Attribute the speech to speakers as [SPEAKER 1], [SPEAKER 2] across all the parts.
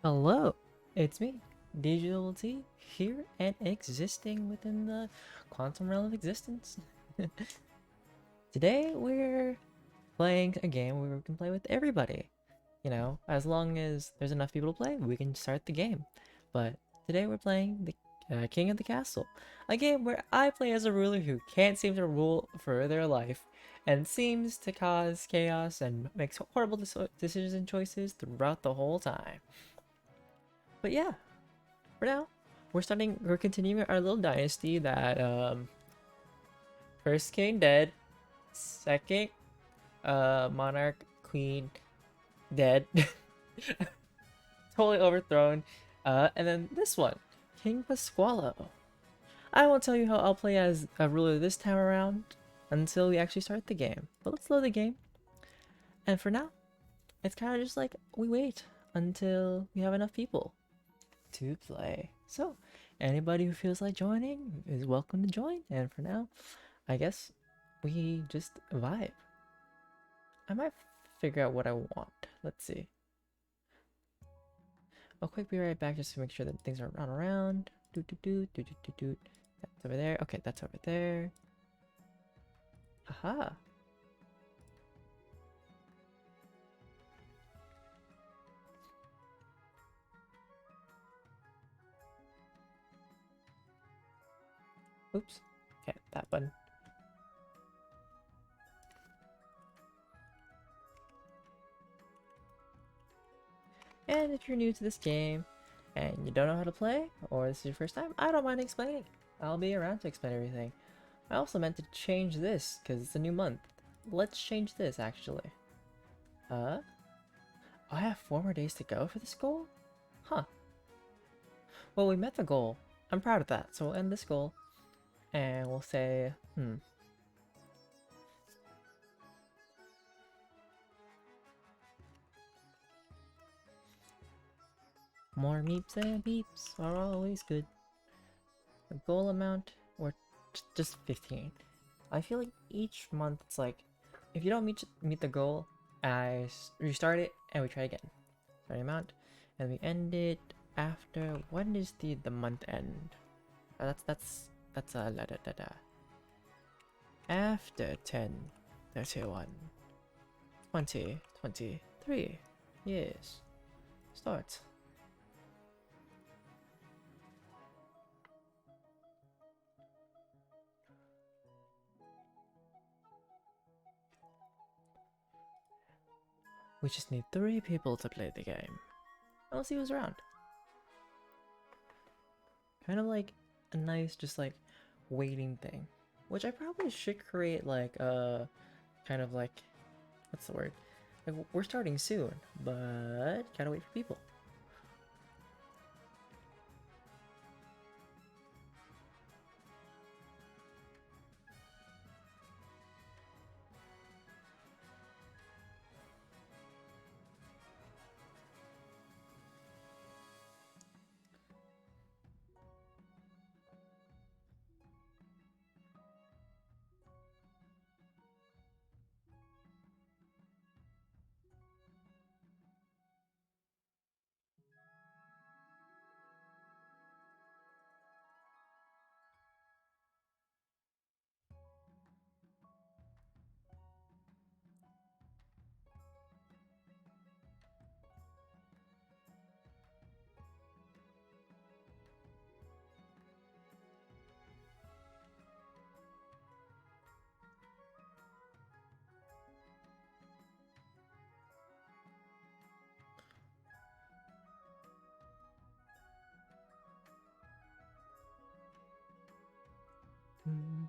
[SPEAKER 1] Hello, it's me, DjDoubleT, here and existing within the quantum realm of existence. Today we're playing a game where we can play with everybody. You know, as long as there's enough people to play, we can start the game. But today we're playing the King of the Castle, a game where I play as a ruler who can't seem to rule for their life and seems to cause chaos and makes horrible decisions and choices throughout the whole time. But yeah, for now, we're continuing our little dynasty that first king dead, second monarch queen dead, totally overthrown, and then this one, King Pasqualo. I won't tell you how I'll play as a ruler this time around until we actually start the game. But let's load the game. And for now, it's kind of just like we wait until we have enough people to play. So, anybody who feels like joining is welcome to join. And for now, I guess we just vibe. I might figure out what I want. Let's see. I'll quick be right back just to make sure that things are around. That's over there. Okay, that's over there. Aha. Oops. Okay, that button. And if you're new to this game and you don't know how to play, or this is your first time, I don't mind explaining. I'll be around to explain everything. I also meant to change this because it's a new month. Let's change this actually. I have 4 more days to go for this goal? Huh. Well, we met the goal. I'm proud of that, so we'll end this goal. And we'll say, more meeps and beeps are always good. The goal amount, or just 15. I feel like each month it's like, if you don't meet the goal, I restart it and we try again. Sorry amount, and we end it after, when is the month end? That's la da da da. After 10, 31, 20, 23 years. Start. We just need 3 people to play the game. And we'll see who's around. Kind of like a nice, just like, waiting thing. Which I probably should create like a, kind of like, what's the word? Like, we're starting soon, but gotta wait for people. Hmm.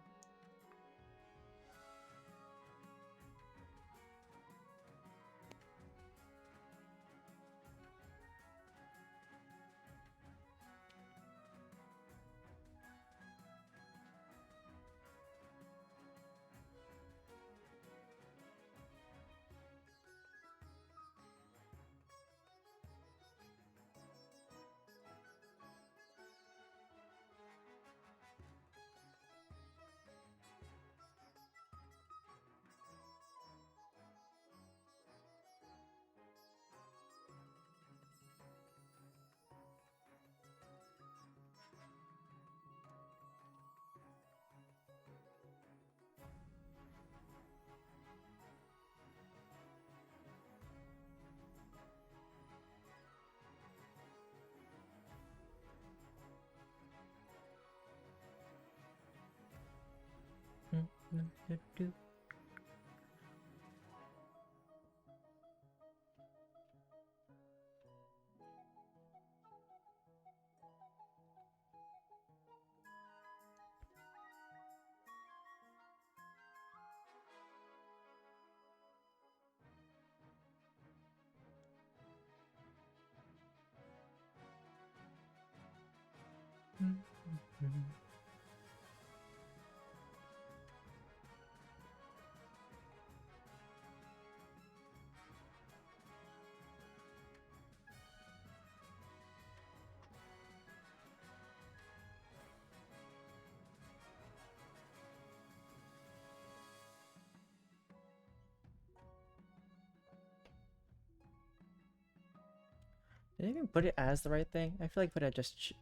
[SPEAKER 1] Did I even put it as the right thing? I feel like put it just.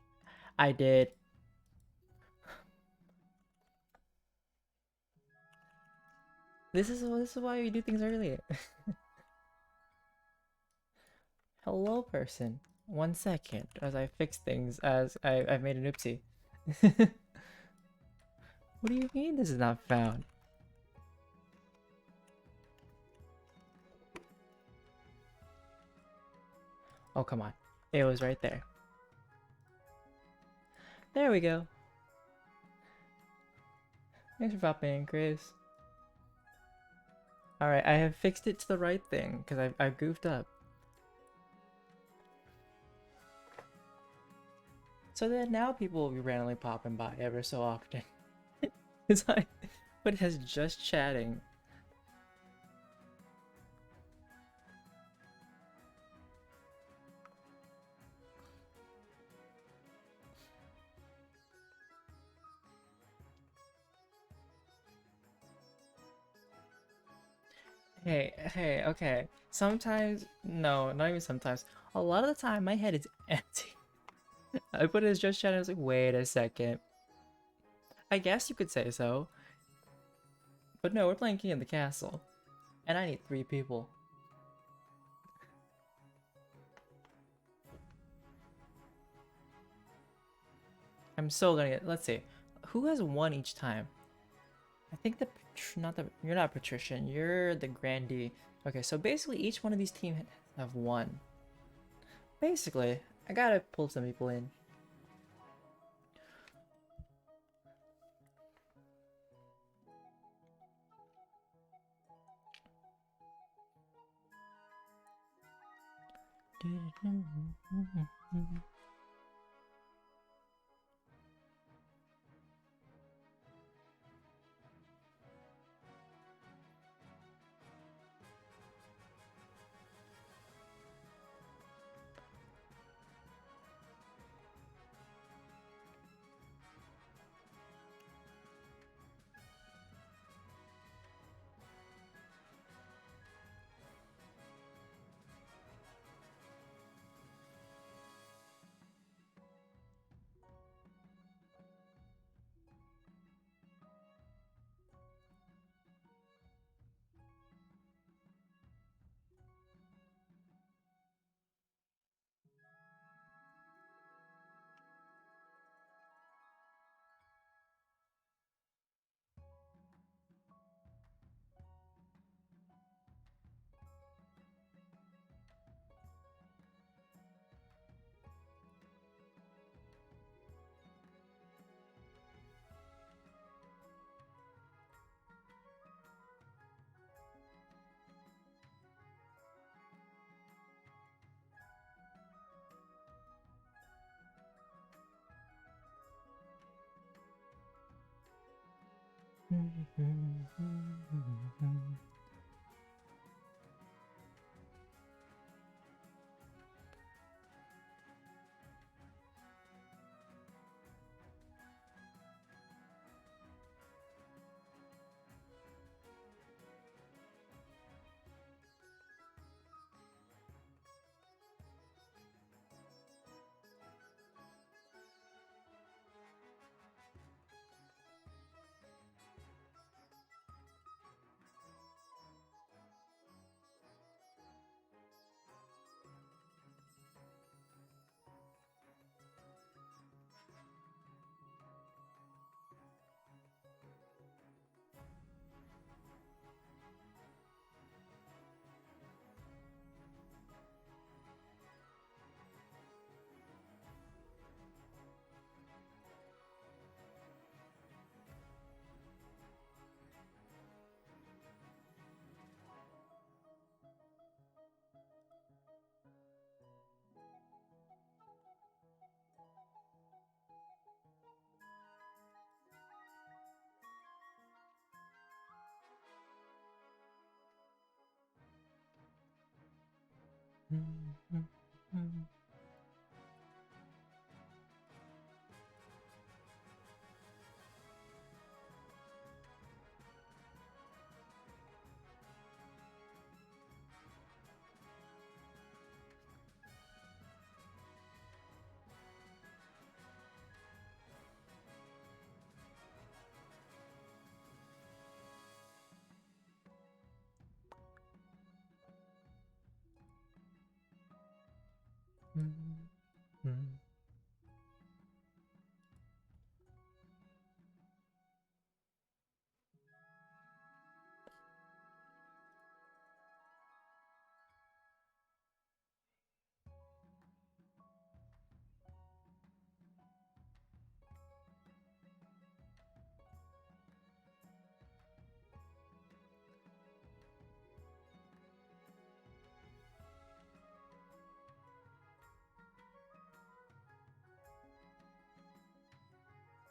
[SPEAKER 1] I did. This is why we do things early. Hello, person. 1 second as I fix things as I've made an oopsie. What do you mean this is not found? Oh, come on. It was right there. There we go. Thanks for popping in, Chris. Alright, I have fixed it to the right thing because I've goofed up. So then now people will be randomly popping by ever so often. It's like, but it has just chatting. Hey, okay. Sometimes, no, not even sometimes. A lot of the time, my head is empty. I put it as just chatting. I was like, wait a second. I guess you could say so. But no, we're playing King of the Castle. And I need 3 people. I'm so gonna get, let's see. Who has 1 each time? I think you're not Patrician, you're the Grandee. Okay, so basically each one of these teams have 1. Basically, I gotta pull some people in.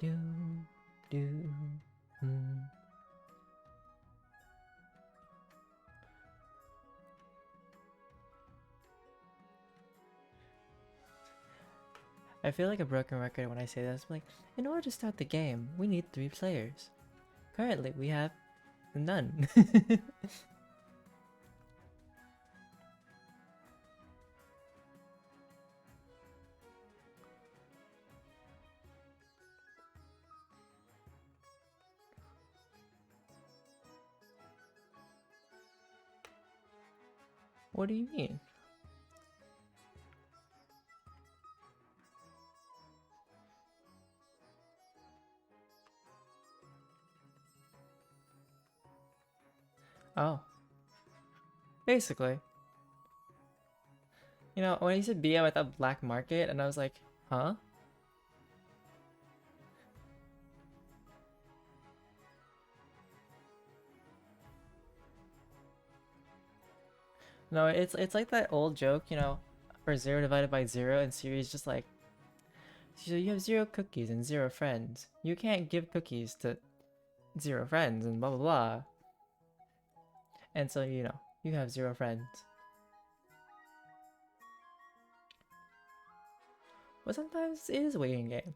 [SPEAKER 1] Do, do, mm. I feel like a broken record when I say this. I'm like, in order to start the game, we need 3 players. Currently, we have none. What do you mean? Oh. Basically. You know, when he said BM, I thought black market, and I was like, huh? No, it's like that old joke, you know, for 0 divided by 0, and Siri's just like, so you have 0 cookies and 0 friends. You can't give cookies to 0 friends and blah blah blah. And so, you know, you have 0 friends. But sometimes it is a waiting game.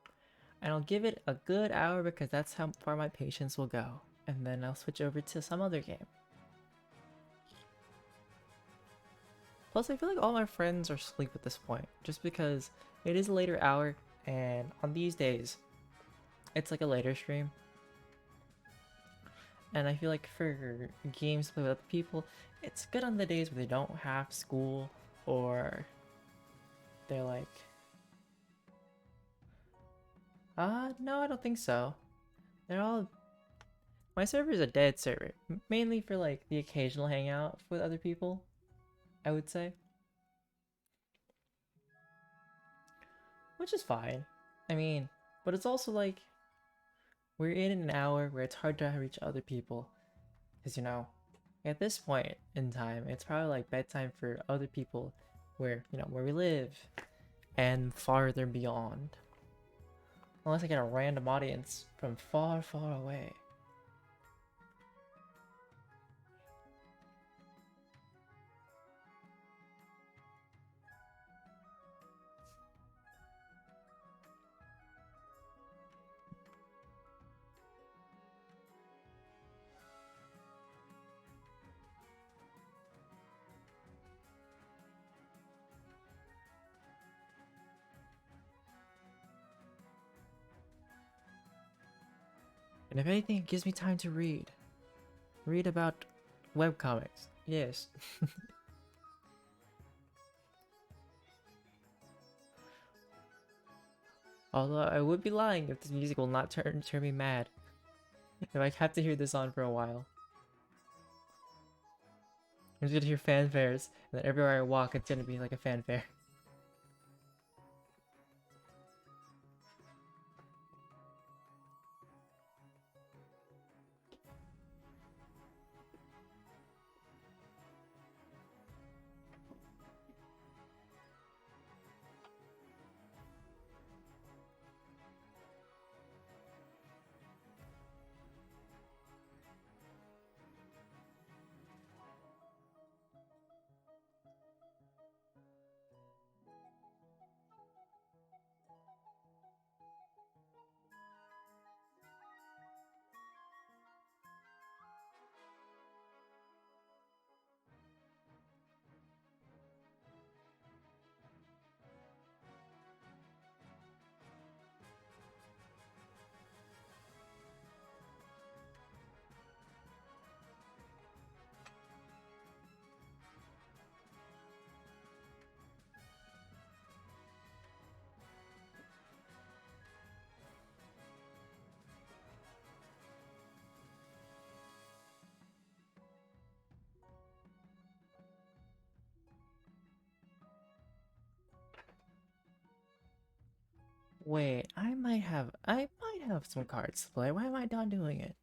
[SPEAKER 1] And I'll give it a good hour because that's how far my patience will go. And then I'll switch over to some other game. Plus, I feel like all my friends are asleep at this point, just because it is a later hour, and on these days, it's like a later stream. And I feel like for games to play with other people, it's good on the days where they don't have school, or they're like, no, I don't think so. They're all, my server is a dead server, mainly for like the occasional hangout with other people, I would say. Which is fine. I mean, but it's also like, we're in an hour where it's hard to reach other people. Because, you know, at this point in time, it's probably like bedtime for other people where, you know, where we live and farther beyond. Unless I get a random audience from far, far away. And if anything, it gives me time to read. Read about webcomics. Yes. Although I would be lying if this music will not turn me mad. If I have to hear this on for a while. I'm just gonna hear fanfares, and then everywhere I walk, it's gonna be like a fanfare. Wait, I might have some cards to play. Why am I not doing it?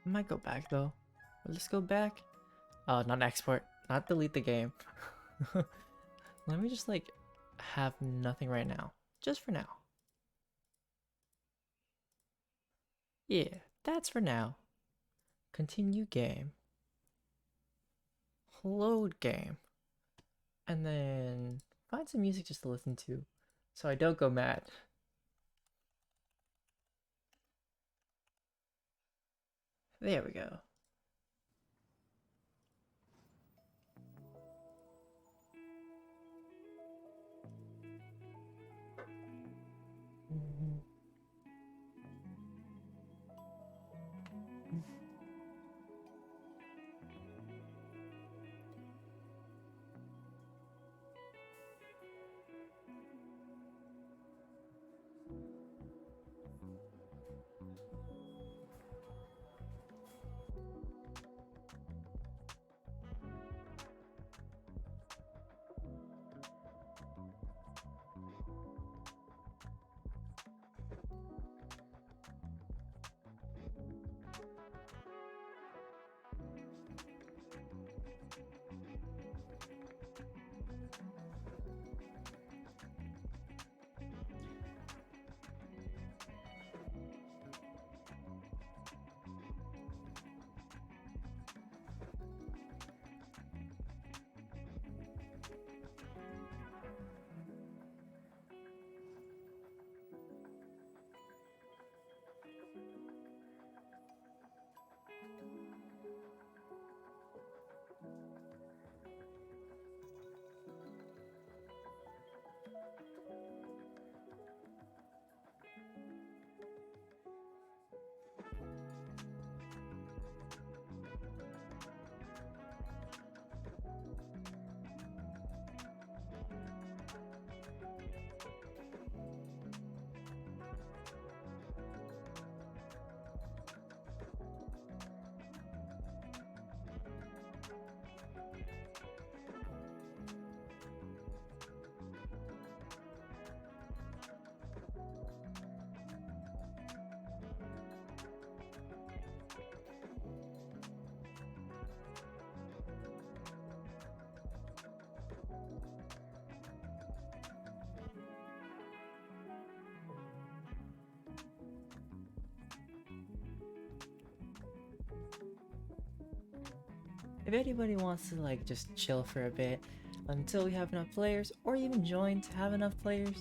[SPEAKER 1] I might go back though. Let's go back. Oh, not export. Not delete the game. Let me just like have nothing right now. Just for now. Yeah, that's for now. Continue game. Load game. And then find some music just to listen to so I don't go mad. There we go. If anybody wants to like just chill for a bit until we have enough players, or even join to have enough players,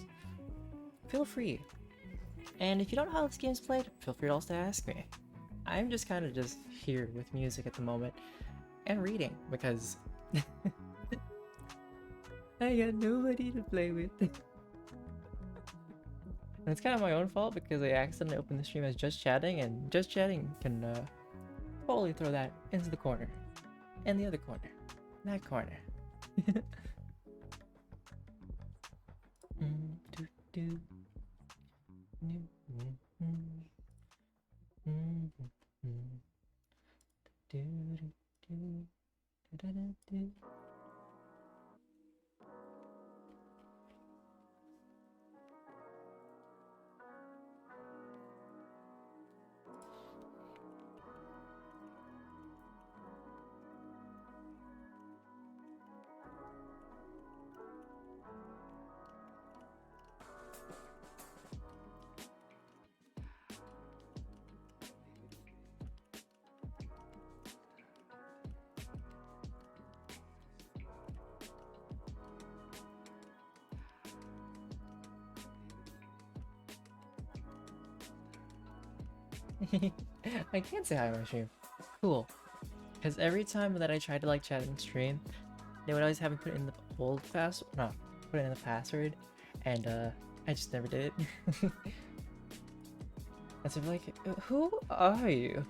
[SPEAKER 1] feel free. And if you don't know how this game's played, feel free to also ask me. I'm just kind of just here with music at the moment and reading because I got nobody to play with. And it's kind of my own fault because I accidentally opened the stream as just chatting, and just chatting can probably throw that into the corner. And the other corner. That corner. I can't say hi on my stream. Cool. Because every time that I tried to like chat and stream, they would always have me put in the old password, no, put in the password, and I just never did it. And so like, who are you?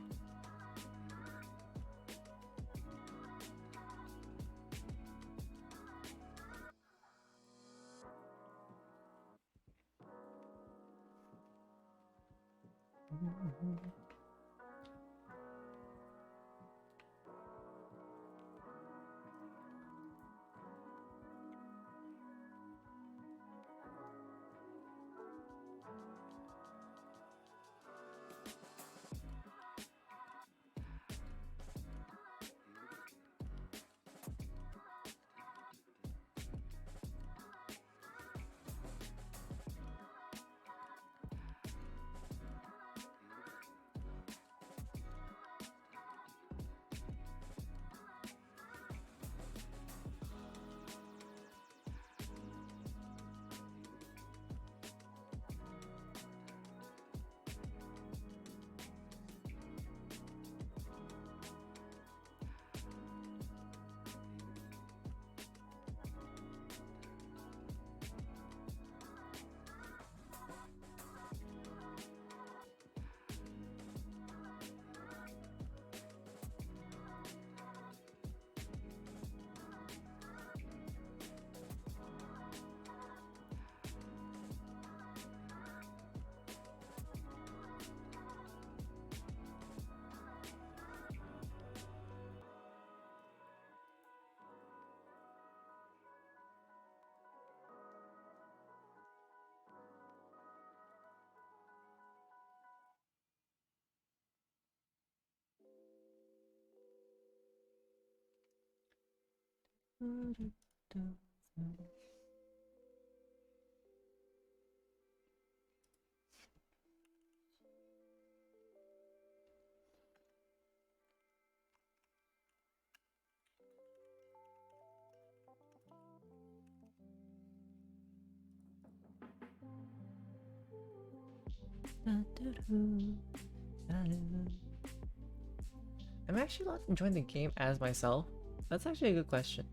[SPEAKER 1] I'm actually not enjoying the game as myself. That's actually a good question.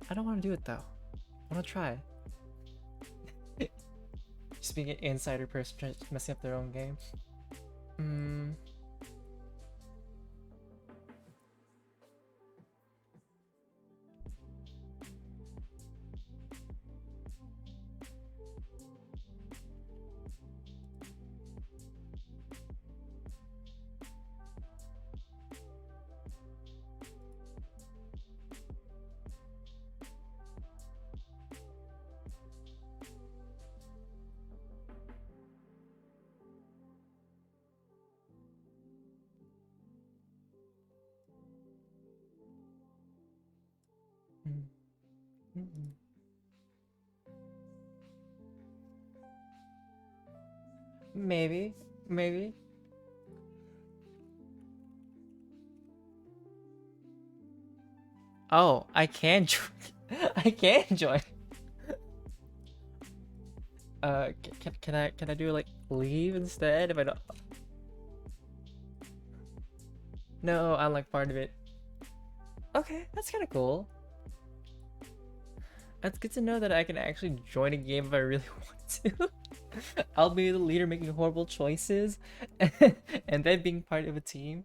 [SPEAKER 1] I don't want to do it though. I want to try. Just being an insider person messing up their own game. Hmm. Maybe, maybe. Oh, I can join. I can join. Can I do like leave instead if I don't? No, I'm like part of it. Okay, that's kind of cool. That's good to know that I can actually join a game if I really want to. I'll be the leader making horrible choices, and then being part of a team.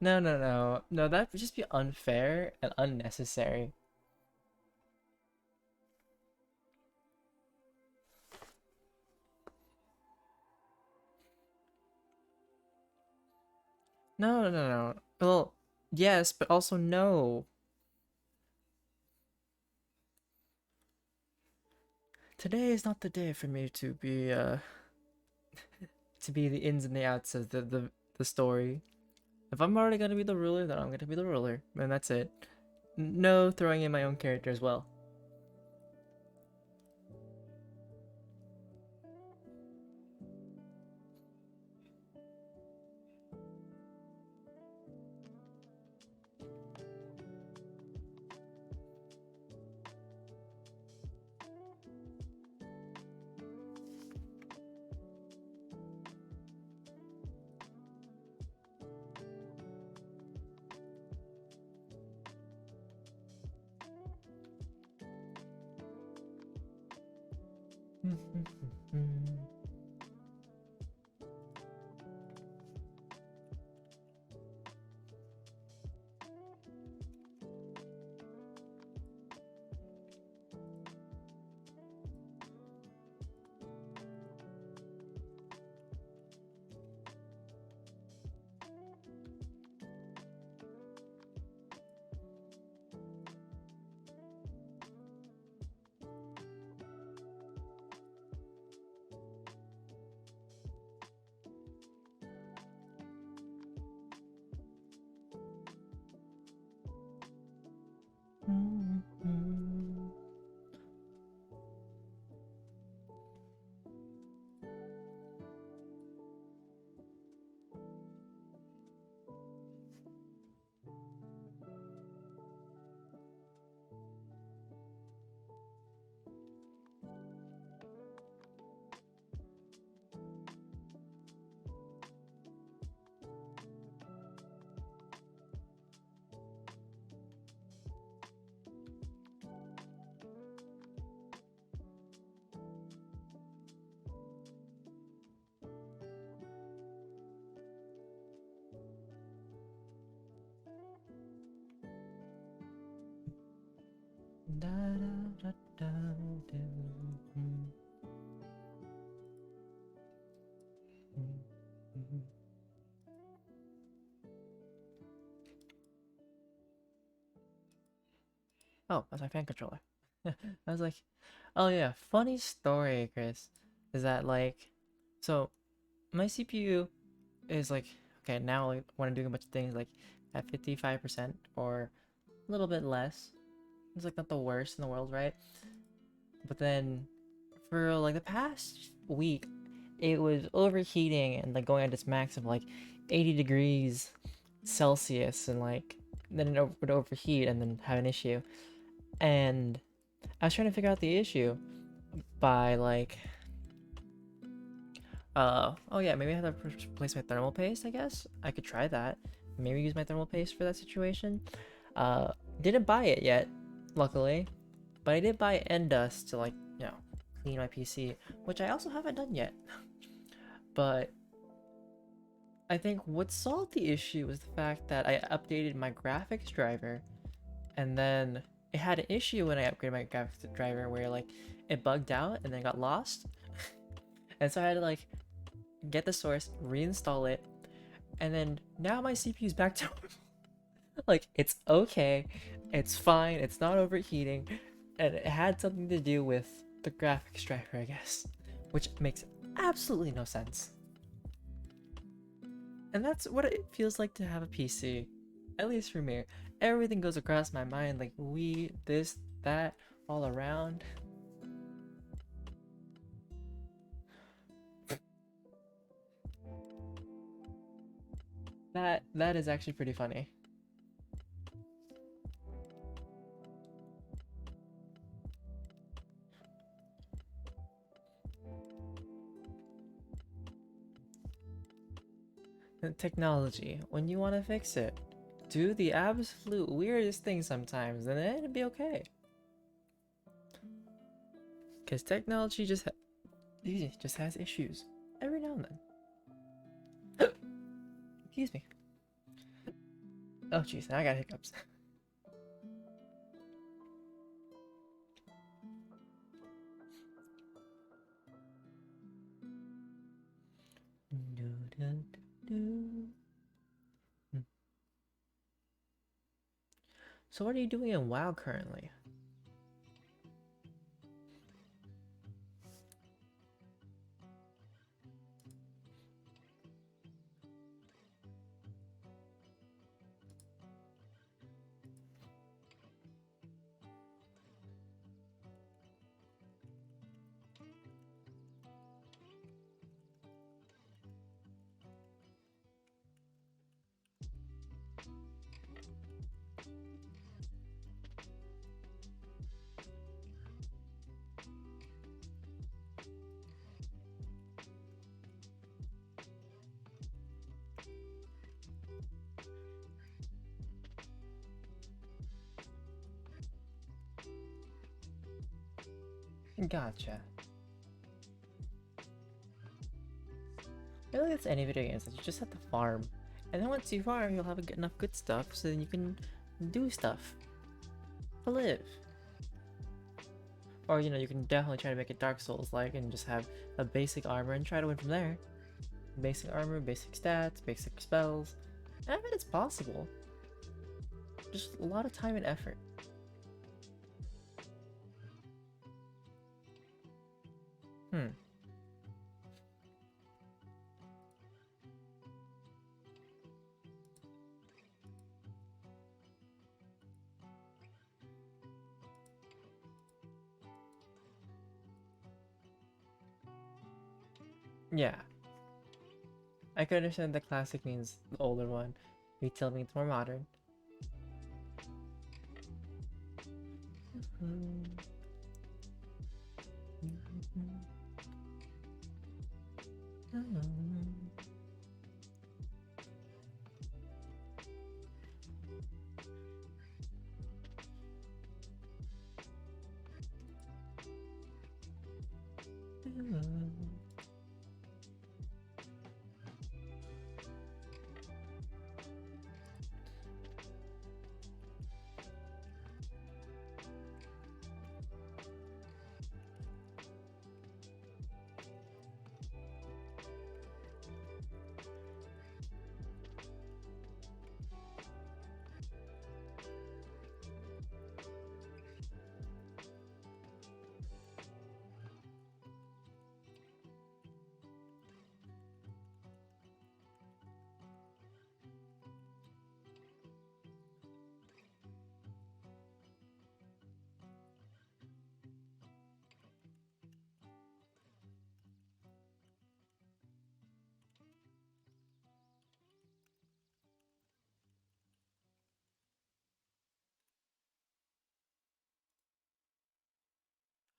[SPEAKER 1] No, no, no, no. That would just be unfair and unnecessary. No, no, no, no. Well, yes, but also no. Today is not the day for me to be the ins and the outs of the story. If I'm already gonna be the ruler, then I'm gonna be the ruler, and that's it. No throwing in my own character as well. Oh, that's my fan controller. I was like, oh yeah, funny story, Chris, is that like, so my CPU is like, okay, now like, when I'm doing a bunch of things like at 55% or a little bit less, it's like not the worst in the world, right? But then for like the past week, it was overheating and like going at its max of like 80 degrees Celsius, and like then it would overheat and then have an issue. And I was trying to figure out the issue by like, oh yeah, maybe I have to replace my thermal paste. I guess I could try that. Maybe use my thermal paste for that situation. Didn't buy it yet, luckily, but I did buy Endust to like, clean my PC, which I also haven't done yet. But I think what solved the issue was the fact that I updated my graphics driver, and then it had an issue when I upgraded my graphics driver where like it bugged out and then got lost. And so I had to like get the source, reinstall it, and then now my CPU's back to like it's okay, it's fine, it's not overheating, and it had something to do with the graphics driver, I guess, which makes absolutely no sense. And that's what it feels like to have a PC, at least for me. Everything goes across my mind, like we, this, that, all around. That is actually pretty funny. And technology, when you want to fix it, do the absolute weirdest thing sometimes, and then it'll be okay. Because technology just has issues every now and then. Excuse me. Oh jeez, now I got hiccups. So what are you doing in WoW currently? Gotcha. Really, it's any video games. You just have to farm, and then once you farm, you'll have enough good stuff, so then you can do stuff to live. Or you know, you can definitely try to make it Dark Souls-like and just have a basic armor and try to win from there. Basic armor, basic stats, basic spells. And I bet it's possible. Just a lot of time and effort. Yeah. I could understand the classic means the older one. Retail means more modern.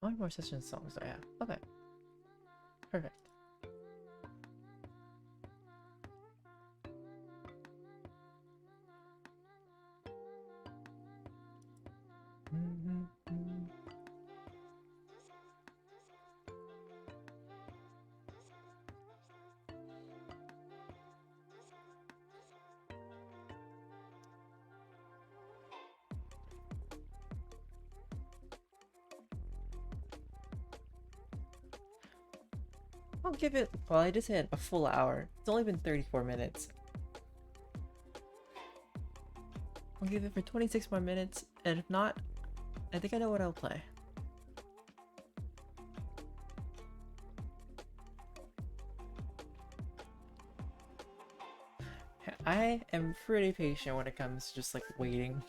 [SPEAKER 1] How many more session songs do I have? Okay, perfect. I'll give it, well, I just hit a full hour. It's only been 34 minutes. I'll give it for 26 more minutes, and if not, I think I know what I'll play. I am pretty patient when it comes to just like waiting.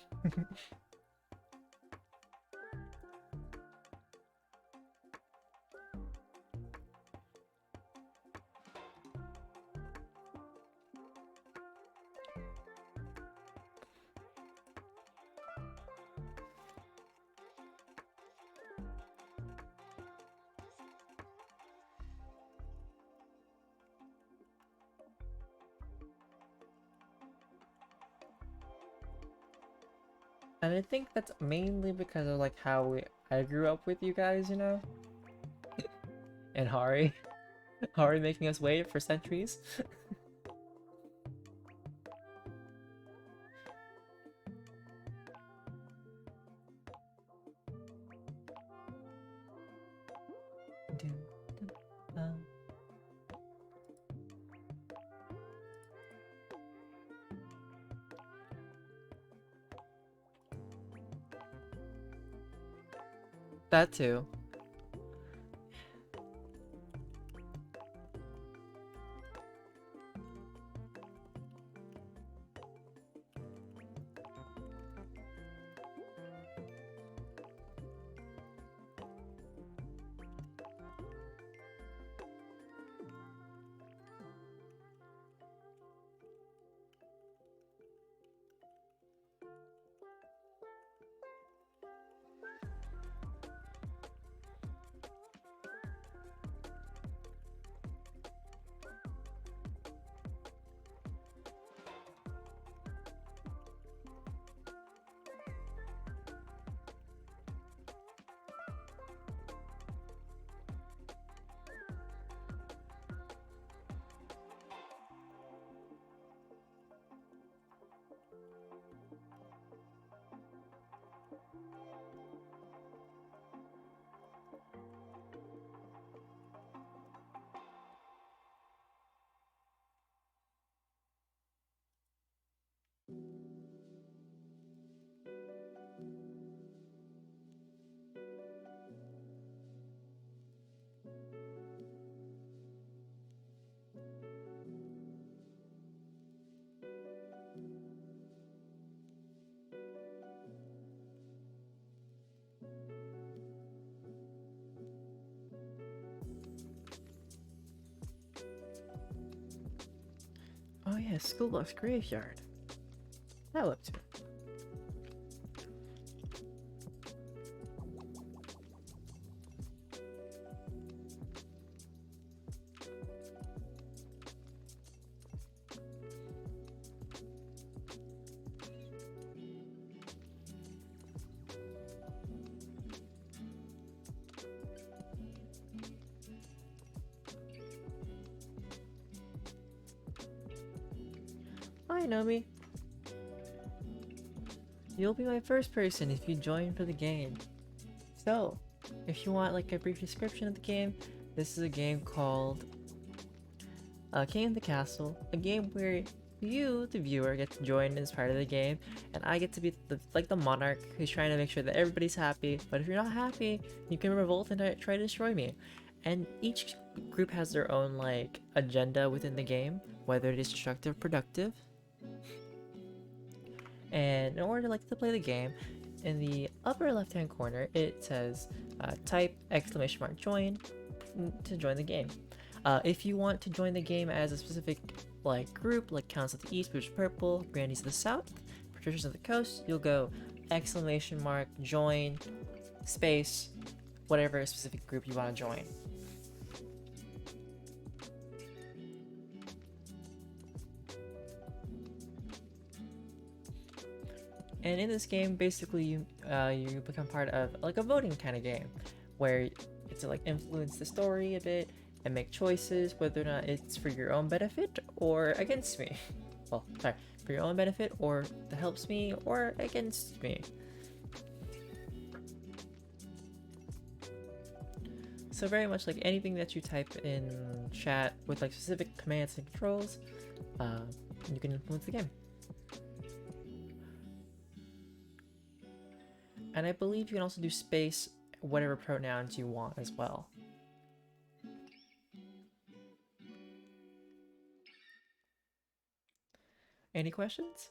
[SPEAKER 1] And I think that's mainly because of like how I grew up with you guys, you know? And Hari. Hari making us wait for centuries. That too. yeah, School Bus Graveyard. That looks good. Hi, Nomi. You'll be my first person if you join for the game. So, if you want like a brief description of the game, this is a game called King of the Castle, a game where you, the viewer, get to join as part of the game, and I get to be the monarch who's trying to make sure that everybody's happy. But if you're not happy, you can revolt and try to destroy me. And each group has their own like agenda within the game, whether it is destructive or productive. And in order to play the game, in the upper left hand corner it says type !join to join the game. If you want to join the game as a specific like group, like Counts of the East, which is purple, Grandies of the South, Patricians of the Coast, you'll go !join space whatever specific group you want to join. And in this game, basically you become part of like a voting kind of game, where it's to like influence the story a bit and make choices whether or not it's for your own benefit or against me. Well, sorry, for your own benefit or that helps me or against me. So very much like anything that you type in chat with like specific commands and controls, you can influence the game. And I believe you can also do space whatever pronouns you want as well. Any questions?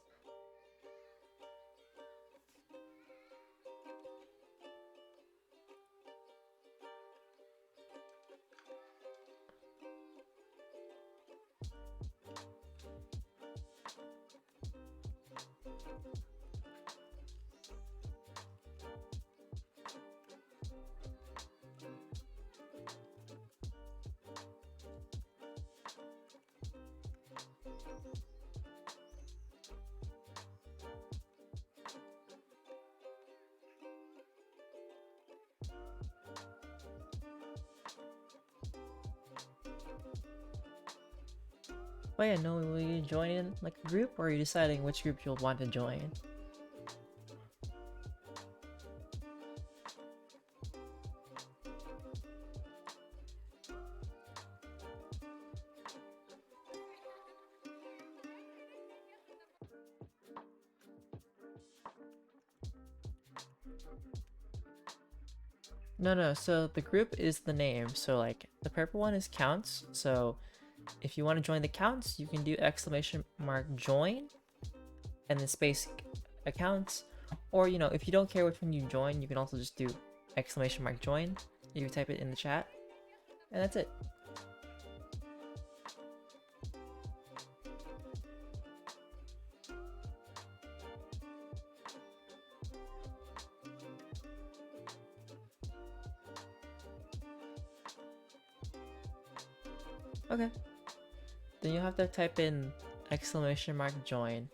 [SPEAKER 1] But yeah, no, will you join in like a group, or are you deciding which group you'll want to join? No, so the group is the name. So like the purple one is counts. So if you want to join the counts, you can do !join and then space accounts. Or you know, if you don't care which one you join, you can also just do !join. You can type it in the chat, and that's it. Okay. Then you'll have to type in !join.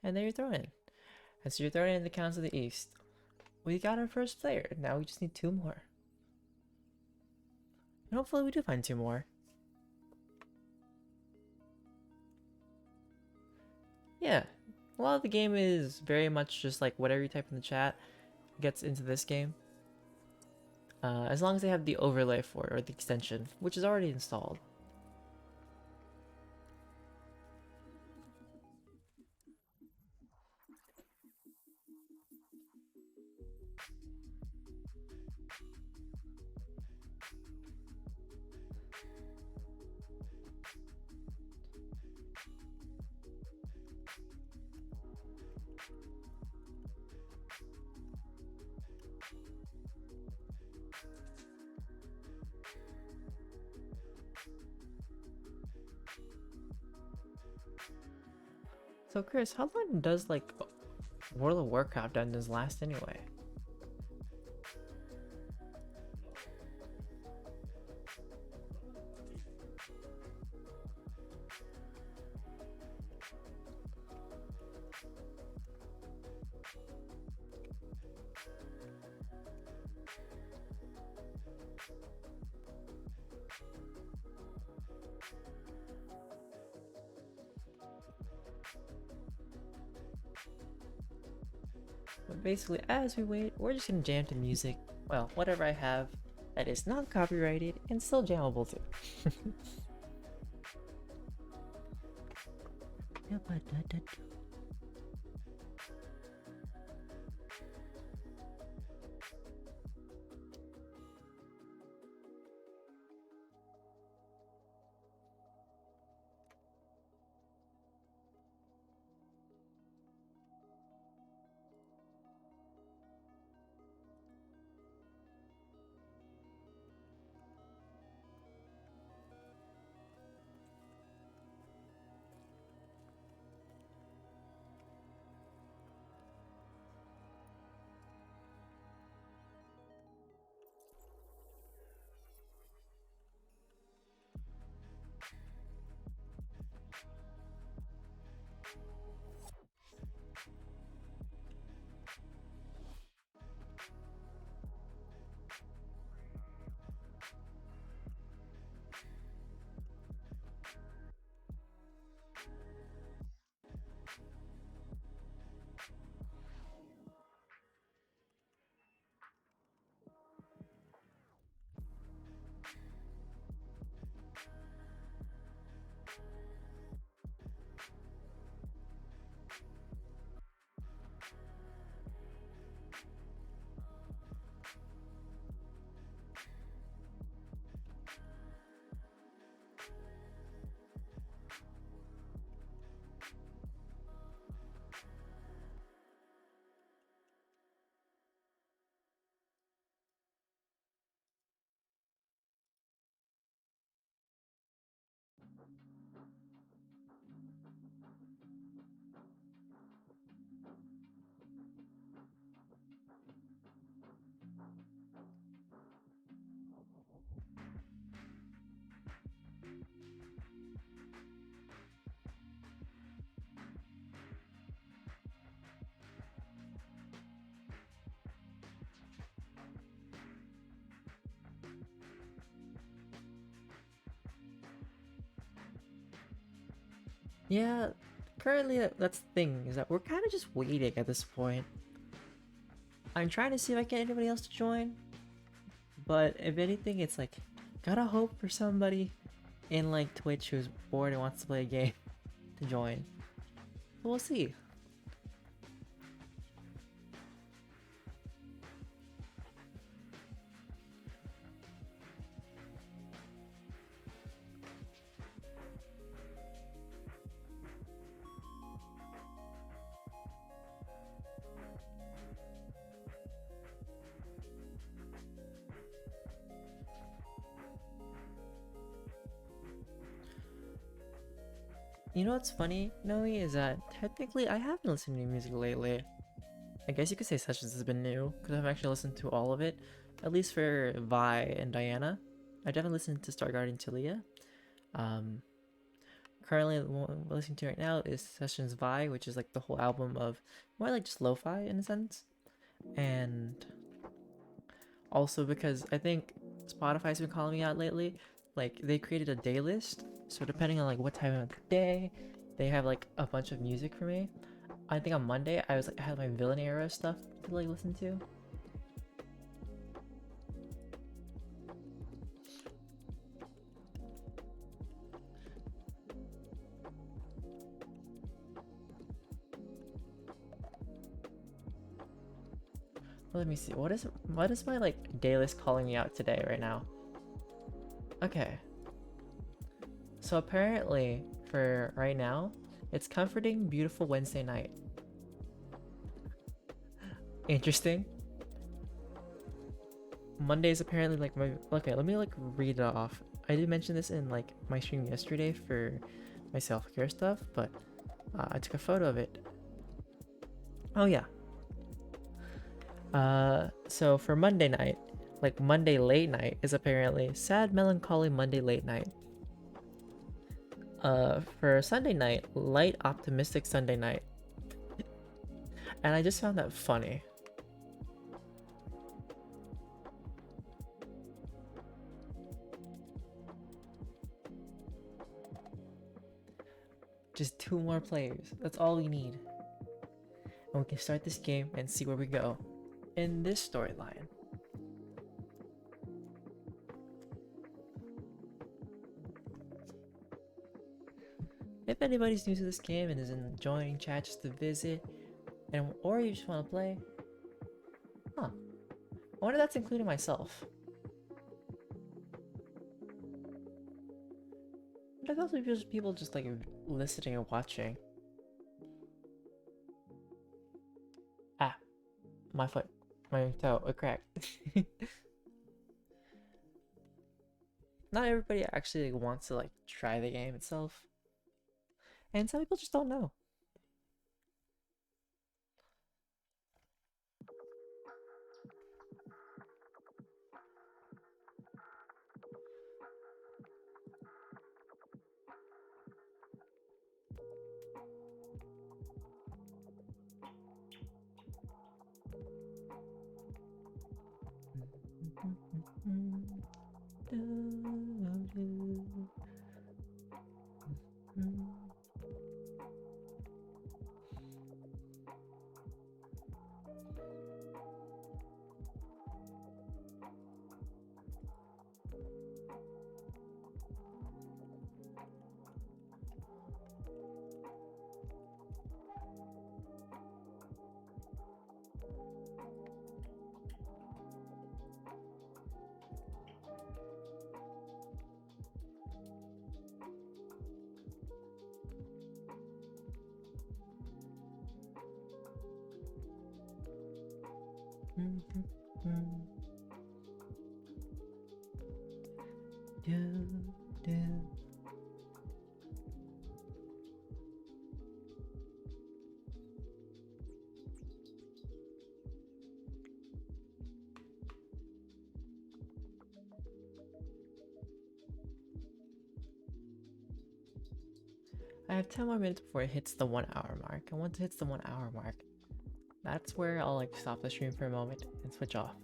[SPEAKER 1] And there you're thrown in. And so you're thrown in the Counts of the East. We got our first player. Now we just need 2 more. And hopefully we do find 2 more. Yeah. A lot of the game is very much just like whatever you type in the chat gets into this game. As long as they have the overlay for it, or the extension, which is already installed. So Chris, how long does like World of Warcraft dungeons last anyway? But basically, as we wait, we're just gonna jam to music. Well, whatever I have that is not copyrighted and still jammable too. Yeah, currently that's the thing, is that we're kind of just waiting at this point. I'm trying to see if I get anybody else to join, but if anything, it's like, gotta hope for somebody in like Twitch who's bored and wants to play a game to join. But we'll see. You know what's funny, Noe, is that technically I haven't listened to new music lately. I guess you could say Sessions has been new, because I've actually listened to all of it, at least for Vi and Diana. I definitely listened to Stargarden Tilia. Um, Currently, the one I'm listening to right now is Sessions Vi, which is like the whole album of more like just lo-fi in a sense. And also because I think Spotify's been calling me out lately, like they created a day list, so depending on like what time of the day, they have like a bunch of music for me. I think on Monday I had my villain era stuff to like listen to. Let me see. What is my like day list calling me out today right now? Okay. So apparently for right now, it's Comforting Beautiful Wednesday Night. Interesting. Monday's apparently like my, okay, let me like read it off. I did mention this in like my stream yesterday for my self-care stuff, but I took a photo of it. Oh yeah. So for Monday night, like Monday late night is apparently sad, melancholy Monday late night. For Sunday night, light, optimistic Sunday night. And I just found that funny. Just 2 more players. That's all we need. And we can start this game and see where we go in this storyline. If anybody's new to this game and is enjoying chat just to visit, or you just want to play, I wonder if that's including myself. But also just people just like listening and watching. Ah, my foot, my toe, it cracked. Not everybody actually wants to like try the game itself. And some people just don't know. I have 10 more minutes before it hits the 1 hour mark. And once it hits the 1 hour mark, that's where I'll like stop the stream for a moment and switch off.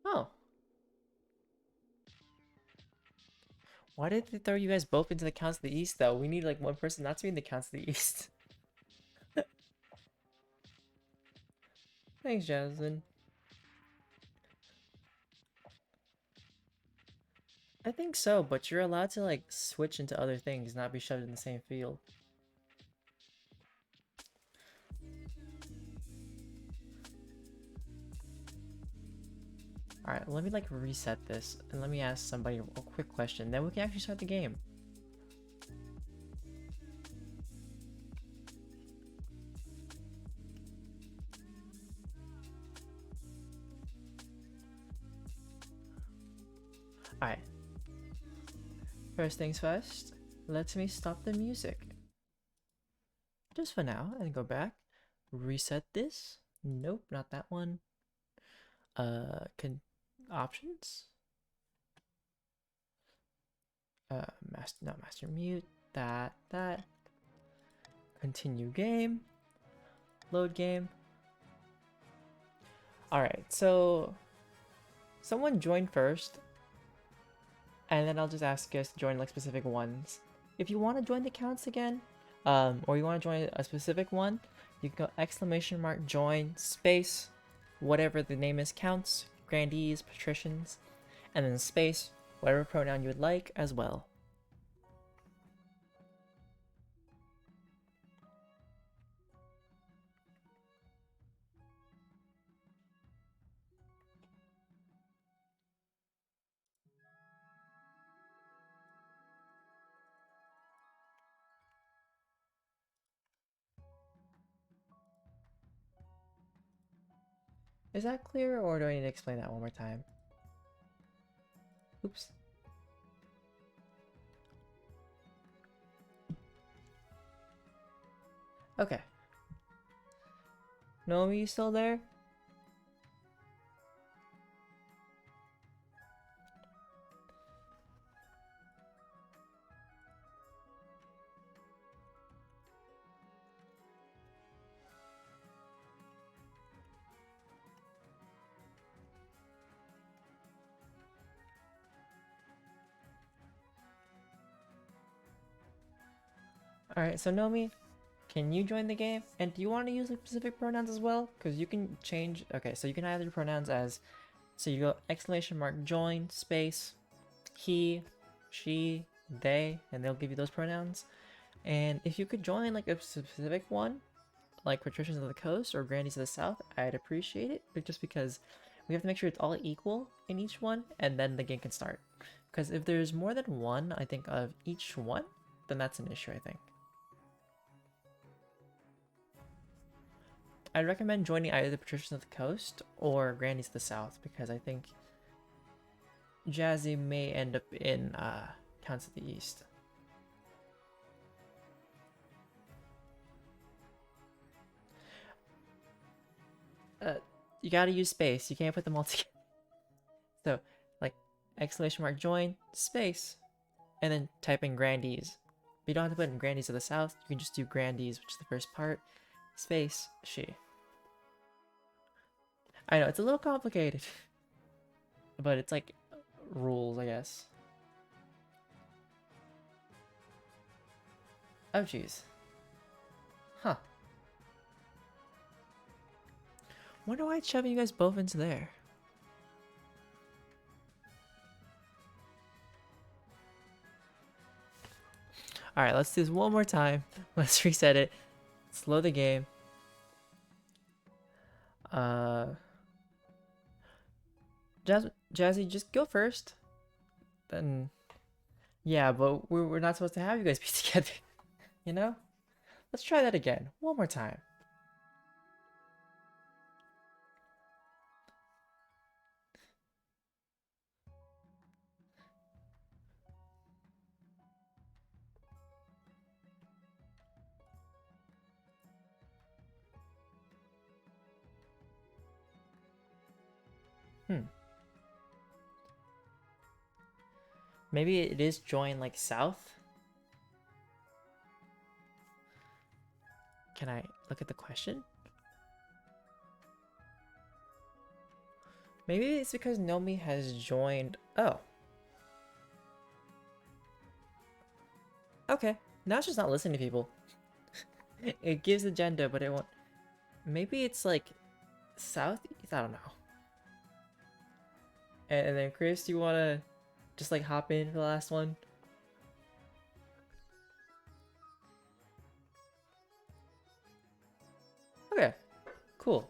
[SPEAKER 1] Oh. Why did they throw you guys both into the counts of the East, though? We need like one person not to be in the counts of the East. Thanks, Jasmine. I think so, but you're allowed to like switch into other things, not be shoved in the same field. Alright, let me like reset this and let me ask somebody a quick question, then we can actually start the game. Alright. First things first, let me stop the music. just for now, and go back. Reset this. Nope, not that one. Options. Master mute. That. Continue game. Load game. Alright, so someone joined first, and then I'll just ask you guys to join like specific ones. If you want to join the counts again, or you want to join a specific one, you can go !join space, whatever the name is, counts, grandees, patricians, and then space, whatever pronoun you would like as well. Is that clear, or do I need to explain that one more time? Oops. Okay. Nomi, you still there? Alright, so Nomi, can you join the game? And do you want to use like specific pronouns as well? Because you can change. Okay, so you can add your pronouns as. So you go !join space, he, she, they, and they'll give you those pronouns. And if you could join like a specific one, like Patricians of the Coast or Grandies of the South, I'd appreciate it. But just because we have to make sure it's all equal in each one, and then the game can start. Because if there's more than one, I think, of each one, then that's an issue, I think. I'd recommend joining either the Patricians of the Coast or Grandies of the South, because I think Jazzy may end up in Counts of the East. You gotta use space. You can't put them all together. So, like, !join space, and then type in Grandies. But you don't have to put in Grandies of the South. You can just do Grandies, which is the first part. Space, she. I know, it's a little complicated. But it's like rules, I guess. Oh, jeez. Huh. Wonder why it's shoving you guys both into there. Alright, let's do this one more time. Let's reset it. Slow the game. Jazzy, just go first. Then, yeah, but we're not supposed to have you guys be together. You know? Let's try that again. One more time. Maybe it is join like south. Can I look at the question? Maybe it's because Nomi has joined. Oh. Okay. Now it's just not listening to people. It gives agenda, but it won't. Maybe it's like southeast. I don't know. And then Chris, do you want to just like hop in for the last one? Okay. Cool.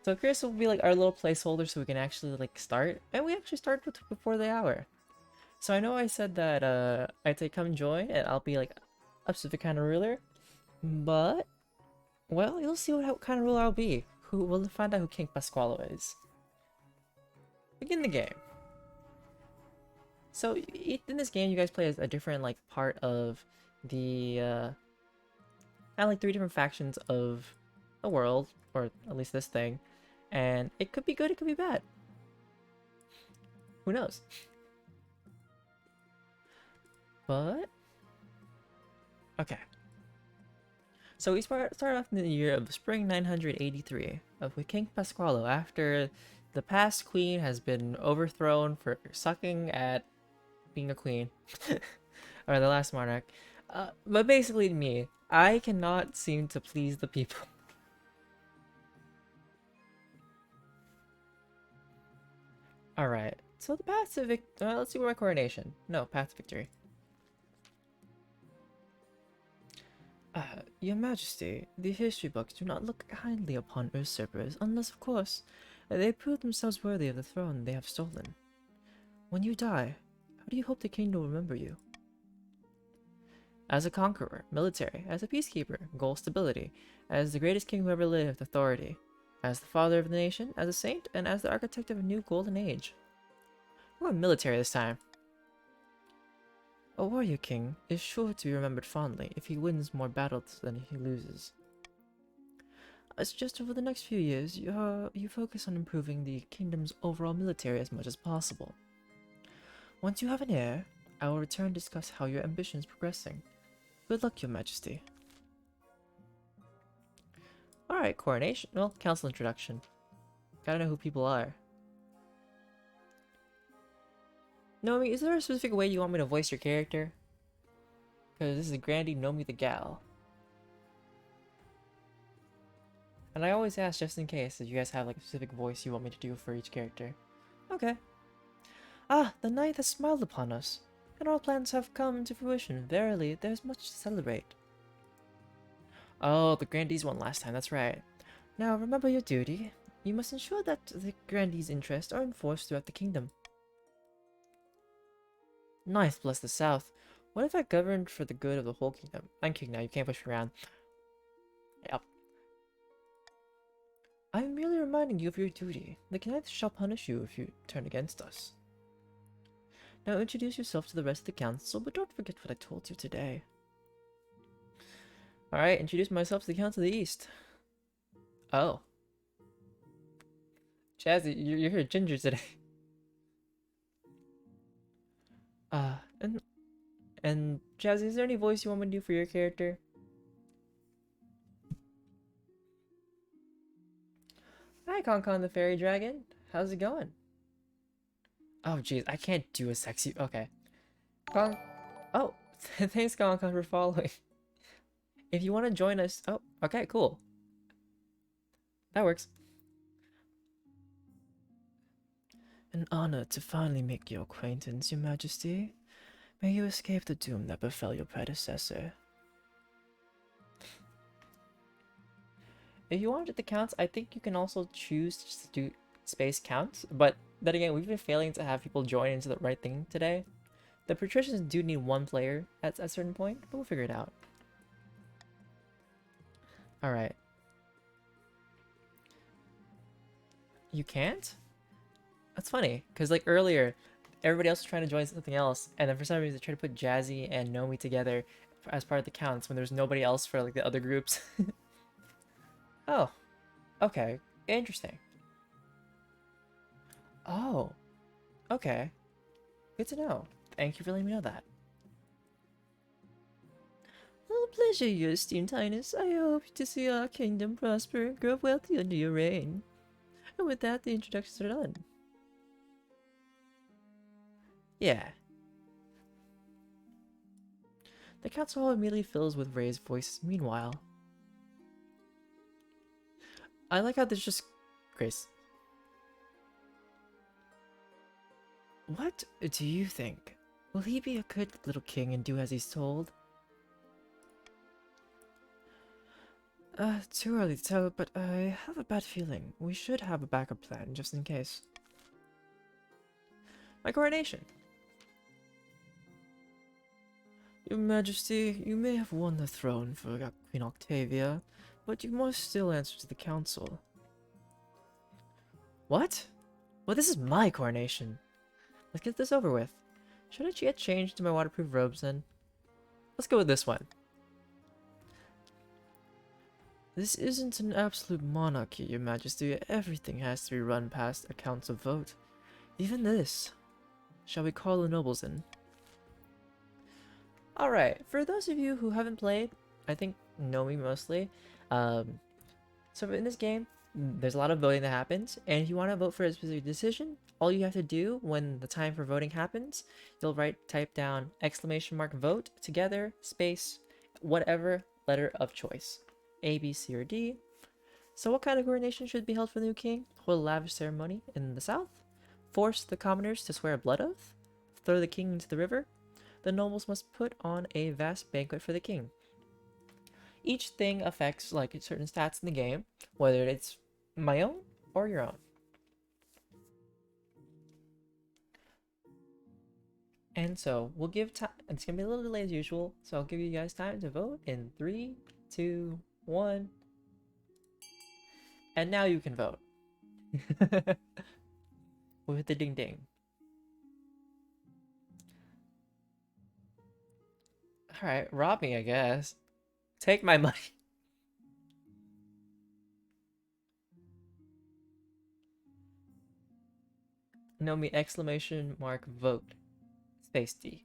[SPEAKER 1] So Chris will be like our little placeholder so we can actually like start. And we actually started before the hour. So I know I said that I'd say come join and I'll be like a specific kind of ruler. But, well, you'll see what kind of ruler I'll be. We'll find out who King Pasqualo is. Begin the game. So in this game you guys play as a different like part of the I like 3 different factions of the world, or at least this thing, and it could be good, it could be bad. Who knows? But okay. So we start off in the year of spring 983 with King Pasqualo after the past queen has been overthrown for sucking at being a queen, or the last monarch. But basically, me, I cannot seem to please the people. All right. So the path to let's see where my coronation. No, path to victory. Your Majesty, the history books do not look kindly upon usurpers, unless, of course, they prove themselves worthy of the throne they have stolen. When you die, how do you hope the kingdom will remember you? As a conqueror, military, as a peacekeeper, goal stability, as the greatest king who ever lived, authority, as the father of the nation, as a saint, and as the architect of a new golden age. We're military this time. A warrior king is sure to be remembered fondly if he wins more battles than he loses. I suggest over the next few years you focus on improving the kingdom's overall military as much as possible. Once you have an heir, I will return to discuss how your ambition is progressing. Good luck, Your Majesty. Alright, coronation. Well, council introduction. Gotta know who people are. Nomi, is there a specific way you want me to voice your character? Because this is Grandy Nomi the Gal. And I always ask just in case if you guys have like a specific voice you want me to do for each character. Okay. Ah, the night has smiled upon us, and our plans have come to fruition. Verily, there's much to celebrate. Oh, the Grandees won last time, that's right. Now, remember your duty. You must ensure that the Grandees' interests are enforced throughout the kingdom. Ninth bless the South. What if I governed for the good of the whole kingdom? I'm king now, you can't push me around. Yep. I'm merely reminding you of your duty. The Knights shall punish you if you turn against us. Now introduce yourself to the rest of the council, but don't forget what I told you today. Alright, introduce myself to the Council of the East. Oh. Jazzy, you're here ginger today. And Jazzy, is there any voice you want me to do for your character? Hi, Concon the Fairy Dragon. How's it going? Oh, jeez, I can't do a sexy... Okay. Oh, thanks, Concon, for following. If you want to join us... Oh, okay, cool. That works. An honor to finally make your acquaintance, Your Majesty. May you escape the doom that befell your predecessor. If you wanted the counts, I think you can also choose just to do space counts, but then again, we've been failing to have people join into the right thing today. The patricians do need one player at a certain point, but we'll figure it out. Alright. You can't? That's funny, because like earlier, everybody else was trying to join something else, and then for some reason they tried to put Jazzy and Nomi together as part of the counts when there's nobody else for like the other groups. Oh, okay, interesting. Oh, okay, good to know. Thank you for letting me know that. A pleasure, your esteemed highness. I hope to see our kingdom prosper and grow wealthy under your reign. And with that, the introductions are done. Yeah. The council hall immediately fills with raised voices. Meanwhile, I like how there's just Grace. What do you think? Will he be a good little king and do as he's told? Too early to tell, but I have a bad feeling. We should have a backup plan, just in case. My coronation. Your Majesty, you may have won the throne for Queen Octavia, but you must still answer to the council. What? Well, this is my coronation. Let's get this over with. Should I get changed to my waterproof robes then? Let's go with this one. This isn't an absolute monarchy, Your Majesty. Everything has to be run past a council vote. Even this. Shall we call the nobles in? Alright, for those of you who haven't played, I think know me mostly. So in this game, there's a lot of voting that happens, and if you want to vote for a specific decision, all you have to do when the time for voting happens, you'll type down !vote together, space, whatever letter of choice. A, B, C, or D. So what kind of coronation should be held for the new king? Hold a lavish ceremony in the south? Force the commoners to swear a blood oath? Throw the king into the river? The nobles must put on a vast banquet for the king. Each thing affects like certain stats in the game, whether it's my own or your own. And so we'll give time. It's gonna be a little delay as usual, so I'll give you guys time to vote in 3, 2, 1. And now you can vote. We'll hit the ding ding. Alright, rob me, I guess. Take my money. No me ! Vote. Space D.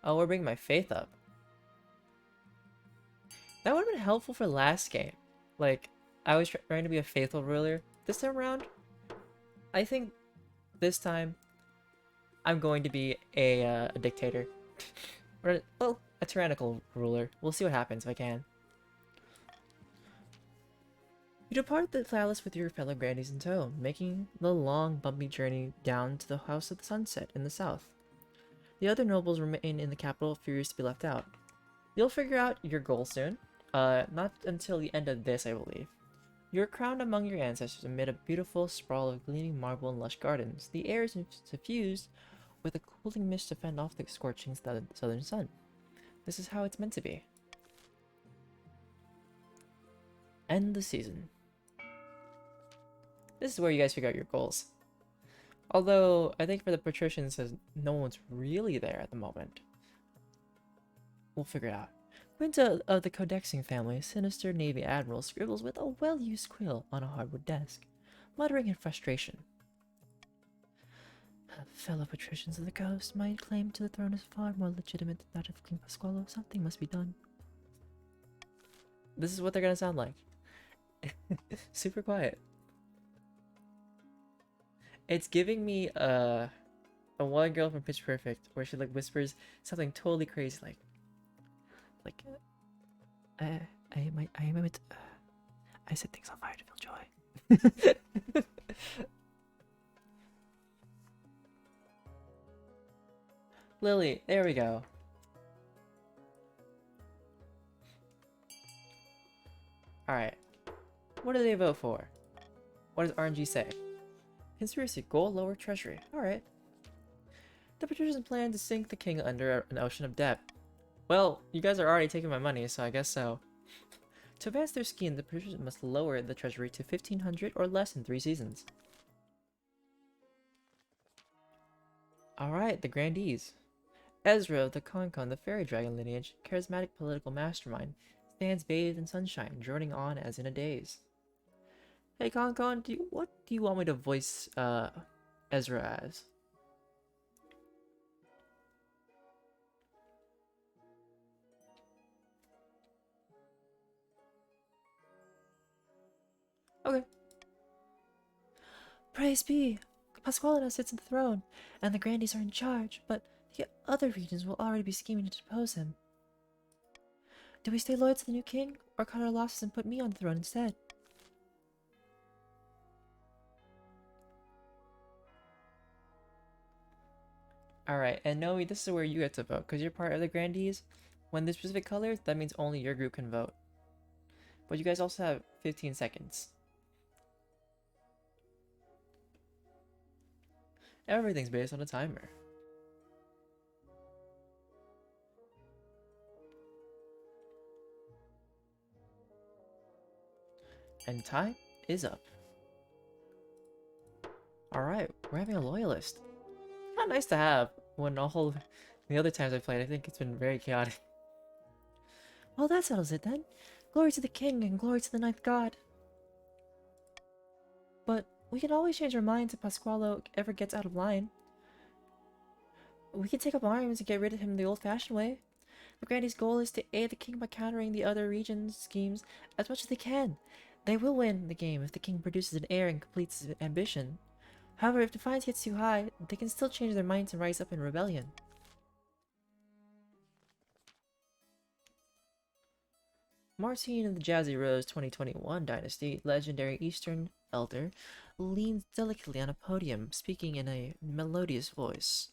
[SPEAKER 1] Oh, we're bringing my faith up. That would have been helpful for last game. Like, I was trying to be a faithful ruler. This time around, I think this time I'm going to be a dictator. Or, well, a tyrannical ruler. We'll see what happens if I can. You depart the palace with your fellow grandees in tow, making the long, bumpy journey down to the House of the Sunset in the south. The other nobles remain in the capital, furious to be left out. You'll figure out your goal soon. Not until the end of this, I believe. You're crowned among your ancestors amid a beautiful sprawl of gleaming marble and lush gardens. The air is suffused with a cooling mist to fend off the scorching southern sun. This is how it's meant to be. End the season. This is where you guys figure out your goals. Although, I think for the patricians, no one's really there at the moment. We'll figure it out. Quinta of the Codexing family, a sinister Navy admiral, scribbles with a well-used quill on a hardwood desk, muttering in frustration. Fellow patricians of the coast, my claim to the throne is far more legitimate than that of King Pasquale. Something must be done. This is what they're gonna sound like. Super quiet. It's giving me a one girl from Pitch Perfect, where she like whispers something totally crazy, like I set things on fire to feel joy. Lily, there we go. Alright. What do they vote for? What does RNG say? Conspiracy, goal, lower treasury. Alright. The patricians plan to sink the king under an ocean of debt. Well, you guys are already taking my money, so I guess so. To advance their scheme, the patricians must lower the treasury to 1,500 or less in 3 seasons. Alright, the grandees. Ezra of the Concon, the fairy dragon lineage, charismatic political mastermind, stands bathed in sunshine, droning on as in a daze. Hey Concon, what do you want me to voice Ezra as? Okay. Praise be! Pasquale now sits on the throne, and the grandees are in charge, but the other regions will already be scheming to depose him. Do we stay loyal to the new king, or cut our losses and put me on the throne instead? Alright, and Noe, this is where you get to vote, because you're part of the grandees. When there's specific colors, that means only your group can vote. But you guys also have 15 seconds. Everything's based on a timer. And time is up. Alright, we're having a loyalist. Not nice to have when the other times I played, I think it's been very chaotic. Well, that settles it then. Glory to the king and glory to the ninth god. But we can always change our minds if Pasqualo ever gets out of line. We can take up arms and get rid of him the old-fashioned way. The Grandy's goal is to aid the king by countering the other region's schemes as much as they can. They will win the game if the king produces an heir and completes his ambition. However, if defiance gets too high, they can still change their minds and rise up in rebellion. Martine of the Jazzy Rose 2021 Dynasty, legendary Eastern elder, leans delicately on a podium, speaking in a melodious voice.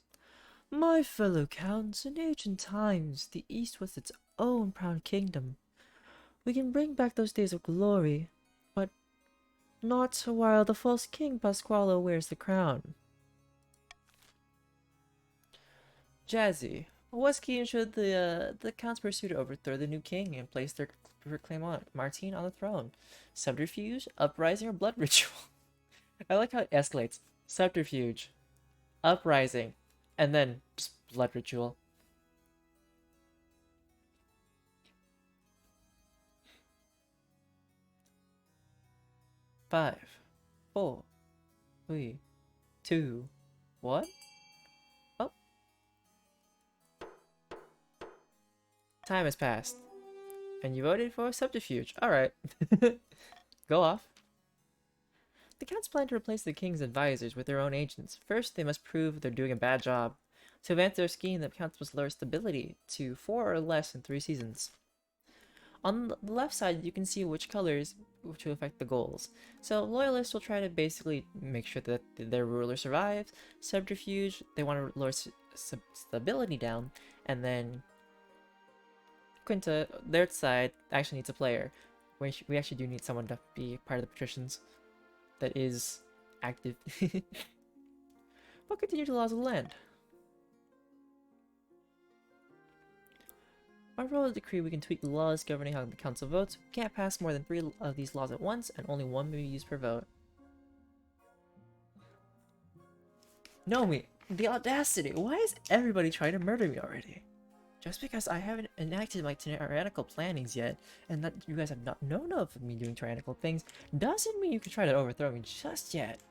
[SPEAKER 1] My fellow counts, in ancient times, the East was its own proud kingdom. We can bring back those days of glory, but not while the false king Pasqualo wears the crown. Jazzy, what scheme should the counts pursue to overthrow the new king and place their proclaimant Martine on the throne? Subterfuge, uprising, or blood ritual? I like how it escalates. Subterfuge, uprising, and then just blood ritual. Five, four, three, two, one. Oh, time has passed. And you voted for subterfuge. Alright. Go off. The counts plan to replace the king's advisors with their own agents. First, they must prove they're doing a bad job. To advance their scheme, the counts must lower stability to 4 or less in 3 seasons. On the left side, you can see which colors to affect the goals. So loyalists will try to basically make sure that their ruler survives. Subterfuge, they want to lower stability down. And then Quinta, their side, actually needs a player. We actually do need someone to be part of the patricians that is active. But continue to laws of the land. By royal decree, we can tweak the laws governing how the council votes. We can't pass more than 3 of these laws at once, and only 1 may be used per vote. Nomi, the audacity! Why is everybody trying to murder me already? Just because I haven't enacted my tyrannical plannings yet, and that you guys have not known of me doing tyrannical things, doesn't mean you can try to overthrow me just yet.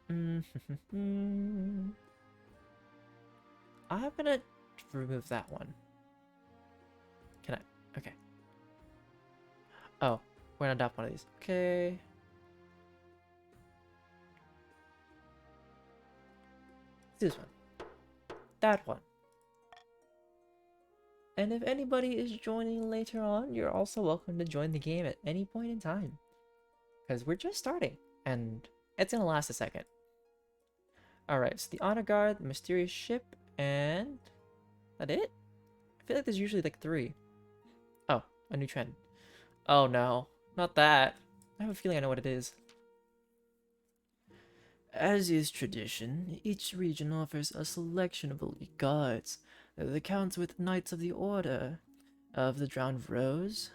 [SPEAKER 1] I'm gonna remove that one. Can I? Okay. Oh, we're gonna adopt one of these. Okay. Let's do this one. That one. And if anybody is joining later on, you're also welcome to join the game at any point in time. Because we're just starting, and it's gonna last a second. Alright, so the honor guard, the mysterious ship, and that it? I feel like there's usually like 3. Oh, a new trend. Oh no, not that. I have a feeling I know what it is. As is tradition, each region offers a selection of elite guards. The counts with Knights of the Order of the Drowned Rose,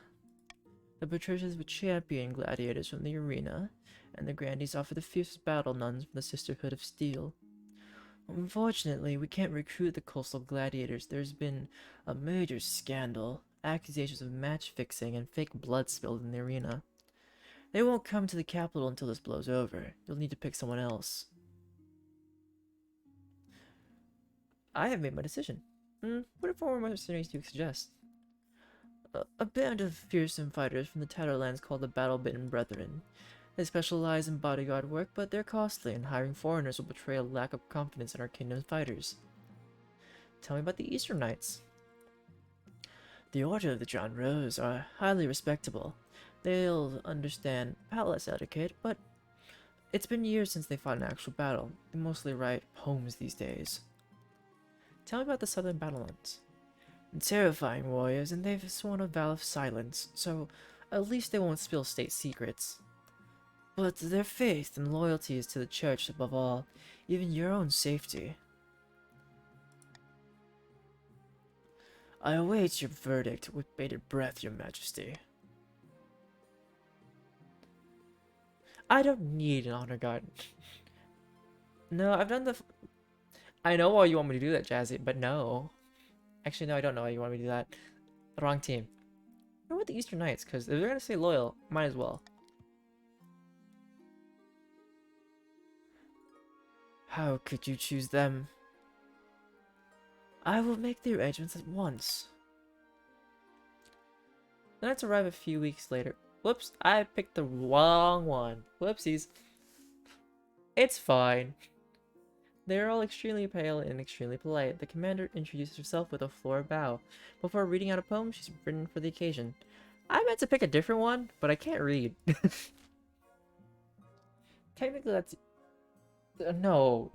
[SPEAKER 1] the patricians with champion gladiators from the arena, and the grandees offer the fiercest battle nuns from the Sisterhood of Steel. Unfortunately, we can't recruit the coastal gladiators. There's been a major scandal, accusations of match fixing, and fake blood spilled in the arena. They won't come to the capital until this blows over. You'll need to pick someone else. I have made my decision. What former mercenaries do you suggest? A band of fearsome fighters from the Tatterlands called the Battle-Bitten Brethren. They specialize in bodyguard work, but they're costly, and hiring foreigners will betray a lack of confidence in our kingdom's fighters. Tell me about the Eastern Knights. The Order of the Drowned Rose are highly respectable. They'll understand palace etiquette, but it's been years since they fought an actual battle. They mostly write poems these days. Tell me about the Southern Battlements. Terrifying warriors, and they've sworn a vow of silence, so at least they won't spill state secrets. But their faith and loyalty is to the church above all, even your own safety. I await your verdict with bated breath, your majesty. I don't need an honor guard. No, I've done the... I know why you want me to do that, Jazzy, but no. Actually, no, I don't know why you want me to do that. The wrong team. What about the Eastern Knights? Because if they're gonna stay loyal, might as well. How could you choose them? I will make the arrangements at once. The Knights arrive a few weeks later. Whoops, I picked the wrong one. Whoopsies. It's fine. They are all extremely pale and extremely polite. The commander introduces herself with a floral bow. Before reading out a poem she's written for the occasion. I meant to pick a different one, but I can't read. Technically that's... No.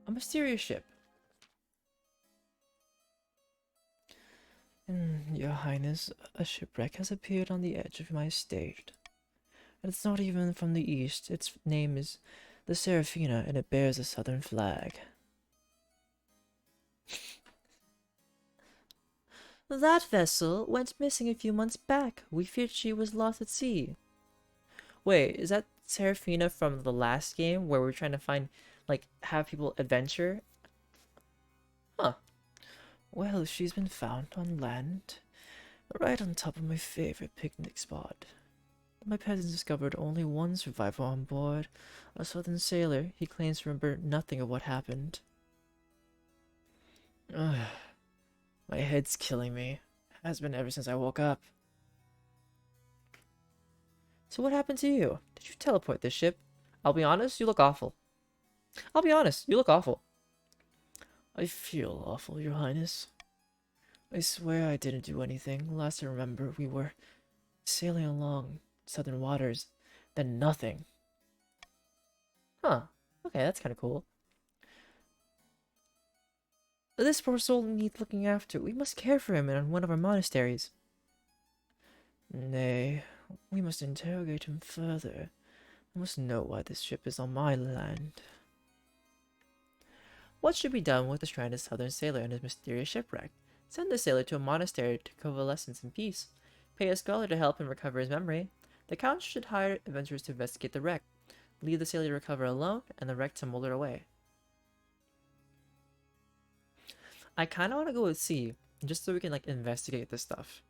[SPEAKER 1] A mysterious ship. Your Highness, a shipwreck has appeared on the edge of my estate. It's not even from the east. Its name is the Seraphina, and it bears a southern flag. That vessel went missing a few months back. We feared she was lost at sea. Wait, is that Seraphina from the last game where we're trying to find, like, have people adventure? Huh. Well, she's been found on land, right on top of my favorite picnic spot. My peasants discovered only one survivor on board, a southern sailor. He claims to remember nothing of what happened. Ugh. My head's killing me. Has been ever since I woke up. So what happened to you? Did you teleport this ship? I'll be honest, you look awful. I feel awful, Your Highness. I swear I didn't do anything. Last I remember, we were sailing along southern waters, then nothing. Huh. Okay, that's kind of cool. This poor soul needs looking after. We must care for him in one of our monasteries. Nay, we must interrogate him further. I must know why this ship is on my land. What should be done with the stranded southern sailor and his mysterious shipwreck? Send the sailor to a monastery to convalescence in peace. Pay a scholar to help him recover his memory. The count should hire adventurers to investigate the wreck. Leave the sailor to recover alone, and the wreck to molder away. I kind of want to go with C, just so we can, like, investigate this stuff.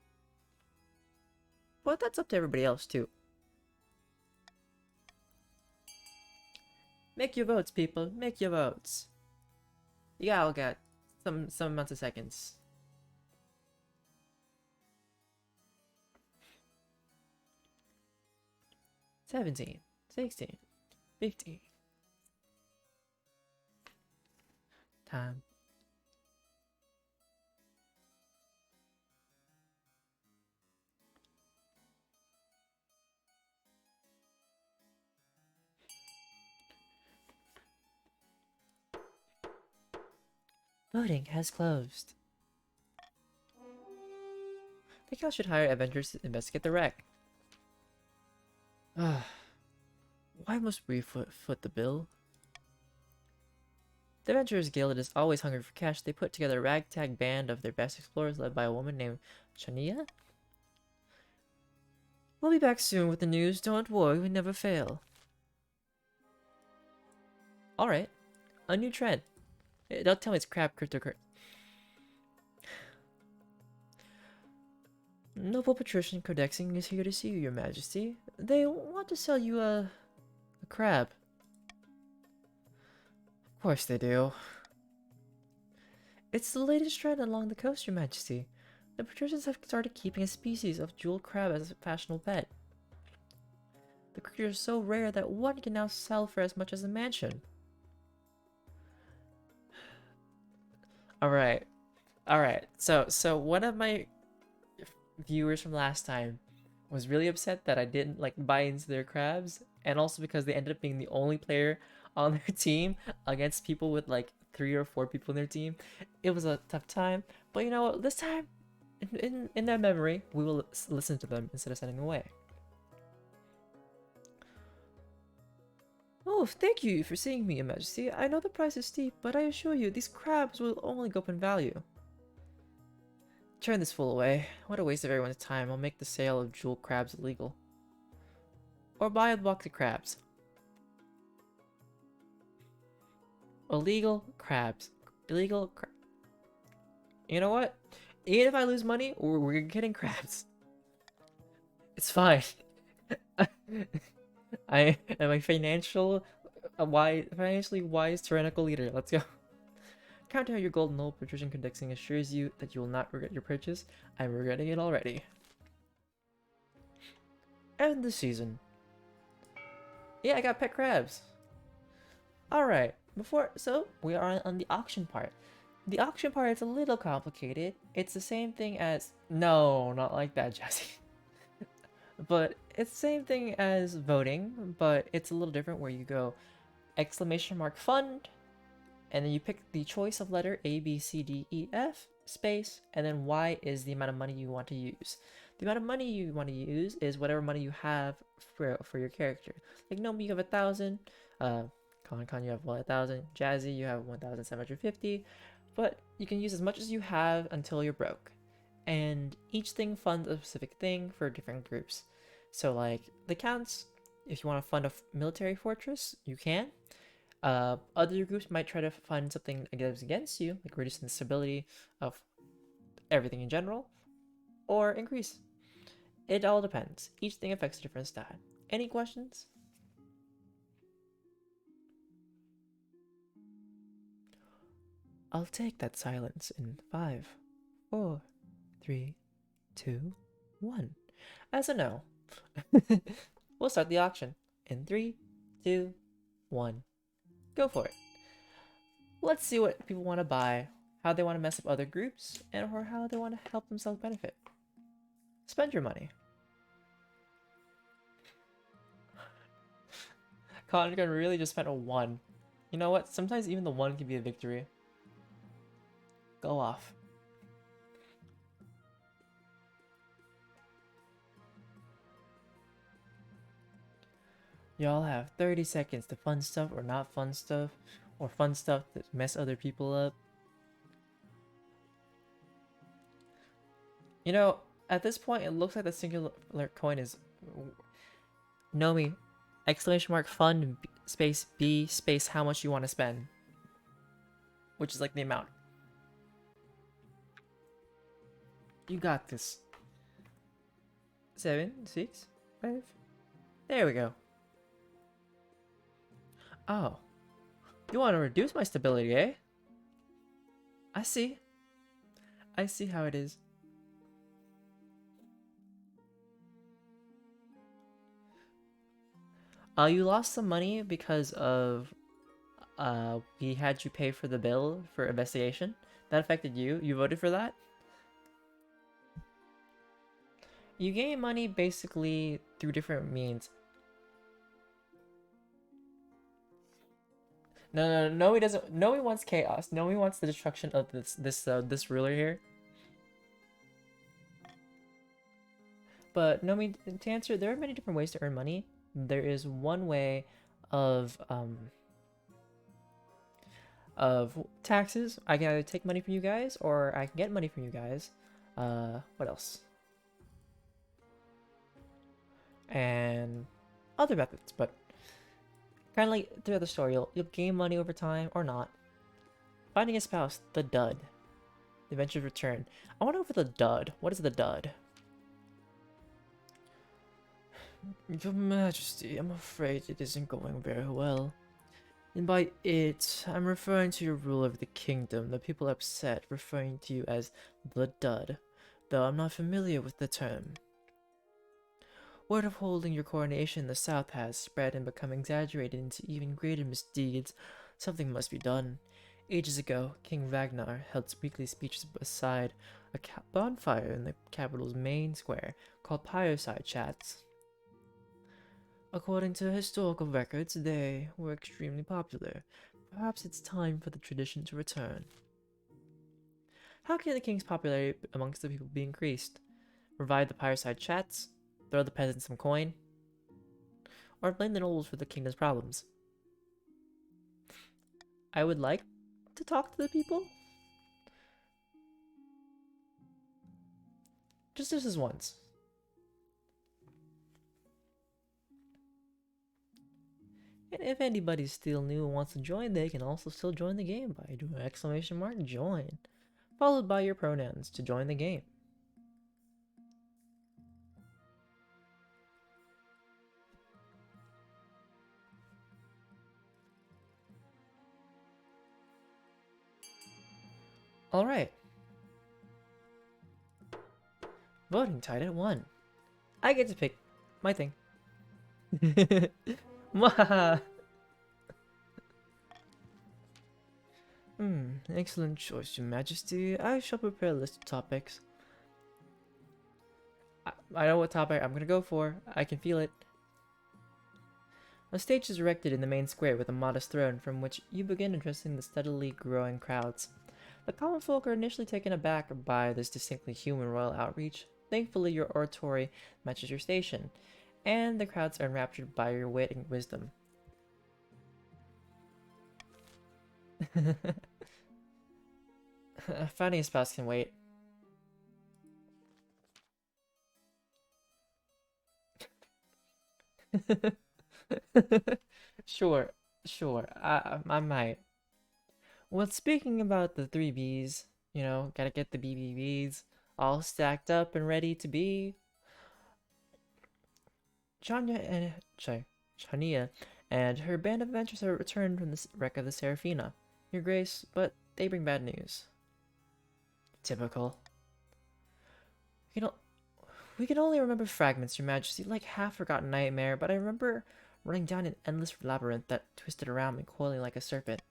[SPEAKER 1] But that's up to everybody else, too. Make your votes, people. Make your votes. Yeah, I'll get some amounts of seconds. $17, $16, $15. Time. Voting has closed. The count should hire adventurers to investigate the wreck. Why must we foot the bill? The Adventurers Guild is always hungry for cash. They put together a ragtag band of their best explorers led by a woman named Chania. We'll be back soon with the news. Don't worry, we never fail. Alright. A new trend. Don't tell me it's crab cryptocurrency. Noble Patrician Codexing is here to see you, Your Majesty. They want to sell you a crab. Of course they do. It's the latest trend along the coast, Your Majesty. The patricians have started keeping a species of jeweled crab as a fashionable pet. The creature is so rare that one can now sell for as much as a mansion. Alright. So one of my viewers from last time was really upset that I didn't, like, buy into their crabs, and also because they ended up being the only player on their team against people with like 3 or 4 people in their team. It was a tough time, but you know what, this time in their memory we will listen to them instead of sending them away. Oh, thank you for seeing me, Your Majesty. I know the price is steep, but I assure you these crabs will only go up in value. Turn this fool away. What a waste of everyone's time. I'll make the sale of jewel crabs illegal. Or buy a box of crabs. Illegal crabs. Illegal crab. You know what? Even if I lose money, we're getting crabs. It's fine. I am a financially wise tyrannical leader. Let's go. Counter your golden null patrician condexing assures you that you will not regret your purchase. I'm regretting it already. And the season. Yeah, I got pet crabs. Alright, so we are on the auction part. The auction part is a little complicated. It's the same thing as, no, not like that, Jesse. But it's the same thing as voting, but it's a little different where you go !fund, and then you pick the choice of letter A, B, C, D, E, F, space, and then Y is the amount of money you want to use. The amount of money you want to use is whatever money you have for your character. Like Nomi, you have 1,000. Con, you have 1,000. Jazzy, you have 1,750. But you can use as much as you have until you're broke. And each thing funds a specific thing for different groups. So like the counts, if you want to fund a military fortress, you can. Other groups might try to fund something against you, like reducing the stability of everything in general, or increase. It all depends. Each thing affects a different stat. Any questions? I'll take that silence in 5, 4, 3, 2, 1. As a no. We'll start the auction in 3, 2, 1. Go for it. Let's see what people want to buy, how they want to mess up other groups, or how they want to help themselves benefit. Spend your money. Congan really just spent a 1. You know what? Sometimes even the 1 can be a victory. Go off. Y'all have 30 seconds to fund stuff or not fund stuff, or fund stuff that mess other people up. You know, at this point, it looks like the singular coin is Nomi, !fund space B space how much you want to spend, which is like the amount. You got this. 7, 6, 5. There we go. Oh, you want to reduce my stability, eh? I see. I see how it is. You lost some money because of we had you pay for the bill for investigation. That affected you. You voted for that. You gain money basically through different means. No, he doesn't. No, he wants chaos. No, he wants the destruction of this ruler here. But no, to answer, there are many different ways to earn money. There is one way of taxes. I can either take money from you guys or I can get money from you guys. What else? And other methods, but kind of like throughout the story, you'll gain money over time or not. Finding a spouse, the dud. The adventure's return. I want to go for the dud. What is the dud? Your Majesty, I'm afraid it isn't going very well. And by it, I'm referring to your rule over the kingdom. The people are upset, referring to you as the dud, though I'm not familiar with the term. Word of holding your coronation in the south has spread and become exaggerated into even greater misdeeds. Something must be done. Ages ago, King Ragnar held weekly speeches beside a bonfire in the capital's main square called Fireside Chats. According to historical records, they were extremely popular. Perhaps it's time for the tradition to return. How can the king's popularity amongst the people be increased? Revive the Fireside Chats? Throw the peasants some coin? Or blame the nobles for the kingdom's problems? I would like to talk to the people. Just this once. And if anybody's still new and wants to join, they can also still join the game by doing !join. followed by your pronouns to join the game. Alright. Voting tied at 1. I get to pick my thing. Mwahaha! Excellent choice, Your Majesty. I shall prepare a list of topics. I know what topic I'm gonna go for. I can feel it. A stage is erected in the main square with a modest throne from which you begin addressing the steadily growing crowds. The common folk are initially taken aback by this distinctly human royal outreach. Thankfully, your oratory matches your station, and the crowds are enraptured by your wit and wisdom. Finding a spouse can wait. Sure, I might. Well, speaking about the 3Bs, you know, gotta get the BBBs all stacked up and ready to be. Chania and her band of adventurers have returned from the wreck of the Seraphina, Your Grace, but they bring bad news. Typical. We can only remember fragments, Your Majesty, like half-forgotten nightmare, but I remember running down an endless labyrinth that twisted around me, coiling like a serpent.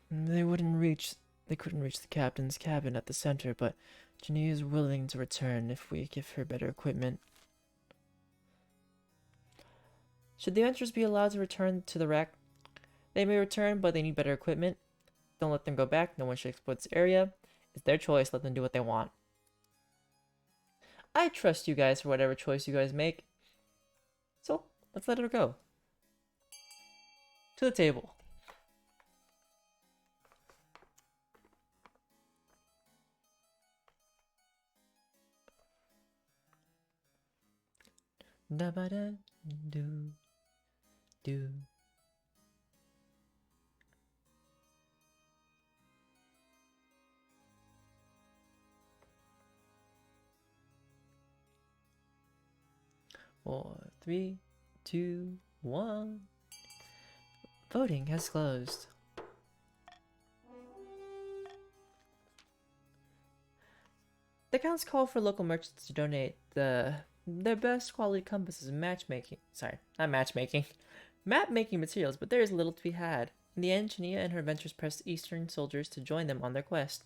[SPEAKER 1] They couldn't reach the captain's cabin at the center, but Jenny is willing to return if we give her better equipment. Should the adventurers be allowed to return to the wreck? They may return, but they need better equipment. Don't let them go back. No one should exploit this area. It's their choice. Let them do what they want. I trust you guys for whatever choice you guys make. So, let's let her go. To the table. Da ba da do do. Four, 3, 2, 1. Voting has closed. The accounts call for local merchants to donate their best quality compasses and map-making materials, but there is little to be had. In the end, Chania and her adventurers pressed Eastern soldiers to join them on their quest.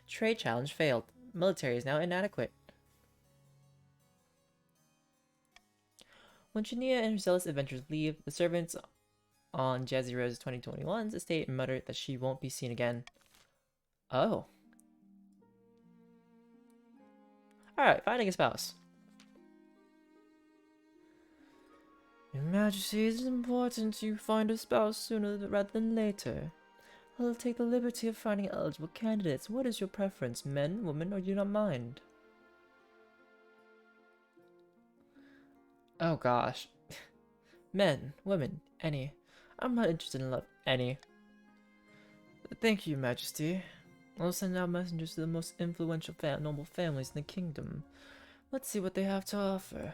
[SPEAKER 1] Trade challenge failed. Military is now inadequate. When Chania and her zealous adventurers leave, the servants on Jazzy Rose 2021's estate mutter that she won't be seen again. Oh. Alright, finding a spouse. Your Majesty, it is important you find a spouse sooner rather than later. I'll take the liberty of finding eligible candidates. What is your preference, men, women, or do you not mind? Oh gosh. Men, women, any. I'm not interested in love, any. Thank you, Your Majesty. I'll send out messengers to the most influential noble families in the kingdom. Let's see what they have to offer.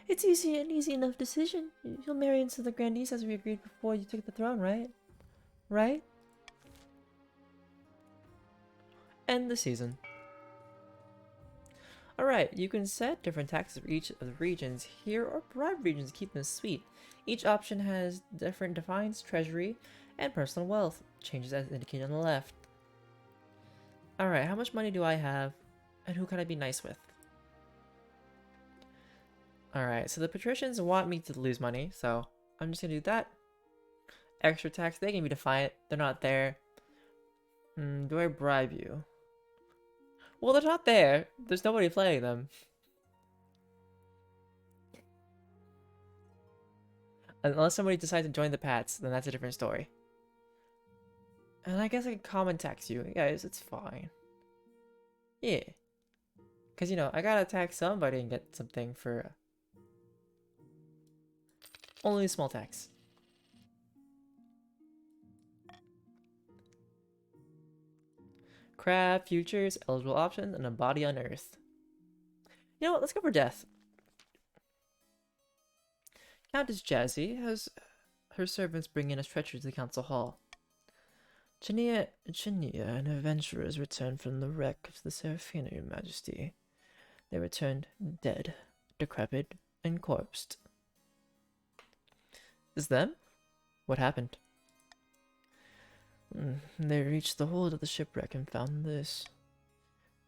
[SPEAKER 1] It's an easy enough decision. You'll marry into the grandees as we agreed before you took the throne, right? Right? End the season. Alright, you can set different taxes for each of the regions here, or bribe regions to keep them sweet. Each option has different defines, treasury, and personal wealth. Changes as indicated on the left. Alright, how much money do I have? And who can I be nice with? Alright, so the patricians want me to lose money, so I'm just gonna do that. Extra tax, they can be defiant. They're not there. Do I bribe you? Well, they're not there. There's nobody playing them. Unless somebody decides to join the Pats, then that's a different story. And I guess I can common tax you. Guys, it's fine. Yeah. Because, you know, I gotta tax somebody and get something for only a small tax. Crab, futures, eligible options, and a body unearthed. You know what? Let's go for death. Countess Jazzy has her servants bring in a stretcher to the council hall. Chania and adventurers returned from the wreck of the Seraphina, Your Majesty. They returned dead, decrepit, and corpsed. Is them? What happened? They reached the hold of the shipwreck and found this.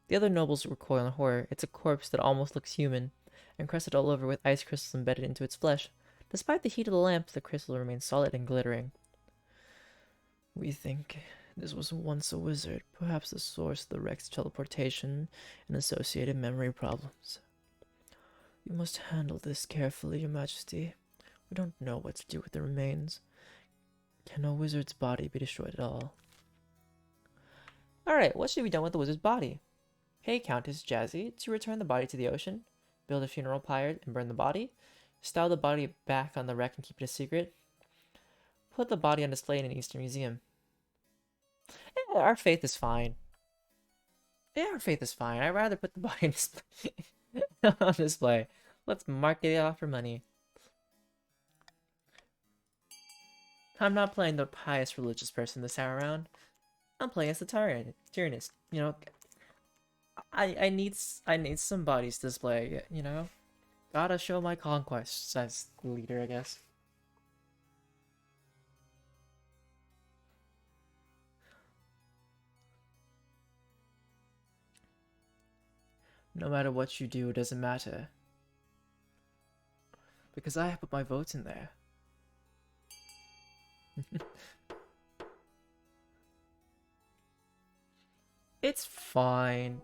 [SPEAKER 1] The other nobles recoil in horror. It's a corpse that almost looks human, encrusted all over with ice crystals embedded into its flesh. Despite the heat of the lamp, the crystal remains solid and glittering. We think this was once a wizard, perhaps the source of the wreck's teleportation and associated memory problems. You must handle this carefully, Your Majesty. We don't know what to do with the remains. Can a wizard's body be destroyed at all? Alright, what should be done with the wizard's body? Pay Countess Jazzy to return the body to the ocean, build a funeral pyre and burn the body, stow the body back on the wreck and keep it a secret, put the body on display in an Eastern museum. Yeah, our faith is fine. I'd rather put the body on display. On display. Let's market it off for money. I'm not playing the pious religious person this hour round. I'm playing as the tyrannist. You know, I need some bodies to display. You know, gotta show my conquests as leader, I guess. No matter what you do, it doesn't matter. Because I put my vote in there. It's fine.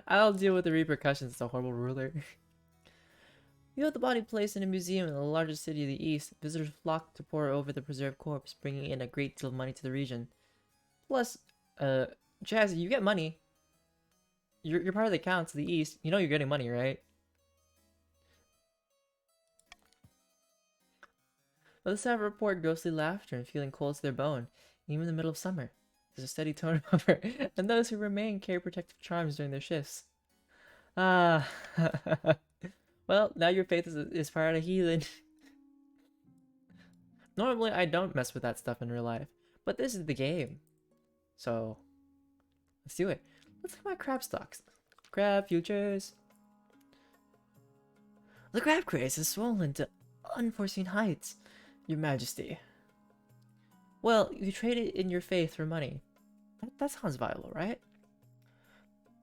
[SPEAKER 1] I'll deal with the repercussions as a horrible ruler. You have the body placed in a museum in the largest city of the East. Visitors flock to pore over the preserved corpse, bringing in a great deal of money to the region. Plus, Jazzy, you get money. You're part of the Counts of the East. You know you're getting money, right? But the staff report ghostly laughter and feeling cold to their bone, even in the middle of summer. There's a steady turnover, and those who remain carry protective charms during their shifts. Ah. Well, now your faith is part of heathen. Normally, I don't mess with that stuff in real life, but this is the game. So, let's do it. Let's look at my crab stocks. Crab futures. The crab craze has swollen to unforeseen heights, Your Majesty. Well, you traded in your faith for money. That sounds viable, right?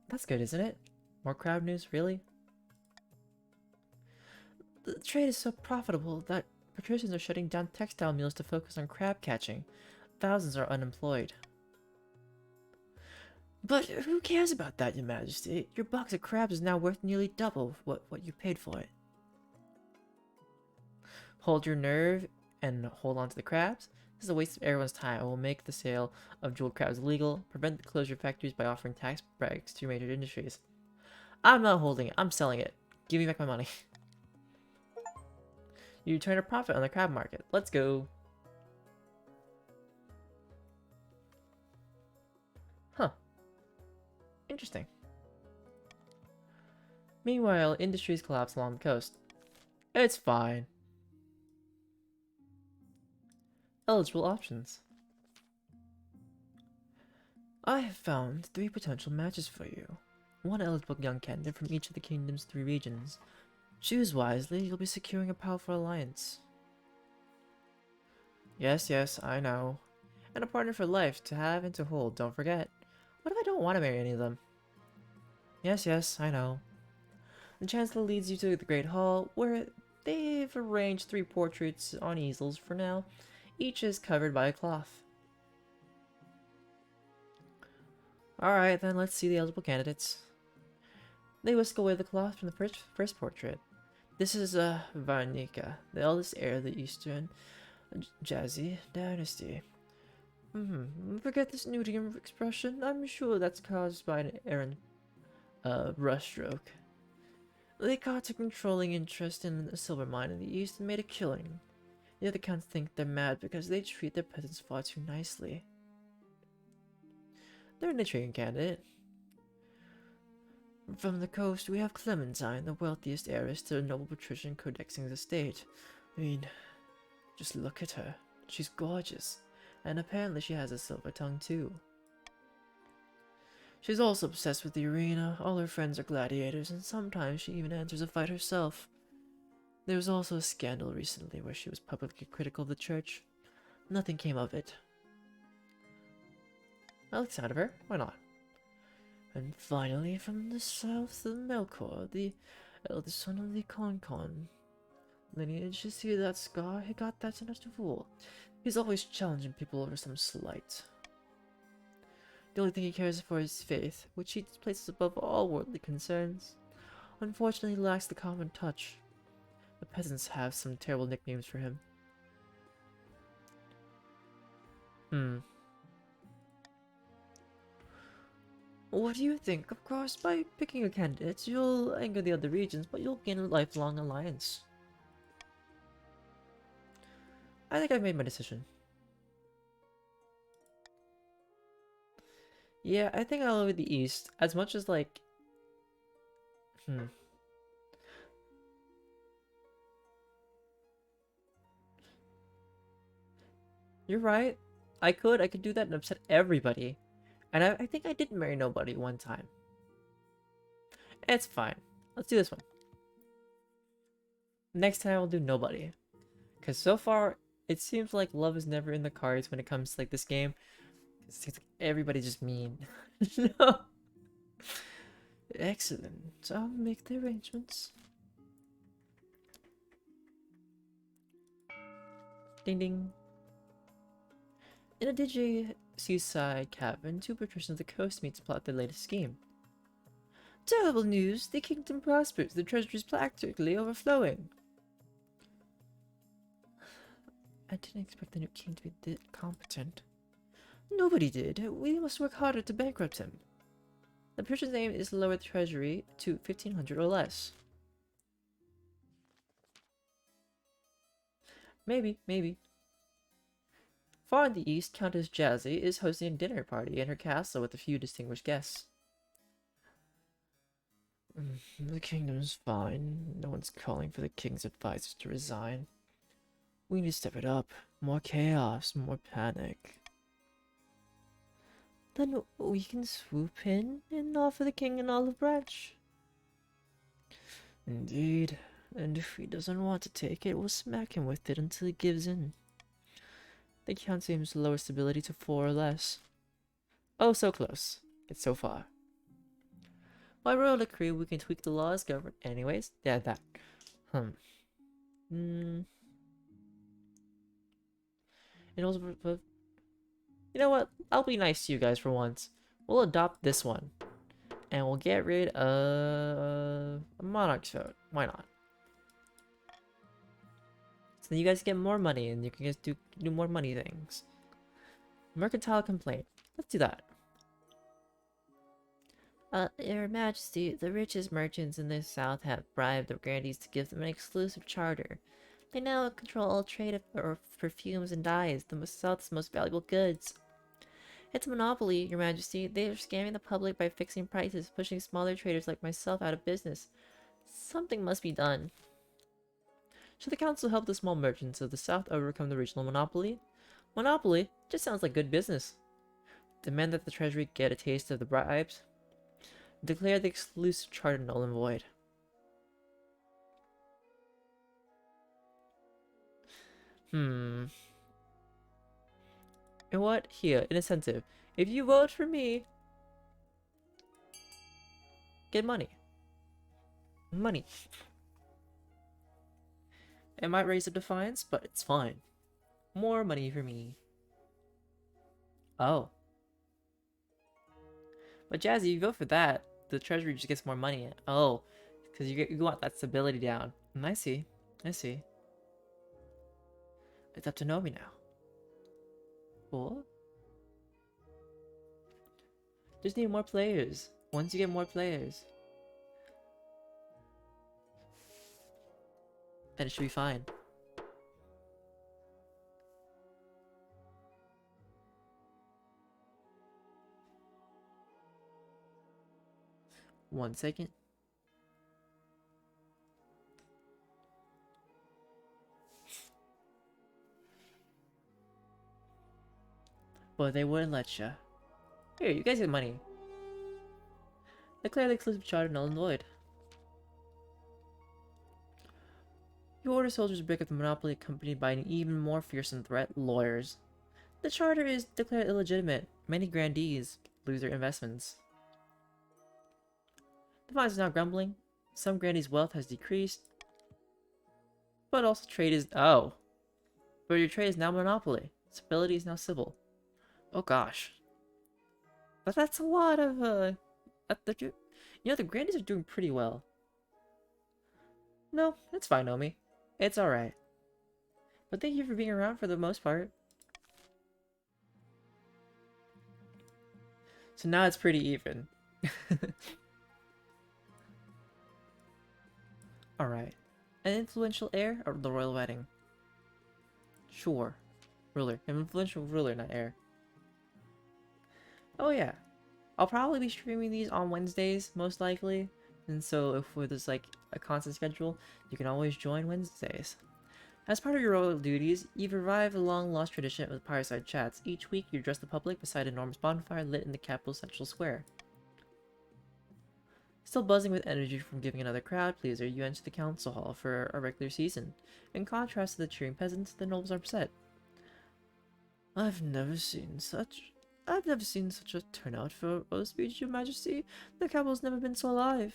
[SPEAKER 1] That's good, isn't it? More crab news, really? The trade is so profitable that patricians are shutting down textile mills to focus on crab catching. Thousands are unemployed. But who cares about that, Your Majesty? Your box of crabs is now worth nearly double what you paid for it. Hold your nerve and hold on to the crabs. This is a waste of everyone's time. I will make the sale of jeweled crabs illegal, prevent the closure of factories by offering tax breaks to major industries. I'm not holding it. I'm selling it. Give me back my money. You turn a profit on the crab market. Let's go. Huh. Interesting. Meanwhile, industries collapse along the coast. It's fine. Eligible options. I have found 3 potential matches for you. 1 eligible young candidate from each of the kingdom's 3 regions. Choose wisely, you'll be securing a powerful alliance. Yes, I know. And a partner for life, to have and to hold, don't forget. What if I don't want to marry any of them? Yes, I know. The Chancellor leads you to the Great Hall, where they've arranged 3 portraits on easels for now. Each is covered by a cloth. Alright, then let's see the eligible candidates. They whisk away the cloth from the first portrait. This is Varnika, the eldest heir of the Eastern Jazzy dynasty. Forget this nudium expression. I'm sure that's caused by an errant brushstroke. They caught a controlling interest in a silver mine in the east and made a killing. The other counts think they're mad because they treat their peasants far too nicely. They're an intriguing candidate. From the coast, we have Clementine, the wealthiest heiress to a noble patrician codexing the state. I mean, just look at her. She's gorgeous. And apparently she has a silver tongue too. She's also obsessed with the arena. All her friends are gladiators, and sometimes she even enters a fight herself. There was also a scandal recently where she was publicly critical of the church. Nothing came of it. I like the sound of her. Why not? And finally, from the south of Melkor, the eldest son of the Con lineage, you see that scar? He got that in a fool. He's always challenging people over some slight. The only thing he cares for is faith, which he places above all worldly concerns. Unfortunately, he lacks the common touch. The peasants have some terrible nicknames for him. What do you think? Of course, by picking a candidate, you'll anger the other regions, but you'll gain a lifelong alliance. I think I've made my decision. Yeah, I think I'll go with the East. As much as, like... You're right. I could do that and upset everybody. And I think I did marry nobody one time. It's fine. Let's do this one. Next time I'll do nobody. Because so far, it seems like love is never in the cards when it comes to like this game. It seems like everybody's just mean. No. Excellent. I'll make the arrangements. Ding ding. In a dingy seaside cabin, two patricians of the coast meet to plot their latest scheme. Terrible news! The kingdom prospers. The treasury is practically overflowing. I didn't expect the new king to be this competent. Nobody did. We must work harder to bankrupt him. The patrician's aim is to lower the treasury to 1,500 or less. Maybe. Far in the east, Countess Jazzy is hosting a dinner party in her castle with a few distinguished guests. The kingdom's fine. No one's calling for the king's advisors to resign. We need to step it up. More chaos, more panic. Then we can swoop in and offer the king an olive branch. Indeed. And if he doesn't want to take it, we'll smack him with it until he gives in. The count seems to lower stability to 4 or less. Oh, so close. It's so far. By royal decree, we can tweak the laws governed. Anyways, yeah, that. It also, you know what? I'll be nice to you guys for once. We'll adopt this one. And we'll get rid of a monarch's vote. Why not? So then you guys get more money and you can just do more money things. Mercantile complaint. Let's do that. Your Majesty, the richest merchants in the south have bribed the grandees to give them an exclusive charter. They now control all trade of perfumes and dyes, the south's most valuable goods. It's a monopoly, Your Majesty. They are scamming the public by fixing prices, pushing smaller traders like myself out of business. Something must be done. Should the council help the small merchants of the south overcome the regional monopoly? Monopoly? Just sounds like good business. Demand that the treasury get a taste of the bribes. Declare the exclusive charter null and void. And what? Here, an incentive. If you vote for me, get money. Money. It might raise a defiance, but it's fine. More money for me. Oh. But Jazzy, you vote for that, the treasury just gets more money. Oh, because you want that stability down. I see. It's up to Nomi now. Cool. Just need more players. Once you get more players, then it should be fine. 1 second. But they wouldn't let ya. Here, you guys get money. Declare the exclusive charter null and void. You order soldiers to break up the monopoly accompanied by an even more fearsome threat, lawyers. The charter is declared illegitimate. Many grandees lose their investments. The vines is now grumbling. Some grandees' wealth has decreased. But also trade is... Oh. But your trade is now monopoly. Stability is now civil. Oh gosh. But that's a lot of, you know, the grandees are doing pretty well. No, it's fine, Omi. It's alright. But thank you for being around for the most part. So now it's pretty even. Alright. An influential heir or the royal wedding? Sure. Ruler. An influential ruler, not heir. Oh yeah. I'll probably be streaming these on Wednesdays, most likely. And so if there's like a constant schedule, you can always join Wednesdays. As part of your royal duties, you've revived a long-lost tradition with fireside chats. Each week, you address the public beside an enormous bonfire lit in the capital's central square. Still buzzing with energy from giving another crowd pleaser, you enter the council hall for a regular season. In contrast to the cheering peasants, the nobles are upset. I've never seen such a turnout for a speech, Your Majesty. The capital's never been so alive.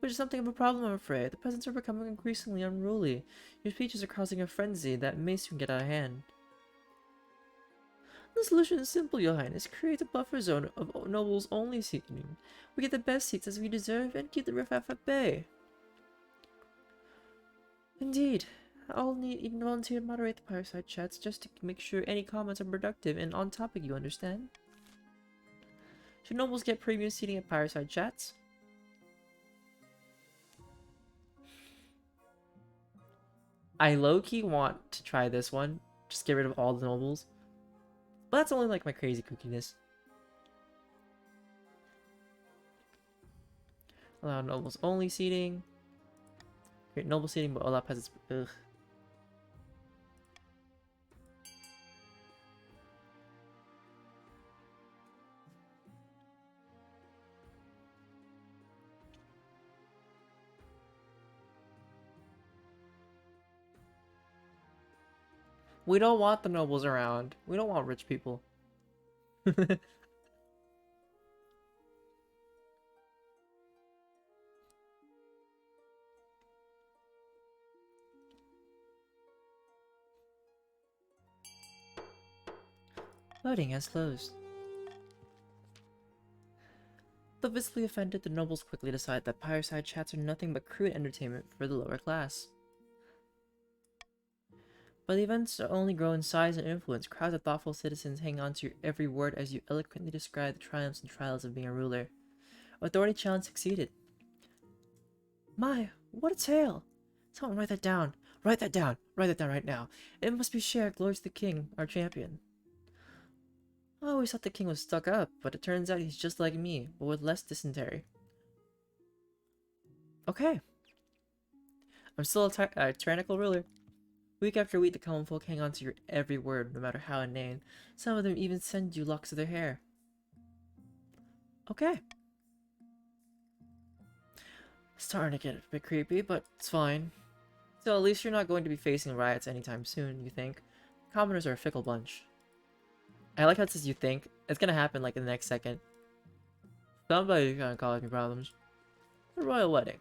[SPEAKER 1] Which is something of a problem, I'm afraid. The peasants are becoming increasingly unruly. Your speeches are causing a frenzy that may soon get out of hand. The solution is simple, Your Highness. Create a buffer zone of nobles only seating. We get the best seats as we deserve and keep the riffraff at bay. Indeed. I'll need even volunteer to moderate the fireside chats just to make sure any comments are productive and on topic, you understand? Should nobles get premium seating at fireside chats? I low-key want to try this one. Just get rid of all the nobles. But that's only like my crazy kookiness. Allow nobles only seating. Create noble seating, but allow peasants. Ugh. We don't want the nobles around. We don't want rich people. Voting has closed. Though visibly offended, the nobles quickly decide that fireside chats are nothing but crude entertainment for the lower class. But the events only grow in size and influence. Crowds of thoughtful citizens hang on to your every word as you eloquently describe the triumphs and trials of being a ruler. Authority challenge succeeded. My, what a tale! Someone write that down. Write that down. Write that down right now. It must be shared. Glory to the king, our champion. I always thought the king was stuck up, but it turns out he's just like me, but with less dysentery. Okay. I'm still a tyrannical ruler. Week after week, the common folk hang on to your every word, no matter how inane. Some of them even send you locks of their hair. Okay. Starting to get a bit creepy, but it's fine. So at least you're not going to be facing riots anytime soon, you think. Commoners are a fickle bunch. I like how it says you think. It's gonna happen like in the next second. Somebody's gonna cause me problems. The royal wedding.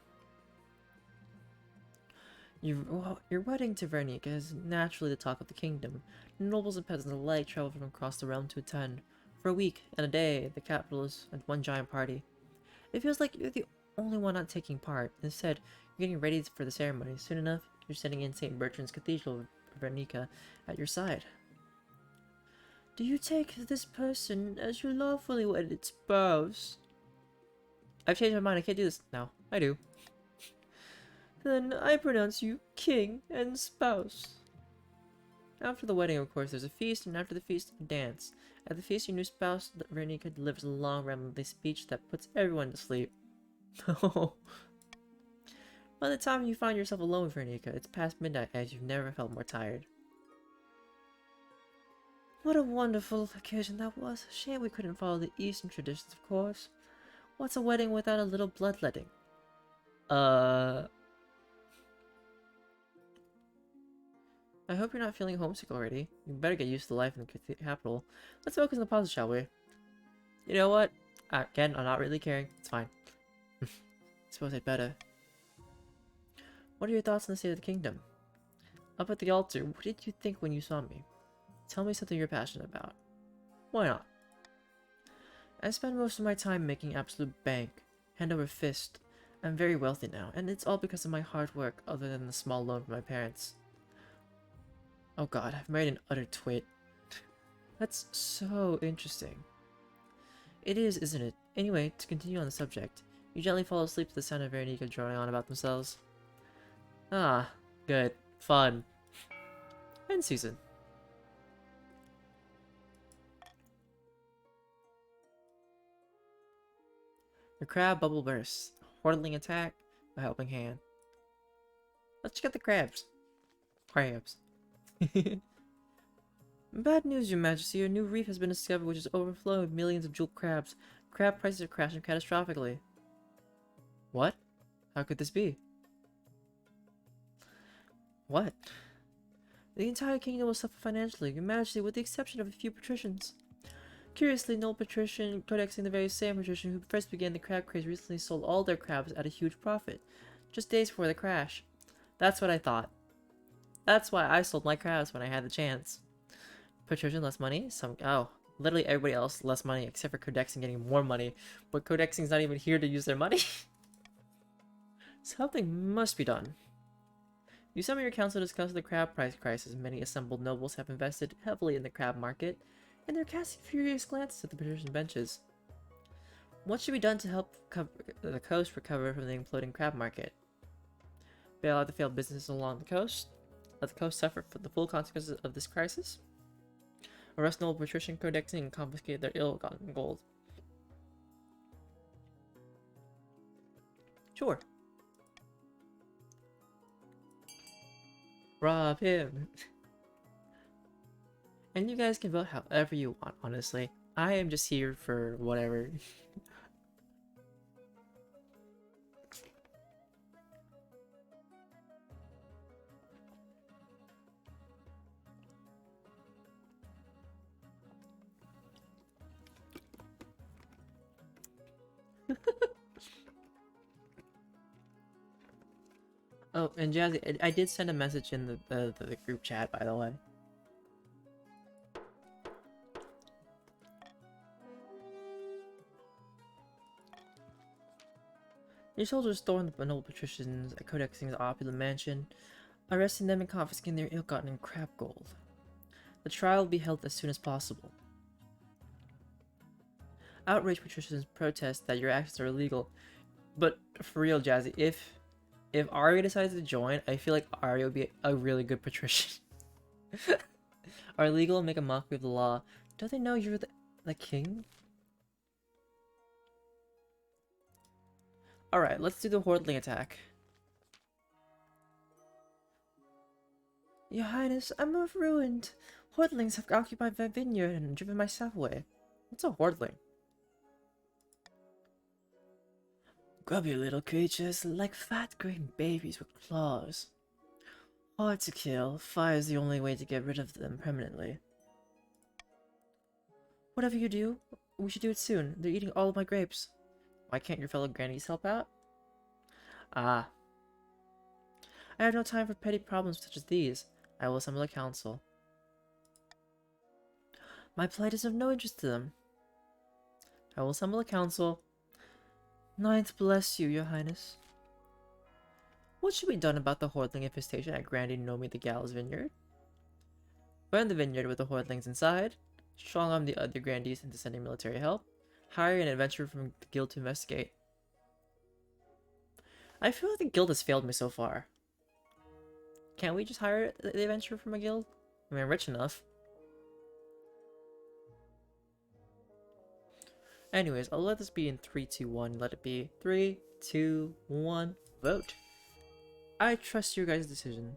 [SPEAKER 1] Your wedding to Vernika is naturally the talk of the kingdom. Nobles and peasants alike travel from across the realm to attend. For a week and a day, the capital is one giant party. It feels like you're the only one not taking part. Instead, you're getting ready for the ceremony. Soon enough, you're sitting in St. Bertrand's Cathedral, Vernika, at your side. Do you take this person as your lawfully wedded spouse? I've changed my mind. I can't do this now. I do. Then I pronounce you king and spouse. After the wedding, of course, there's a feast, and after the feast, a dance. At the feast, your new spouse, Vernika, delivers a long, rambling speech that puts everyone to sleep. By the time you find yourself alone, Vernica, it's past midnight and you've never felt more tired. What a wonderful occasion that was. Shame we couldn't follow the Eastern traditions, of course. What's a wedding without a little bloodletting? I hope you're not feeling homesick already. You better get used to life in the capital. Let's focus on the positive, shall we? You know what? Again, I'm not really caring. It's fine. Suppose I'd better. What are your thoughts on the state of the kingdom? Up at the altar, what did you think when you saw me? Tell me something you're passionate about. Why not? I spend most of my time making absolute bank, hand over fist. I'm very wealthy now, and it's all because of my hard work other than the small loan from my parents. Oh god, I've married an utter twit. That's so interesting. It is, isn't it? Anyway, to continue on the subject, you gently fall asleep to the sound of Veronica droning on about themselves. Ah, good. Fun. End season. The crab bubble bursts. Hordling attack. A helping hand. Let's check out the crabs. Crabs. Bad news, Your Majesty. A new reef has been discovered which is overflowing with millions of jeweled crabs. Crab prices are crashing catastrophically. What? How could this be? What? The entire kingdom will suffer financially, Your Majesty, with the exception of a few patricians. Curiously, no patrician codexing the very same patrician who first began the crab craze recently sold all their crabs at a huge profit, just days before the crash. That's what I thought. That's why I sold my crabs when I had the chance. Patrician less money? Literally everybody else less money except for codexing getting more money, but codexing's not even here to use their money. Something must be done. You summon your council to discuss the crab price crisis. Many assembled nobles have invested heavily in the crab market, and they're casting furious glances at the patrician benches. What should be done to help the coast recover from the imploding crab market? Bail out the failed businesses along the coast? Let the coast suffer for the full consequences of this crisis? Arrest noble patrician codexing and confiscate their ill-gotten gold? Sure. Rob him. And you guys can vote however you want, honestly. I am just here for whatever. Oh, and Jazzy, I did send a message in the group chat, by the way. Your soldiers stormed the noble patricians at Codexing's opulent mansion, arresting them and confiscating their ill-gotten crab gold. The trial will be held as soon as possible. Outraged patricians protest that your actions are illegal, but for real, Jazzy, if Arya decides to join, I feel like Arya would be a really good patrician. Are illegal and make a mockery of the law. Don't they know you're the king? Alright, let's do the Hordling attack. Your Highness, I'm ruined. Hordlings have occupied my vineyard and driven my staff away. What's a Hordling? Grubby little creatures, like fat green babies with claws. Hard to kill, fire is the only way to get rid of them permanently. Whatever you do, we should do it soon. They're eating all of my grapes. Why can't your fellow grannies help out? Ah. I have no time for petty problems such as these. I will assemble a council. My plight is of no interest to them. I will assemble a council. Ninth bless you, Your Highness. What should be done about the Hordling infestation at Grandy Nomi the Gal's vineyard? Burn the vineyard with the Hordlings inside. Strong arm the other Grandees into sending military help. Hire an adventurer from the guild to investigate. I feel like the guild has failed me so far. Can't we just hire the adventurer from a guild? I mean, I'm rich enough. Anyways, I'll let this be in 3, 2, 1. Let it be 3, 2, 1. Vote. I trust your guys' decision.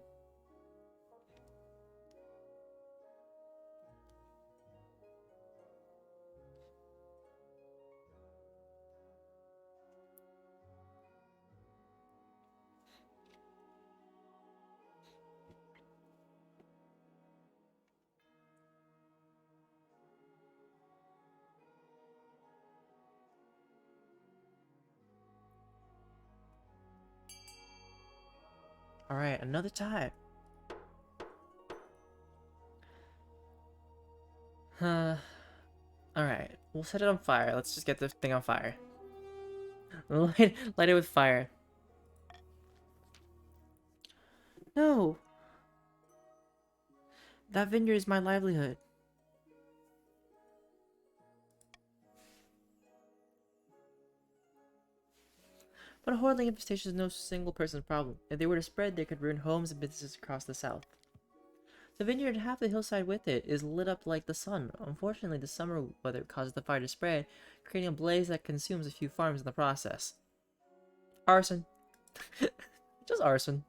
[SPEAKER 1] Alright, another tie. Alright, we'll set it on fire. Let's just get this thing on fire. Light it with fire. No! That vineyard is my livelihood. But a hoarding infestation is no single person's problem. If they were to spread, they could ruin homes and businesses across the south. The vineyard and half the hillside with it is lit up like the sun. Unfortunately, the summer weather causes the fire to spread, creating a blaze that consumes a few farms in the process. Arson. Just arson.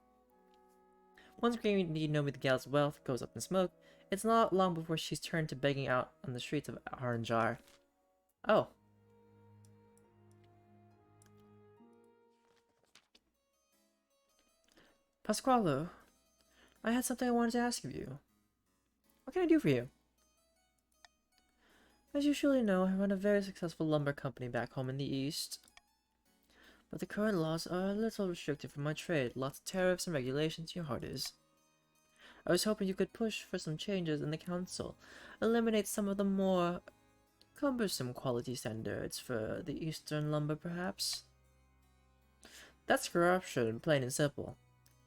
[SPEAKER 1] Once Granny Nomi the gal's wealth goes up in smoke, it's not long before she's turned to begging out on the streets of Aranjar. Oh. Pasqualo, I had something I wanted to ask of you. What can I do for you? As you surely know, I run a very successful lumber company back home in the east. But the current laws are a little restrictive for my trade. Lots of tariffs and regulations, you know how it is. I was hoping you could push for some changes in the council. Eliminate some of the more cumbersome quality standards for the eastern lumber, perhaps? That's corruption, plain and simple.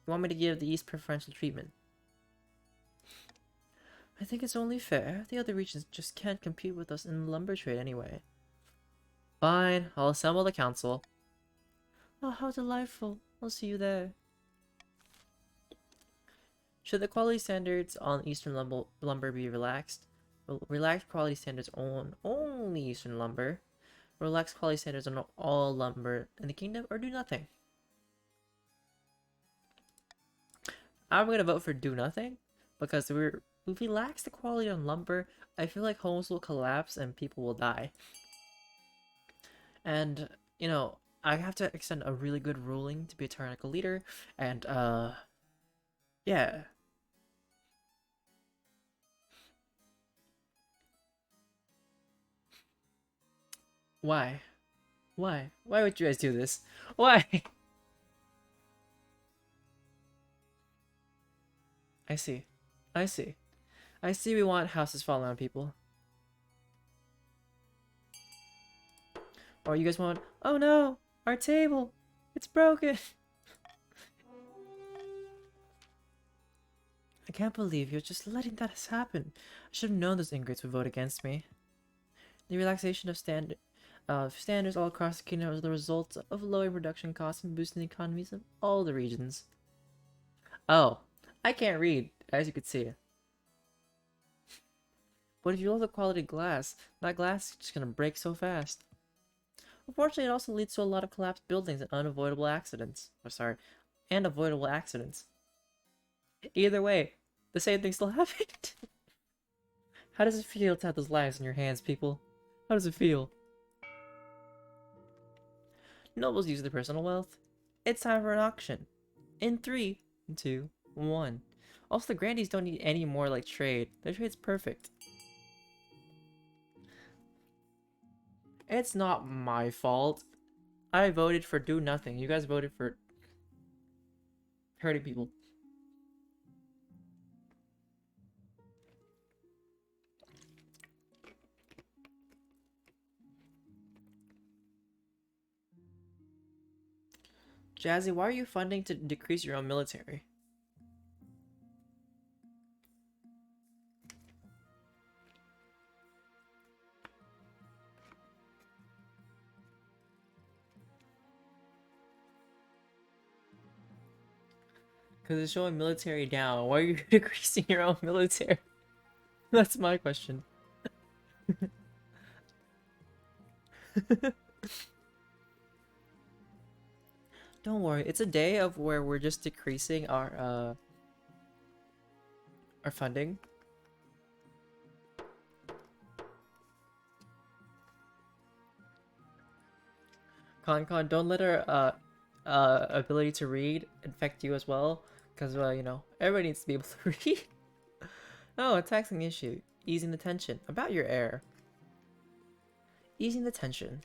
[SPEAKER 1] You want me to give the East preferential treatment? I think it's only fair. The other regions just can't compete with us in the lumber trade anyway. Fine, I'll assemble the council. Oh, how delightful. I'll see you there. Should the quality standards on Eastern lumber be relaxed? Relaxed quality standards on only Eastern lumber. Relaxed quality standards on all lumber in the kingdom, or do nothing. I'm gonna vote for do nothing, because if we lax the quality on lumber, I feel like homes will collapse and people will die. And, you know, I have to extend a really good ruling to be a tyrannical leader, and, yeah. Why? Why? Why would you guys do this? Why? I see. I see. I see we want houses falling on people. Or you guys want, oh no, our table, it's broken. I can't believe you're just letting that happen. I should have known those ingrates would vote against me. The relaxation of standards all across the kingdom is the result of lowering production costs and boosting the economies of all the regions. Oh, I can't read, as you could see. But if you love the quality glass, that glass is just gonna break so fast. Unfortunately, it also leads to a lot of collapsed buildings and unavoidable accidents. Oh, sorry, and avoidable accidents. Either way, the same thing still happened. How does it feel to have those lives in your hands, people? How does it feel? Nobles use their personal wealth. It's time for an auction. In 3, 2, 1. Also, the grandees don't need any more, like, trade. Their trade's perfect. It's not my fault. I voted for do nothing. You guys voted for hurting people. Jazzy, why are you funding to decrease your own military? Because it's showing military down. Why are you decreasing your own military? That's my question. Don't worry, it's a day of where we're just decreasing our funding. Con, don't let our ability to read infect you as well, because you know, everybody needs to be able to read. Oh, a taxing issue. Easing the tension. About your heir. Easing the tension.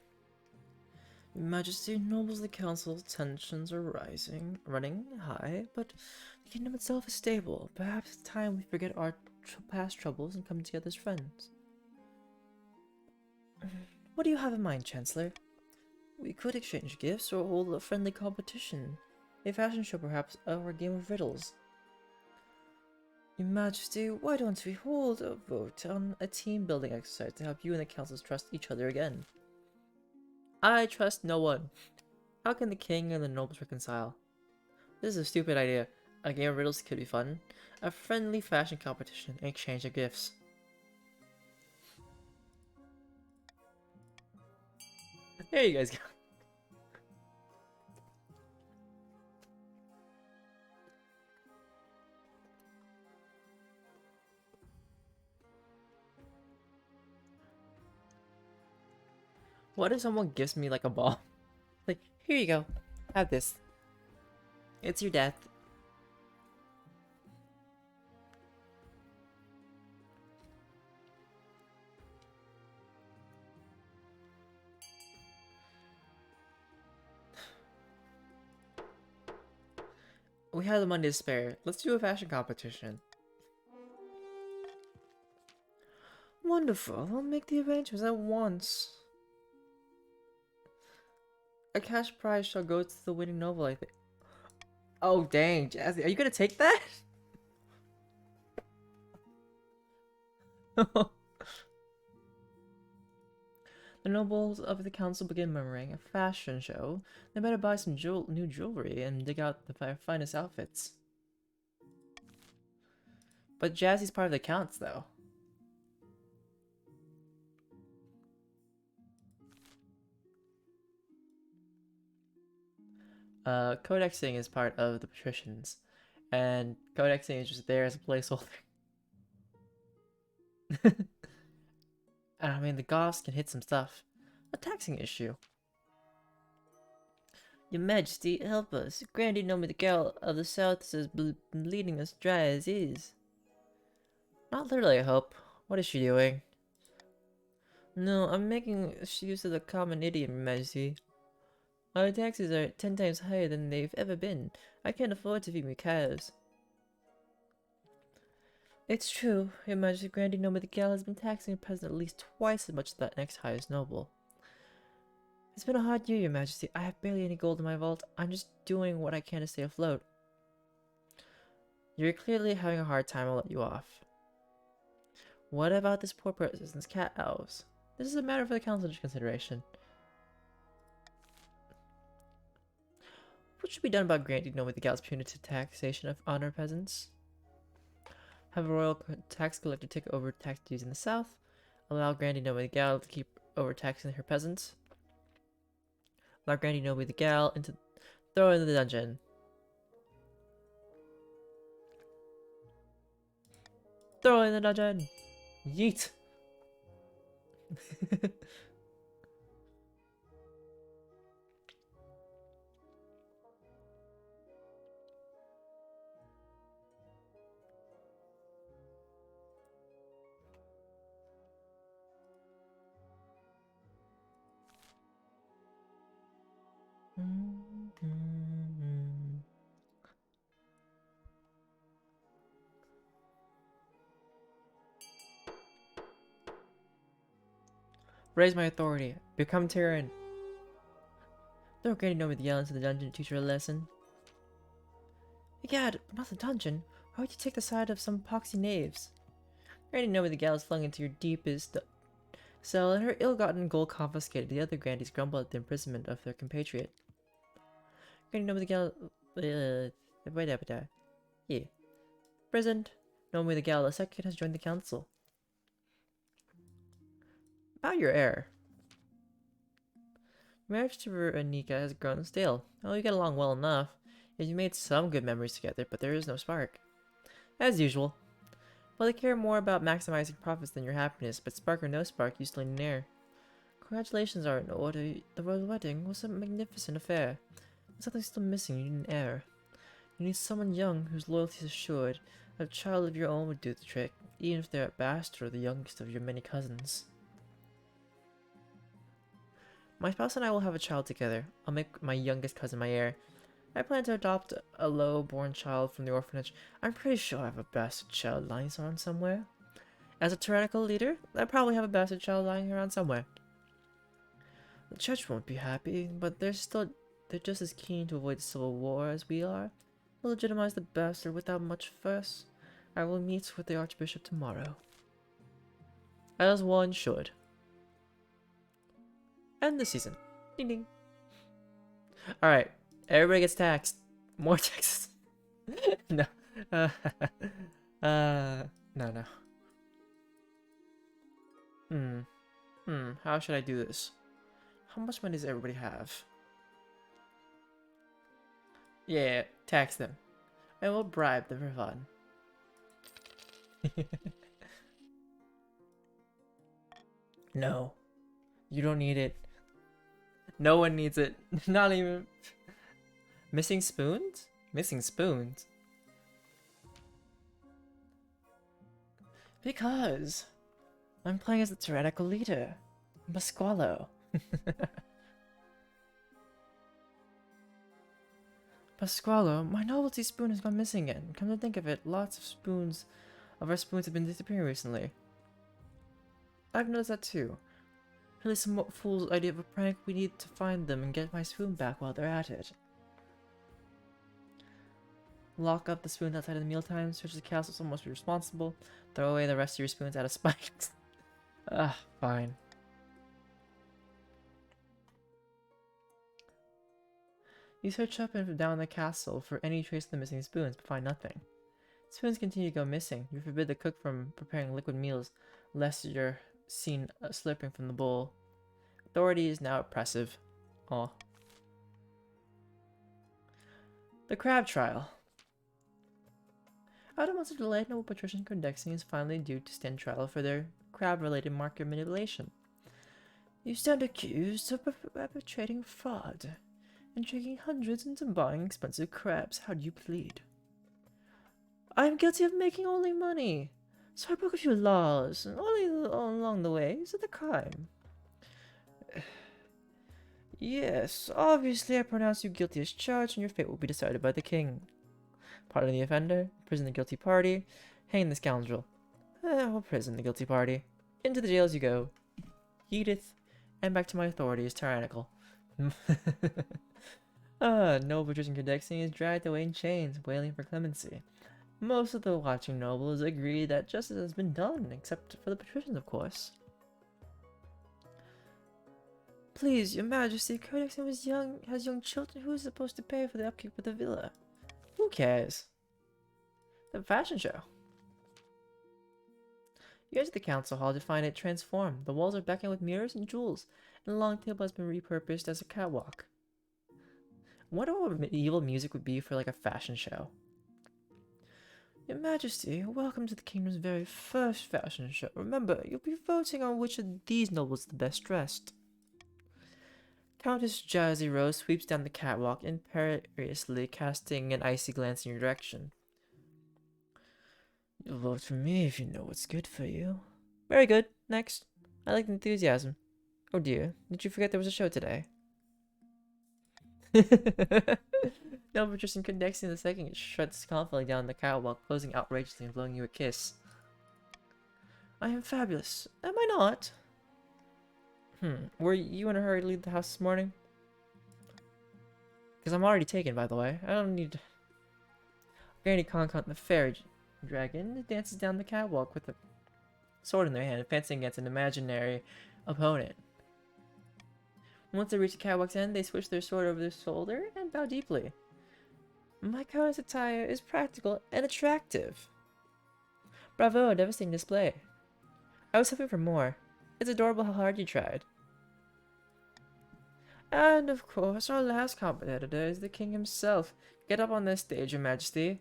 [SPEAKER 1] Your Majesty, nobles of the council, tensions are running high, but the kingdom itself is stable. Perhaps it's time we forget our past troubles and come together as friends. What do you have in mind, Chancellor? We could exchange gifts or hold a friendly competition. A fashion show perhaps, or a game of riddles. Your Majesty, why don't we hold a vote on a team-building exercise to help you and the councils trust each other again? I trust no one. How can the king and the nobles reconcile? This is a stupid idea. A game of riddles could be fun. A friendly fashion competition and exchange of gifts. There you guys go. What if someone gives me like a ball? Like, here you go. Have this. It's your death. We have the money to spare. Let's do a fashion competition. Wonderful. I'll make the arrangements at once. A cash prize shall go to the winning novel, I think. Oh, dang. Jazzy, are you gonna take that? The nobles of the council begin murmuring. A fashion show. They better buy some new jewelry and dig out the finest outfits. But Jazzy's part of the counts, though. Codexing is part of the patricians. And codexing is just there as a placeholder. I mean, the goths can hit some stuff. A taxing issue. Your Majesty, help us. Grandy Nomi the gal of the south is bleeding us dry as is. Not literally, I hope. What is she doing? No, I'm making use of the common idiom, Your Majesty. Our taxes are 10 times higher than they've ever been. I can't afford to feed my cows. It's true. Your Majesty, Grandy Nomi the gal has been taxing her peasant at least twice as much as that next highest noble. It's been a hard year, Your Majesty. I have barely any gold in my vault. I'm just doing what I can to stay afloat. You're clearly having a hard time. I'll let you off. What about this poor person's cat owls? This is a matter for the council's consideration. What should be done about granting Nomi the gal's punitive taxation of honor peasants? Have a royal tax collector take over tax duties in the south. Allow Grandy Nomi the gal to keep overtaxing her peasants. Allow Grandy Nomi the gal into throw in the dungeon. Throw in the dungeon. Yeet. Raise my authority. Become Tyrann. Throw Granny Nomi the gal into the dungeon to teach her a lesson. Egad, not the dungeon. Why would you take the side of some poxy knaves? Granny Nomi the gal is flung into your deepest cell and her ill-gotten gold confiscated. The other Grandies grumble at the imprisonment of their compatriot. Granny Nomi the gal... Yeah. Prisoned. Nomi the gal, the second has joined the council. About your heir. Marriage to Anika has grown stale. Oh, you get along well enough. You made some good memories together, but there is no spark. As usual. Well, they care more about maximizing profits than your happiness, but spark or no spark, you still need an heir. Congratulations are in order. The royal wedding was a magnificent affair. But something's still missing. You need an heir. You need someone young whose loyalty is assured. A child of your own would do the trick, even if they're a bastard or the youngest of your many cousins. My spouse and I will have a child together. I'll make my youngest cousin my heir. I plan to adopt a low-born child from the orphanage. I'm pretty sure I have a bastard child lying around somewhere. As a tyrannical leader, I probably have a bastard child lying around somewhere. The church won't be happy, but they're just as keen to avoid the civil war as we are. We'll legitimize the bastard without much fuss. I will meet with the archbishop tomorrow. As one should. End the season. Ding ding. Alright, everybody gets taxed. More taxes. No. No. How should I do this? How much money does everybody have? Yeah, tax them. And we'll bribe them for fun. No. You don't need it. No one needs it. Not even... Missing spoons? Missing spoons? Because... I'm playing as the tyrannical leader. Pasqualo. Pasqualo, my novelty spoon has gone missing again. Come to think of it, lots of our spoons have been disappearing recently. I've noticed that too. Really some fool's idea of a prank. We need to find them and get my spoon back while they're at it. Lock up the spoons outside of the mealtime. Search the castle, someone must be responsible. Throw away the rest of your spoons out of spite. Fine. You search up and down the castle for any trace of the missing spoons, but find nothing. Spoons continue to go missing. You forbid the cook from preparing liquid meals, lest you're seen slurping from the bowl. Authority is now oppressive. Aw. The crab trial. Out of months of delay, noble patrician Condexing is finally due to stand trial for their crab-related market manipulation. You stand accused of perpetrating fraud and tricking hundreds into buying expensive crabs. How do you plead? I am guilty of making only money, so I broke a few laws, and only along the way is it the crime. Yes, obviously I pronounce you guilty as charged, and your fate will be decided by the king. Pardon the offender, prison the guilty party, hang the scoundrel. Or prison the guilty party. Into the jail as you go. Edith, and back to my authority is tyrannical. Noble patrician Condexing is dragged away in chains, wailing for clemency. Most of the watching nobles agree that justice has been done, except for the patricians, of course. Please, your majesty, Condexing has young children. Who is supposed to pay for the upkeep of the villa? Who cares? The fashion show. You enter the council hall to find it transformed. The walls are beckoned with mirrors and jewels, and the long table has been repurposed as a catwalk. I wonder what medieval music would be for like a fashion show. Your Majesty, welcome to the kingdom's very first fashion show. Remember, you'll be voting on which of these nobles is the best dressed. Countess Jazzy Rose sweeps down the catwalk imperiously, casting an icy glance in your direction. You'll vote for me if you know what's good for you. Very good. Next. I like the enthusiasm. Oh dear, did you forget there was a show today? No, Patrician Condexing the second shuts confidently down the catwalk, posing outrageously and blowing you a kiss. I am fabulous. Am I not? Were you in a hurry to leave the house this morning? Because I'm already taken, by the way. I don't need... Granny Concon, the fairy dragon, dances down the catwalk with a sword in their hand, fencing against an imaginary opponent. Once they reach the catwalk's end, they switch their sword over their shoulder and bow deeply. My countess attire is practical and attractive. Bravo, devastating display. I was hoping for more. It's adorable how hard you tried. And of course, our last competitor is the king himself. Get up on this stage, Your Majesty.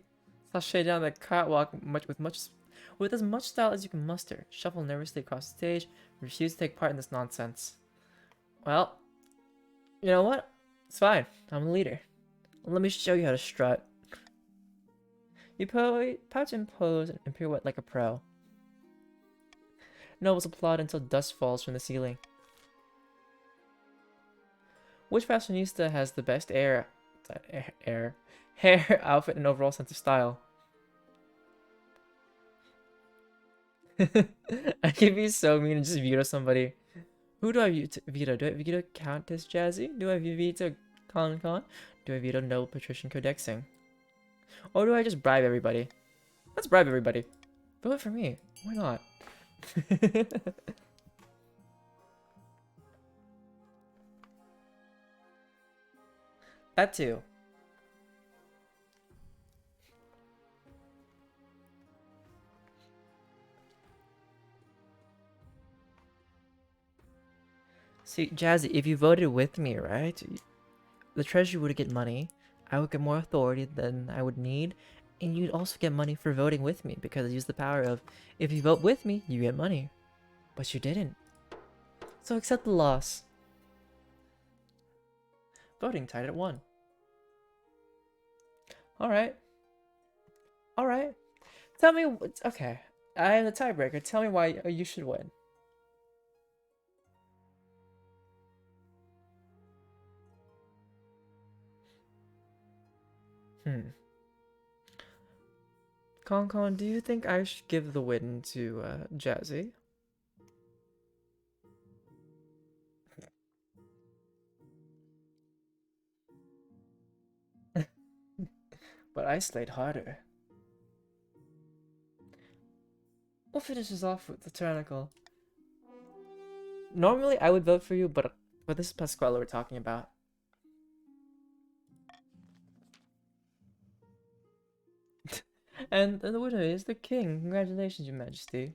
[SPEAKER 1] Sashay down the catwalk with as much style as you can muster. Shuffle nervously across the stage. Refuse to take part in this nonsense. Well, you know what? It's fine. I'm the leader. Let me show you how to strut. You pouch and pose and pirouette like a pro. Nobles applaud until dust falls from the ceiling. Which fashionista has the best hair, outfit, and overall sense of style? I can be so mean and just veto somebody. Who do I veto? Do I veto Countess Jazzy? Do I veto Con? Do I veto Noble Patrician Codexing? Or do I just bribe everybody? Let's bribe everybody. Vote for me. Why not? That too. See, Jazzy, if you voted with me, right? The treasury would get money. I would get more authority than I would need. And you'd also get money for voting with me because I use the power of, if you vote with me, you get money. But you didn't. So accept the loss. Voting tied at 1. Alright. Alright. Tell me, okay. I am the tiebreaker. Tell me why you should win. Con, do you think I should give the win to Jazzy? But I slayed harder. We'll finish this off with the tyrannical. Normally I would vote for you, but this is Pasquale we're talking about. And the winner is the king. Congratulations, Your Majesty.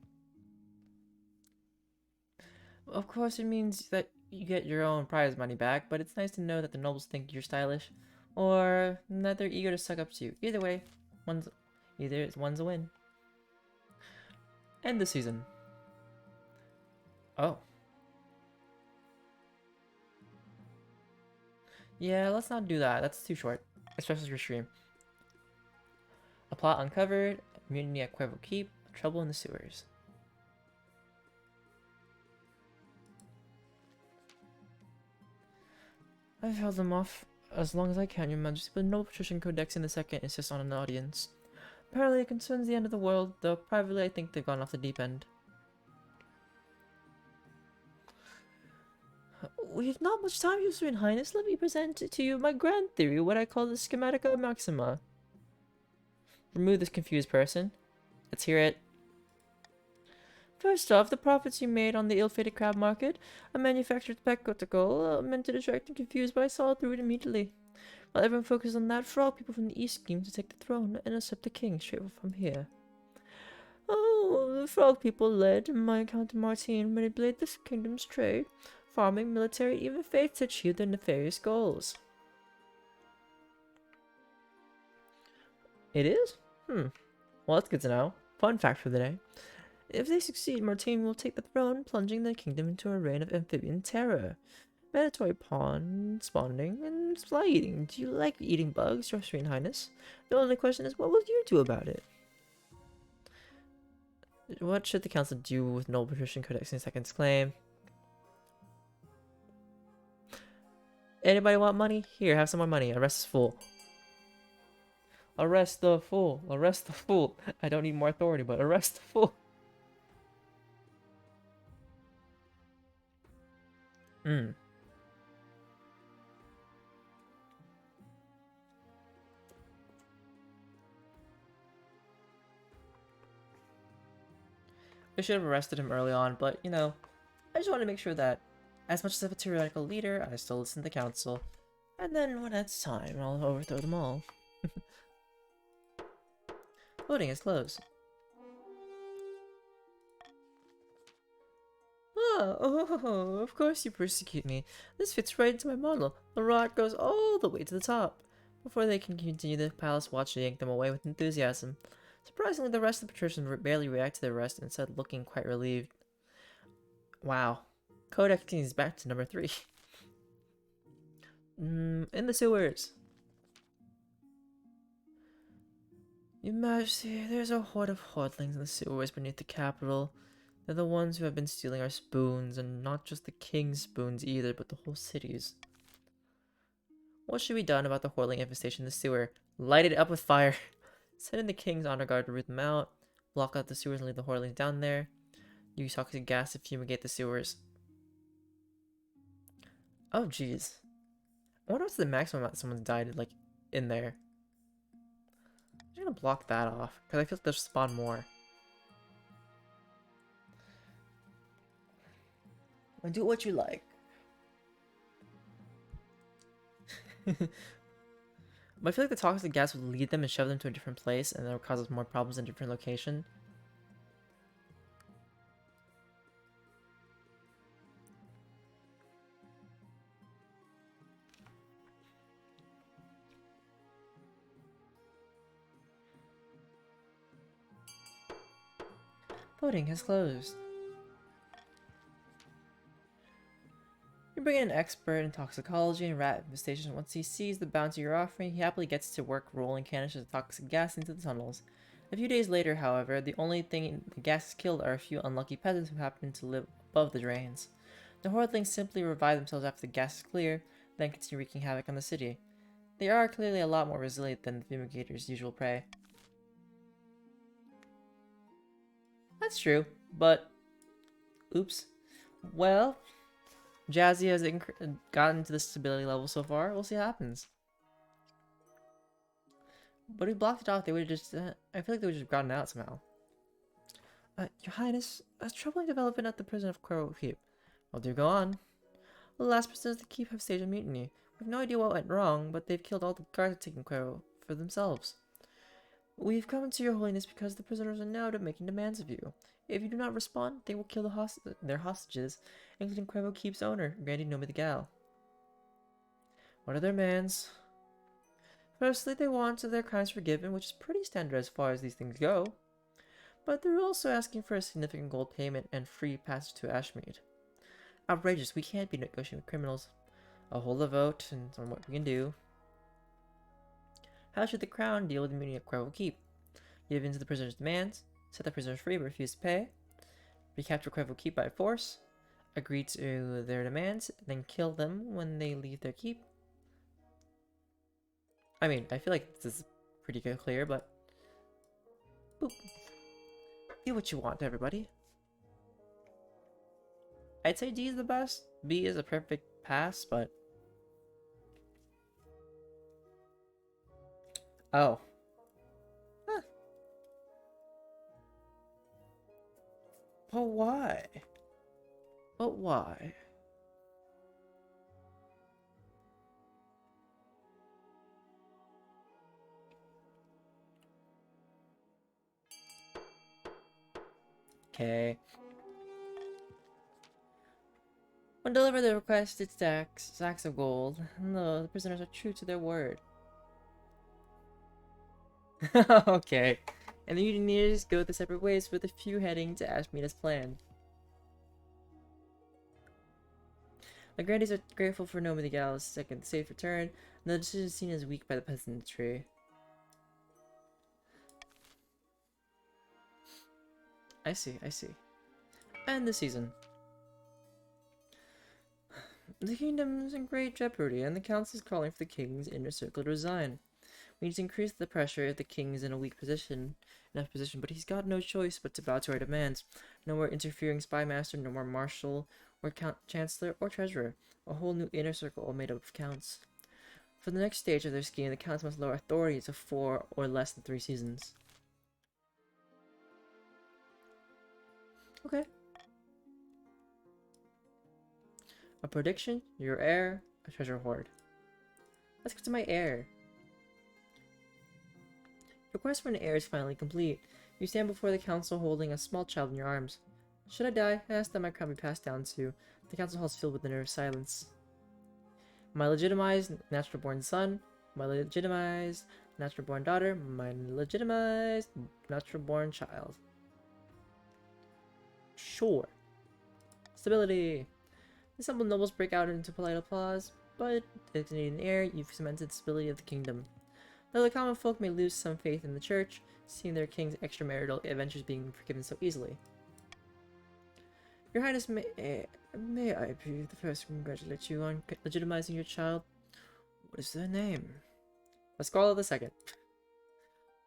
[SPEAKER 1] Of course, it means that you get your own prize money back, but it's nice to know that the nobles think you're stylish, or that they're eager to suck up to you. Either way, one's a win. End the season. Oh. Yeah, let's not do that. That's too short, especially for stream. A plot uncovered, immunity at Cuervo Keep, trouble in the sewers. I've held them off as long as I can, Your Majesty, but no Patrician Codex in the second insists on an audience. Apparently it concerns the end of the world, though privately I think they've gone off the deep end. We have not much time, Your Serene Highness. Let me present to you my grand theory, what I call the Schematica Maxima. Remove this confused person. Let's hear it. First off, the profits you made on the ill-fated crab market, a manufactured spectacle meant to distract and confuse, but I saw through it immediately. While everyone focused on that, frog people from the east schemed to take the throne and usurp the king straight from here. Oh, the frog people led my Count Martin manipulate this kingdom's trade, farming, military, even faith to achieve their nefarious goals. It is? Well, that's good to know. Fun fact for the day. If they succeed, Martin will take the throne, plunging the kingdom into a reign of amphibian terror. Mandatory pawn spawning and fly eating. Do you like eating bugs, Your Serene Highness? The only question is, what will you do about it? What should the council do with Noble Patrician Codex in Second's claim? Anybody want money? Here, have some more money. Arrest this fool. Arrest the fool. Arrest the fool. I don't need more authority, but arrest the fool. I should have arrested him early on, but, you know, I just want to make sure that, as much as I'm a tyrannical leader, I still listen to the council. And then, when it's time, I'll overthrow them all. Voting is closed. Oh, of course you persecute me. This fits right into my model. The rod goes all the way to the top. Before they can continue, the palace watch yank them away with enthusiasm. Surprisingly, the rest of the patricians barely react to their arrest, instead looking quite relieved. Wow. Codex is back to number 3. In the sewers. Your Majesty, there's a horde of hoardlings in the sewers beneath the capital. They're the ones who have been stealing our spoons, and not just the king's spoons either, but the whole city's. What should be done about the hoardling infestation in the sewer? Light it up with fire. Send in the king's honor guard to root them out. Block out the sewers and leave the hoardlings down there. Use toxic gas to fumigate the sewers. Oh, jeez. I wonder what's the maximum amount someone's died, like, in there. I'm just gonna block that off, because I feel like they'll spawn more. And do what you like. But I feel like the toxic gas would lead them and shove them to a different place, and that would cause us more problems in a different location. Voting has closed. You bring in an expert in toxicology and rat infestation. Once he sees the bounty you're offering, he happily gets to work rolling canisters of toxic gas into the tunnels. A few days later, however, the only thing the gas has killed are a few unlucky peasants who happen to live above the drains. The hoardlings simply revive themselves after the gas is clear, then continue wreaking havoc on the city. They are clearly a lot more resilient than the fumigator's usual prey. That's true, but... Oops. Well, Jazzy has gotten to the stability level so far. We'll see what happens. But we blocked it off. They would have just... I feel like they would have just gotten out somehow. Your Highness, a troubling development at the prison of Quero Keep. Well, do go on. The last prisoners of the keep have staged a mutiny. We have no idea what went wrong, but they've killed all the guards taking Quero for themselves. We've come to your holiness because the prisoners are now making demands of you. If you do not respond, they will kill their hostages, including Quero Keep's owner, Grandy Nomidigal. What are their demands? Firstly, they want their crimes forgiven, which is pretty standard as far as these things go. But they're also asking for a significant gold payment and free passage to Ashmead. Outrageous, we can't be negotiating with criminals. I'll hold a vote on what we can do. How should the crown deal with the mutiny at Quero Keep? Give in to the prisoners' demands, set the prisoners free but refuse to pay, recapture Quero Keep by force, agree to their demands, then kill them when they leave their keep. I mean, I feel like this is pretty clear, but... Boop. Do what you want, everybody. I'd say D is the best. B is a perfect pass, but... Oh. Huh. But why? But why? Okay. When deliver the requested sacks of gold, no, the prisoners are true to their word. Okay. And the mutineers go their separate ways with a few heading to Ashmead as planned. The Grandies are grateful for Nomidigal's second safe return, and the decision is seen as weak by the peasantry. I see, I see. And the season. The kingdom is in great jeopardy, and the council is calling for the king's inner circle to resign. We need to increase the pressure if the king is in a weak position, but he's got no choice but to bow to our demands. No more interfering spymaster, no more marshal, or chancellor, or treasurer. A whole new inner circle all made up of counts. For the next stage of their scheme, the counts must lower authority to 4 or less than 3 seasons. Okay. A prediction, your heir, a treasure hoard. Let's get to my heir. Your quest for an heir is finally complete. You stand before the council holding a small child in your arms. Should I die? I asked that my crown be passed down to. The council hall is filled with the nervous silence. My legitimized natural-born son, my legitimized natural-born daughter, my legitimized natural-born child. Sure. Stability. The assembled nobles break out into polite applause, but in the air, you've cemented the stability of the kingdom. Though the common folk may lose some faith in the church, seeing their king's extramarital adventures being forgiven so easily. Your Highness, may I be the first to congratulate you on legitimizing your child? What is their name? Pasquale II.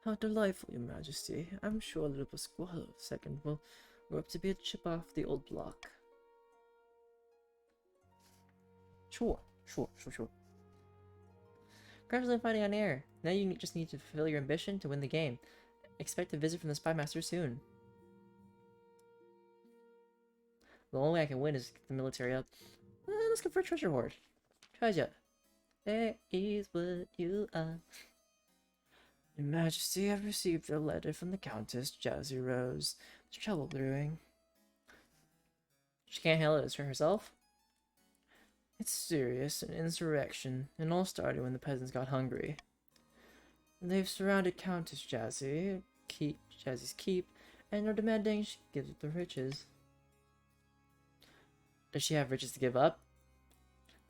[SPEAKER 1] How delightful, Your Majesty. I'm sure little Pasquale II will grow up to be a chip off the old block. Sure. Congratulations on fighting on air. Now you just need to fulfill your ambition to win the game. Expect a visit from the Spy Master soon. The only way I can win is get the military up. Let's go for a treasure hoard. Treasure. There is what you are. Your Majesty, I've received a letter from the Countess Jazzy Rose. There's trouble brewing. She can't handle it herself? It's serious, an insurrection, and all started when the peasants got hungry. They've surrounded Countess Jazzy's keep, and are demanding she gives up the riches. Does she have riches to give up?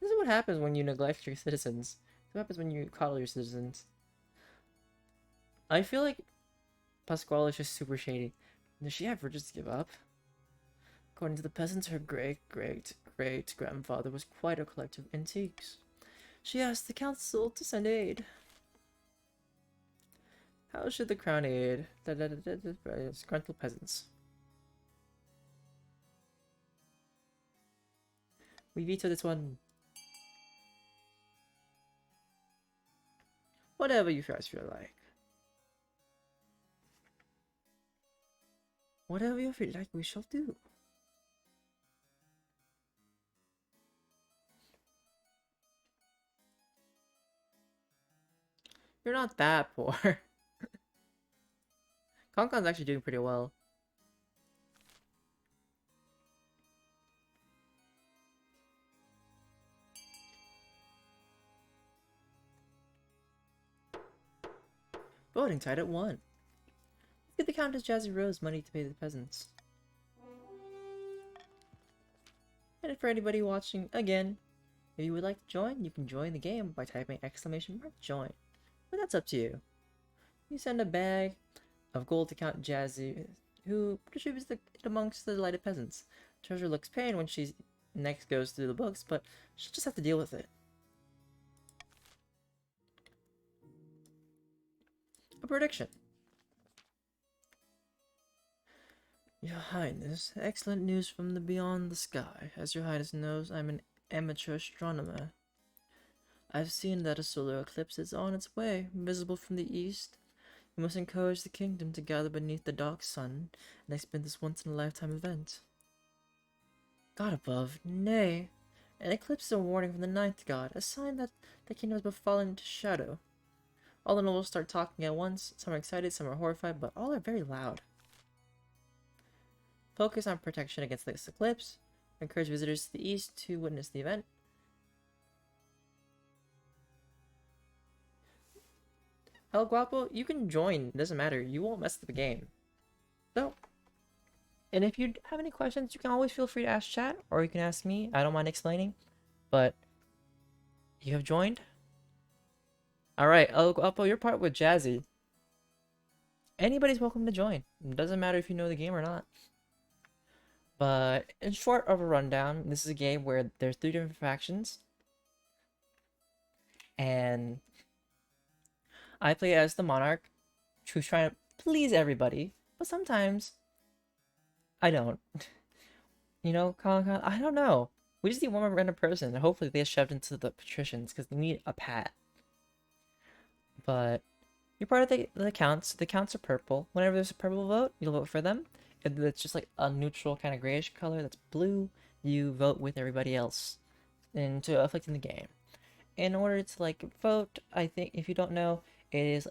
[SPEAKER 1] This is what happens when you neglect your citizens. This is what happens when you coddle your citizens. I feel like Pasquale is just super shady. Does she have riches to give up? According to the peasants, her great-great-great-grandfather was quite a collector of antiques. She asked the council to send aid. How should the crown aid disgruntled peasants? We veto this one. Whatever you guys feel like. Whatever you feel like, we shall do. You're not that poor. Concon's actually doing pretty well. Voting tied at 1. Let's get the Countess Jazzy Rose money to pay the peasants. And for anybody watching, again, if you would like to join, you can join the game by typing !join. But that's up to you. You send a bag of gold to Count Jazzy, who distributes it amongst the delighted peasants. Treasure looks pain when she next goes through the books, but she'll just have to deal with it. A prediction. Your Highness, excellent news from the beyond the sky. As your Highness knows, I'm an amateur astronomer. I've seen that a solar eclipse is on its way, visible from the east. We must encourage the kingdom to gather beneath the dark sun and experience this once-in-a-lifetime event. God above, nay! An eclipse is a warning from the ninth god, a sign that the kingdom has been fallen into shadow. All the nobles start talking at once. Some are excited, some are horrified, but all are very loud. Focus on protection against this eclipse. Encourage visitors to the east to witness the event. El Guapo, you can join. It doesn't matter. You won't mess up the game. So, and if you have any questions, you can always feel free to ask chat, or you can ask me. I don't mind explaining. But you have joined. All right, El Guapo, you're part with Jazzy. Anybody's welcome to join. It doesn't matter if you know the game or not. But in short of a rundown, this is a game where there's 3 different factions. And I play as the Monarch, who's trying to please everybody, but sometimes I don't. You know, I don't know. We just need one more random person, and hopefully they get shoved into the patricians, because they need a pat. But you're part of the counts. The counts are purple. Whenever there's a purple vote, you'll vote for them. If it's just like a neutral kind of grayish color that's blue, you vote with everybody else into affecting the game. In order to like vote, I think if you don't know, it is !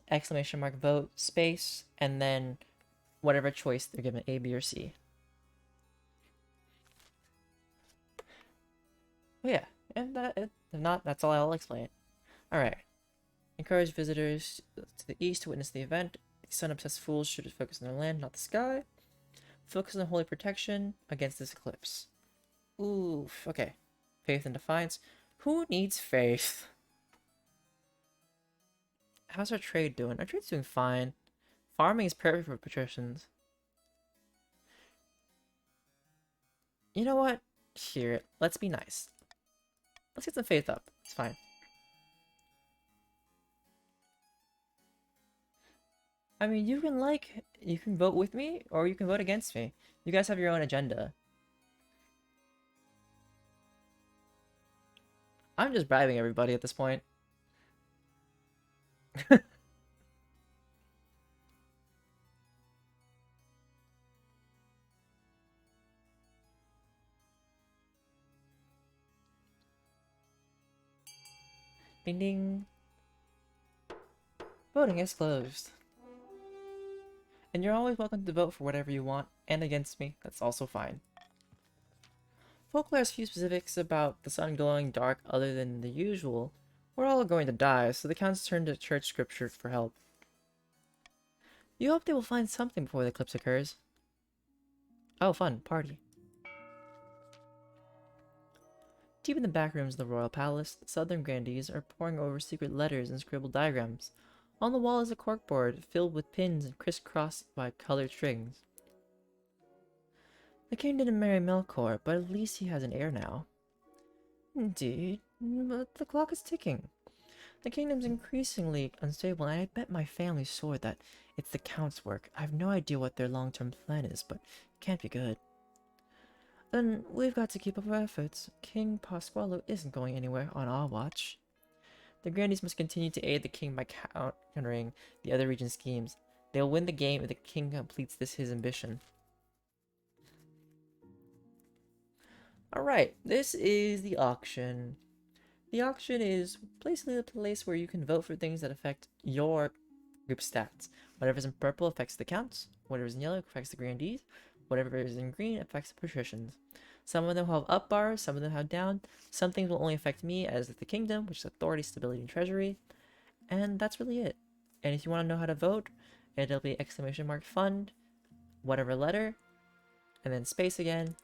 [SPEAKER 1] vote space and then whatever choice they're given, A, B, or C. Oh yeah, and if not, that's all I'll explain. Alright. Encourage visitors to the east to witness the event. The sun-obsessed fools should focus on their land, not the sky. Focus on holy protection against this eclipse. Oof, okay. Faith and defiance. Who needs faith? How's our trade doing? Our trade's doing fine. Farming is perfect for patricians. You know what? Here, let's be nice. Let's get some faith up. It's fine. I mean, you can vote with me, or you can vote against me. You guys have your own agenda. I'm just bribing everybody at this point. Ding ding. Voting is closed. And you're always welcome to vote for whatever you want, and against me. That's also fine. Folklore has few specifics about the sun glowing dark other than the usual. We're all going to die, so the counts turn to church scripture for help. You hope they will find something before the eclipse occurs. Oh, fun. Party. Deep in the back rooms of the royal palace, the southern grandees are poring over secret letters and scribbled diagrams. On the wall is a corkboard filled with pins and crisscrossed by colored strings. The king didn't marry Melkor, but at least he has an heir now. Indeed, but the clock is ticking. The kingdom's increasingly unstable, and I bet my family swore that it's the Count's work. I have no idea what their long-term plan is, but it can't be good. Then we've got to keep up our efforts. King Pasquale isn't going anywhere on our watch. The grandees must continue to aid the king by countering the other region's schemes. They'll win the game if the king completes his ambition. Alright, this is the auction. The auction is basically the place where you can vote for things that affect your group stats. Whatever's in purple affects the counts, whatever's in yellow affects the grandees, whatever is in green affects the patricians. Some of them have up bars, some of them have down. Some things will only affect me as the kingdom, which is authority, stability, and treasury. And that's really it. And if you want to know how to vote, it'll be !fund, whatever letter, and then space again,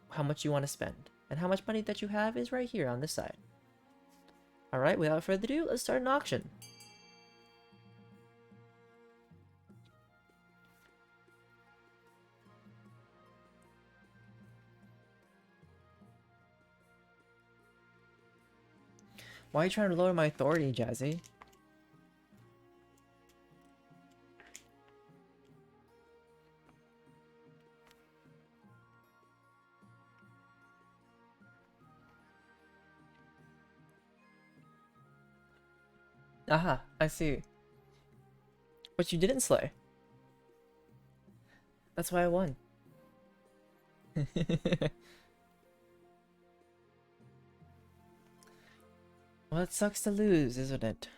[SPEAKER 1] how much you want to spend. And how much money that you have is right here on this side. Alright, without further ado, let's start an auction. Why are you trying to lower my authority, Jazzy? Aha, I see. But you didn't slay. That's why I won. Well, it sucks to lose, isn't it?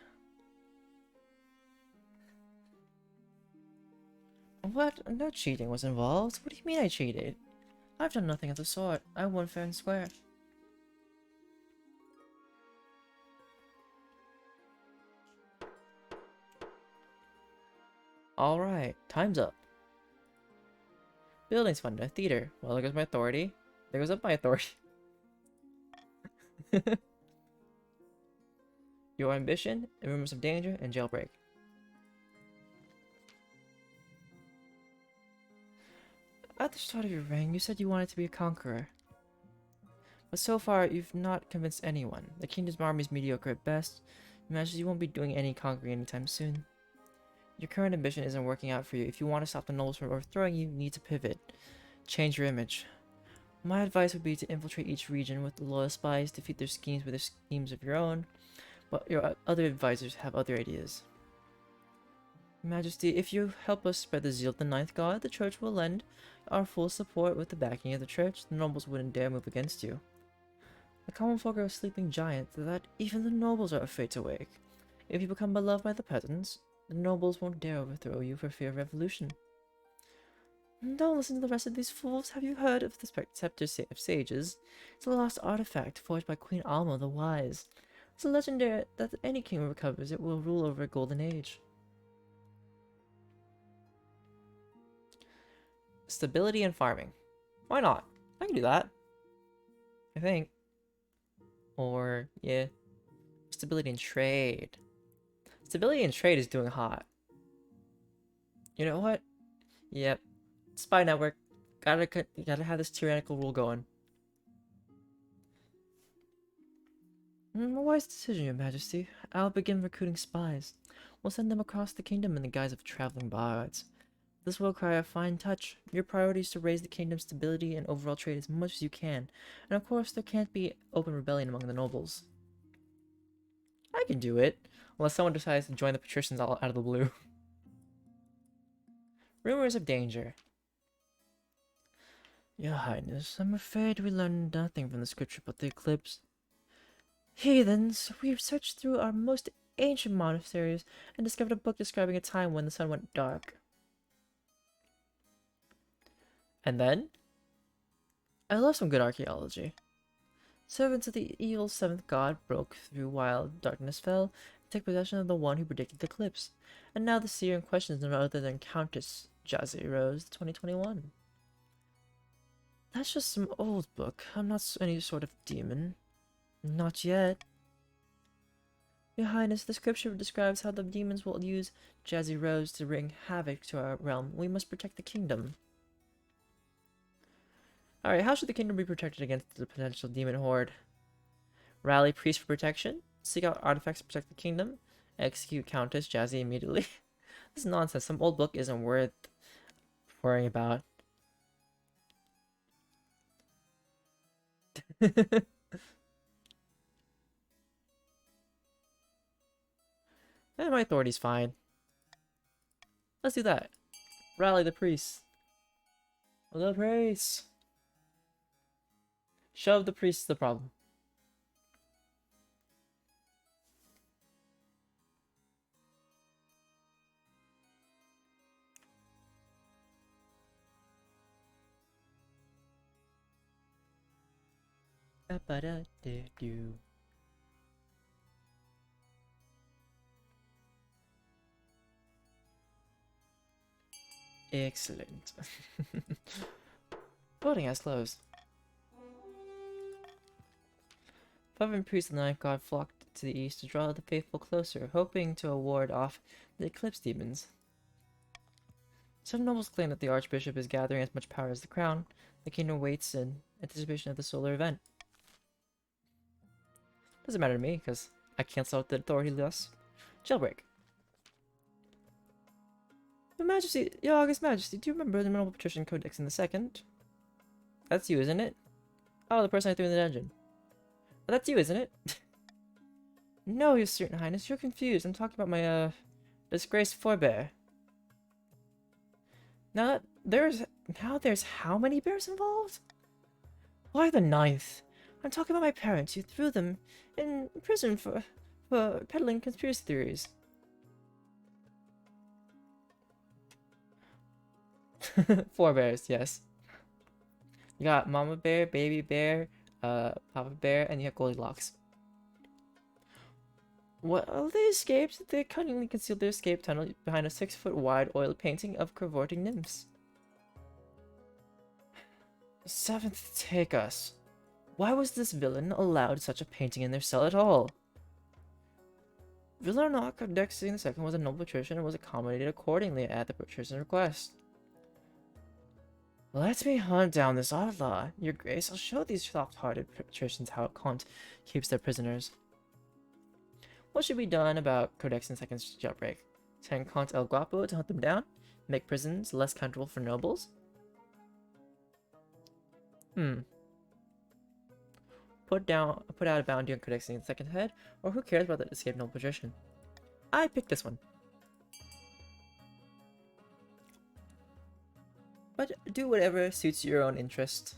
[SPEAKER 1] What? No cheating was involved. What do you mean I cheated? I've done nothing of the sort. I won fair and square. Alright, time's up. Buildings fund, a theater. Well, there goes my authority. There goes up my authority. Your ambition, rumors of danger, and jailbreak. At the start of your reign, you said you wanted to be a conqueror. But so far, you've not convinced anyone. The kingdom's army is mediocre at best. Imagine you won't be doing any conquering anytime soon. Your current ambition isn't working out for you. If you want to stop the nobles from overthrowing you, you need to pivot. Change your image. My advice would be to infiltrate each region with loyal spies, defeat their schemes with their schemes of your own, but your other advisors have other ideas. Majesty, if you help us spread the zeal of the ninth god, the church will lend our full support. With the backing of the church, the nobles wouldn't dare move against you. The common folk are a sleeping giant that even the nobles are afraid to wake. If you become beloved by the peasants, the nobles won't dare overthrow you for fear of revolution. Don't listen to the rest of these fools. Have you heard of the Scepter of Sages? It's a lost artifact forged by Queen Alma the Wise. It's a legendary that any king who recovers it will rule over a golden age. Stability and farming. Why not? I can do that. I think. Or, yeah. Stability and trade. Stability and trade is doing hot. You know what? Yep. Spy network. Gotta have this tyrannical rule going. A wise decision, Your Majesty. I'll begin recruiting spies. We'll send them across the kingdom in the guise of traveling bards. This will require a fine touch. Your priority is to raise the kingdom's stability and overall trade as much as you can. And of course, there can't be open rebellion among the nobles. I can do it. Unless someone decides to join the patricians all out of the blue. Rumors of danger. Your Highness, I'm afraid we learned nothing from the scripture about the eclipse. Heathens, we searched through our most ancient monasteries and discovered a book describing a time when the sun went dark. And then? I love some good archaeology. Servants of the evil seventh god broke through while darkness fell and took possession of the one who predicted the eclipse. And now the seer in question is none other than Countess DjDoubleT 2021. That's just some old book. I'm not any sort of demon. Not yet. Your Highness, the scripture describes how the demons will use DjDoubleT to bring havoc to our realm. We must protect the kingdom. Alright, how should the kingdom be protected against the potential demon horde? Rally priests for protection. Seek out artifacts to protect the kingdom. Execute Countess DjDoubleT immediately. This is nonsense. Some old book isn't worth worrying about. My authority's fine. Let's do that. Rally the priests. The priests. Shove the priests the problem. Excellent. Voting has closed. 5 priests and the ninth god flocked to the east to draw the faithful closer, hoping to ward off the eclipse demons. Some nobles claim that the archbishop is gathering as much power as the crown. The kingdom waits in anticipation of the solar event. Doesn't matter to me, because I cancel out the authority loss. Jailbreak. Your Majesty, Your August Majesty, do you remember the Noble Patrician Codex in the second? That's you, isn't it? Oh, the person I threw in the dungeon. Oh, that's you, isn't it? No, Your Certain Highness, you're confused. I'm talking about my, disgraced forebear. Now there's how many bears involved? Why the ninth? I'm talking about my parents. You threw them in prison for peddling conspiracy theories. Four bears, yes. You got Mama Bear, Baby Bear, Papa Bear, and you have Goldilocks. Well, they escaped. They cunningly concealed their escape tunnel behind a 6-foot wide oil painting of cavorting nymphs. Seventh, take us. Why was this villain allowed such a painting in their cell at all? Villarnock of Dexing II was a noble patrician and was accommodated accordingly at the patrician's request. Let me hunt down this outlaw. Your Grace, I'll show these soft-hearted patricians how Kant keeps their prisoners. What should be done about Codex II's jailbreak? Send Count El Guapo to hunt them down? Make prisons less comfortable for nobles? Put out a bounty on Codex II's second head, or who cares about the escaped noble patrician? I picked this one. But do whatever suits your own interest.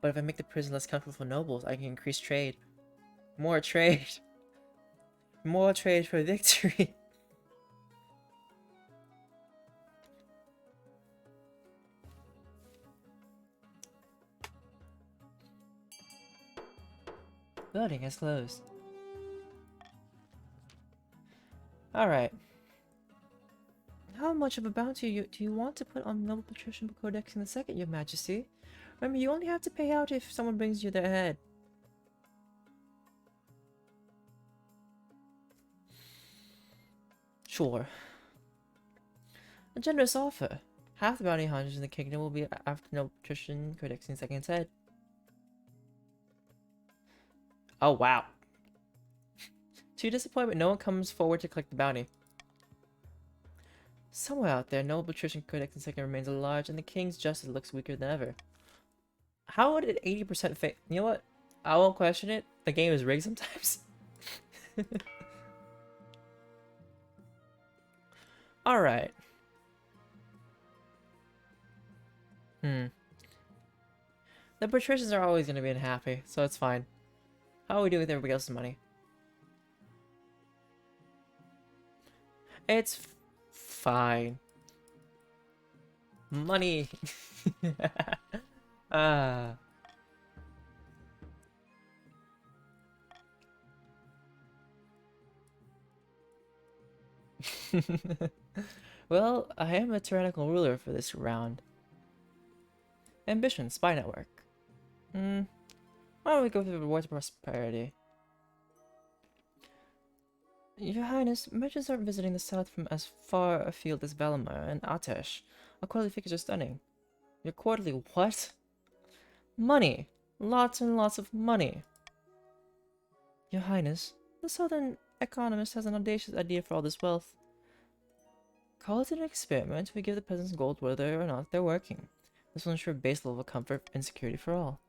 [SPEAKER 1] But if I make the prison less comfortable for nobles, I can increase trade. More trade! More trade for victory. Voting is closed. Alright. How much of a bounty do you want to put on Noble Patrician Codex in the second, Your Majesty? Remember, you only have to pay out if someone brings you their head. Sure. A generous offer. Half the bounty hunters in the kingdom will be after Noble Patrician Codexing Second's head. Oh, wow. To your disappointment, no one comes forward to collect the bounty. Somewhere out there, Noble Patrician Codexing Second remains at large, and the king's justice looks weaker than ever. How would it 80% fake? You know what? I won't question it. The game is rigged sometimes. Alright. The patricians are always going to be unhappy, so it's fine. How do we do with everybody else's money? It's fine. Money. Ah. Well, I am a tyrannical ruler for this round. Ambition, spy network. Why don't we go through the rewards of prosperity? Your Highness, merchants aren't visiting the south from as far afield as Valimar and Atesh. Our quarterly figures are stunning. Your quarterly what? Money! Lots and lots of money! Your Highness, the southern economist has an audacious idea for all this wealth. Call it an experiment. We give the peasants gold whether or not they're working. This will ensure base level of comfort and security for all.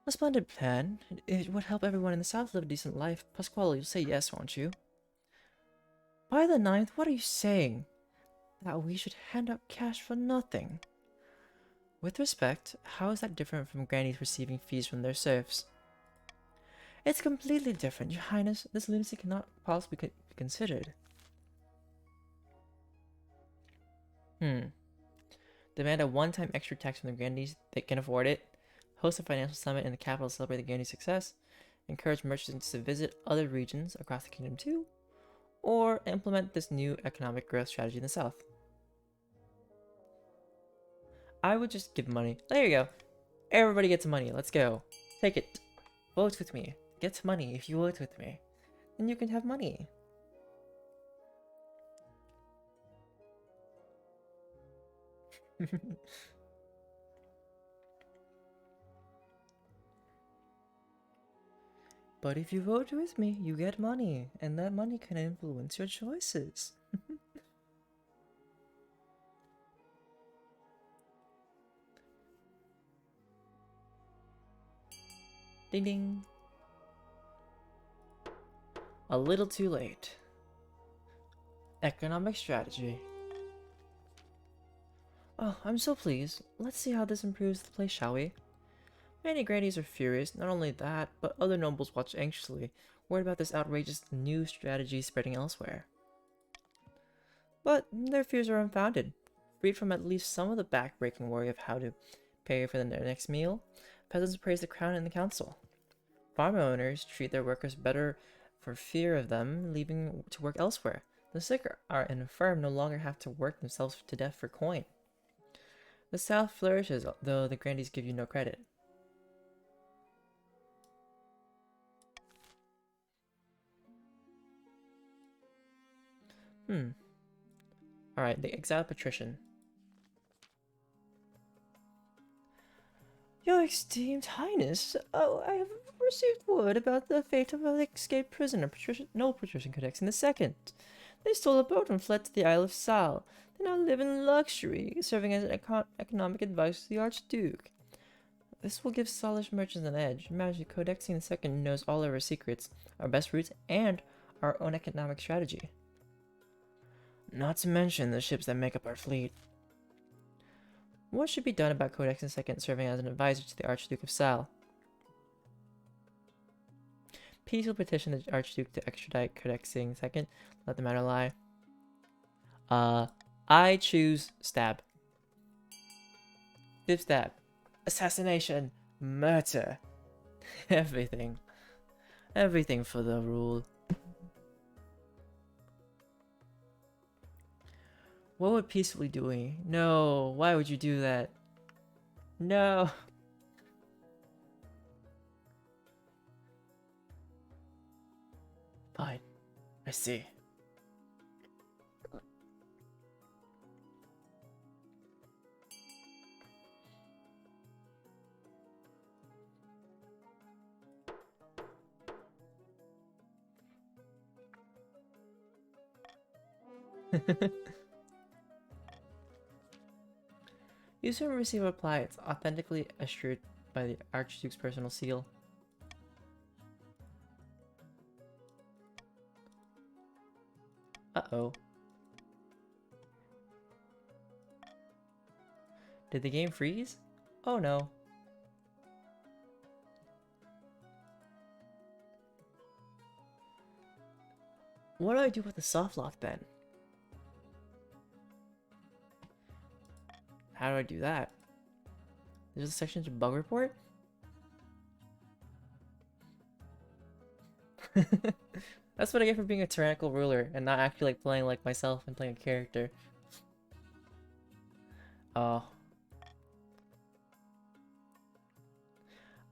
[SPEAKER 1] A splendid plan. It would help everyone in the south live a decent life. Pasquale, you'll say yes, won't you? By the 9th, what are you saying? That we should hand out cash for nothing. With respect, how is that different from grannies receiving fees from their serfs? It's completely different, Your Highness. This lunacy cannot possibly be considered. Demand a one-time extra tax from the grandees that can afford it. Host a financial summit in the capital to celebrate the grandees' success. Encourage merchants to visit other regions across the kingdom too. Or implement this new economic growth strategy in the south. I would just give money. There you go. Everybody gets money. Let's go. Take it. Vote with me. Get money if you vote with me. Then you can have money. But if you vote with me, you get money, and that money can influence your choices. Ding ding. A little too late. Economic strategy. Oh, I'm so pleased. Let's see how this improves the place, shall we? Many grannies are furious. Not only that, but other nobles watch anxiously, worried about this outrageous new strategy spreading elsewhere. But their fears are unfounded. Freed from at least some of the back-breaking worry of how to pay for their next meal, peasants praise the crown and the council. Farm owners treat their workers better for fear of them leaving to work elsewhere. The sick are infirm no longer have to work themselves to death for coin. The south flourishes, though the grandees give you no credit. Alright, the exiled patrician. Your esteemed highness, I have received word about the fate of an escaped prisoner, no Patrician Codexing II. They stole a boat and fled to the Isle of Sal. They now live in luxury, serving as an economic advisor to the Archduke. This will give Solish merchants an edge. Imagine Codexing II knows all our secrets, our best routes, and our own economic strategy. Not to mention the ships that make up our fleet. What should be done about Codexing II serving as an advisor to the Archduke of Sal? Peace will petition the Archduke to extradite Codex Sing second. Let the matter lie. I choose stab. Dip stab. Assassination. Murder. Everything. Everything for the rule. What would peacefully doing? No, why would you do that? No. Fine. I see. You soon receive a reply. It's authentically assured by the Archduke's personal seal. Uh-oh. Did the game freeze? Oh no. What do I do with the soft lock then? How do I do that? There's a section to bug report? That's what I get for being a tyrannical ruler and not actually like playing like myself and playing a character. Oh.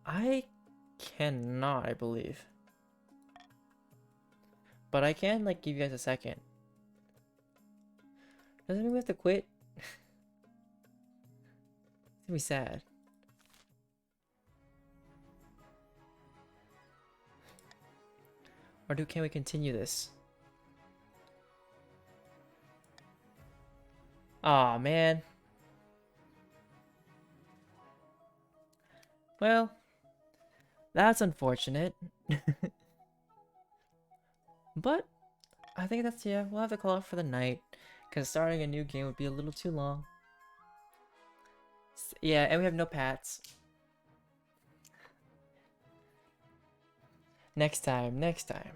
[SPEAKER 1] I cannot, I believe. But I can like give you guys a second. Doesn't mean we have to quit. It's gonna be sad. Or can we continue this? Aw, man. Well, that's unfortunate. But I think that's, yeah, we'll have to call it for the night. Because starting a new game would be a little too long. Yeah, and we have no pats. Next time, next time.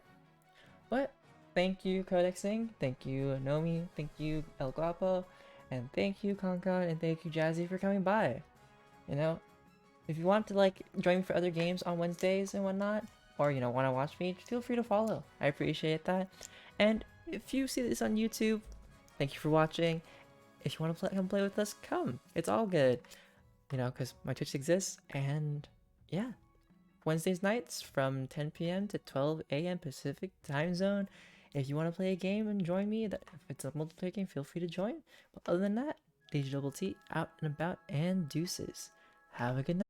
[SPEAKER 1] But thank you, Codexing. Thank you, Nomi. Thank you, El Guapo. And thank you, Concord. And thank you, Jazzy, for coming by. You know, if you want to like join me for other games on Wednesdays and whatnot, or you know, want to watch me, feel free to follow. I appreciate that. And if you see this on YouTube, thank you for watching. If you want to come play with us, come. It's all good. You know, because my Twitch exists, and yeah. Wednesdays nights from 10 p.m. to 12 a.m. Pacific time zone. If you want to play a game and join me, if it's a multiplayer game, feel free to join. But other than that, DjDoubleT out and about, and deuces. Have a good night.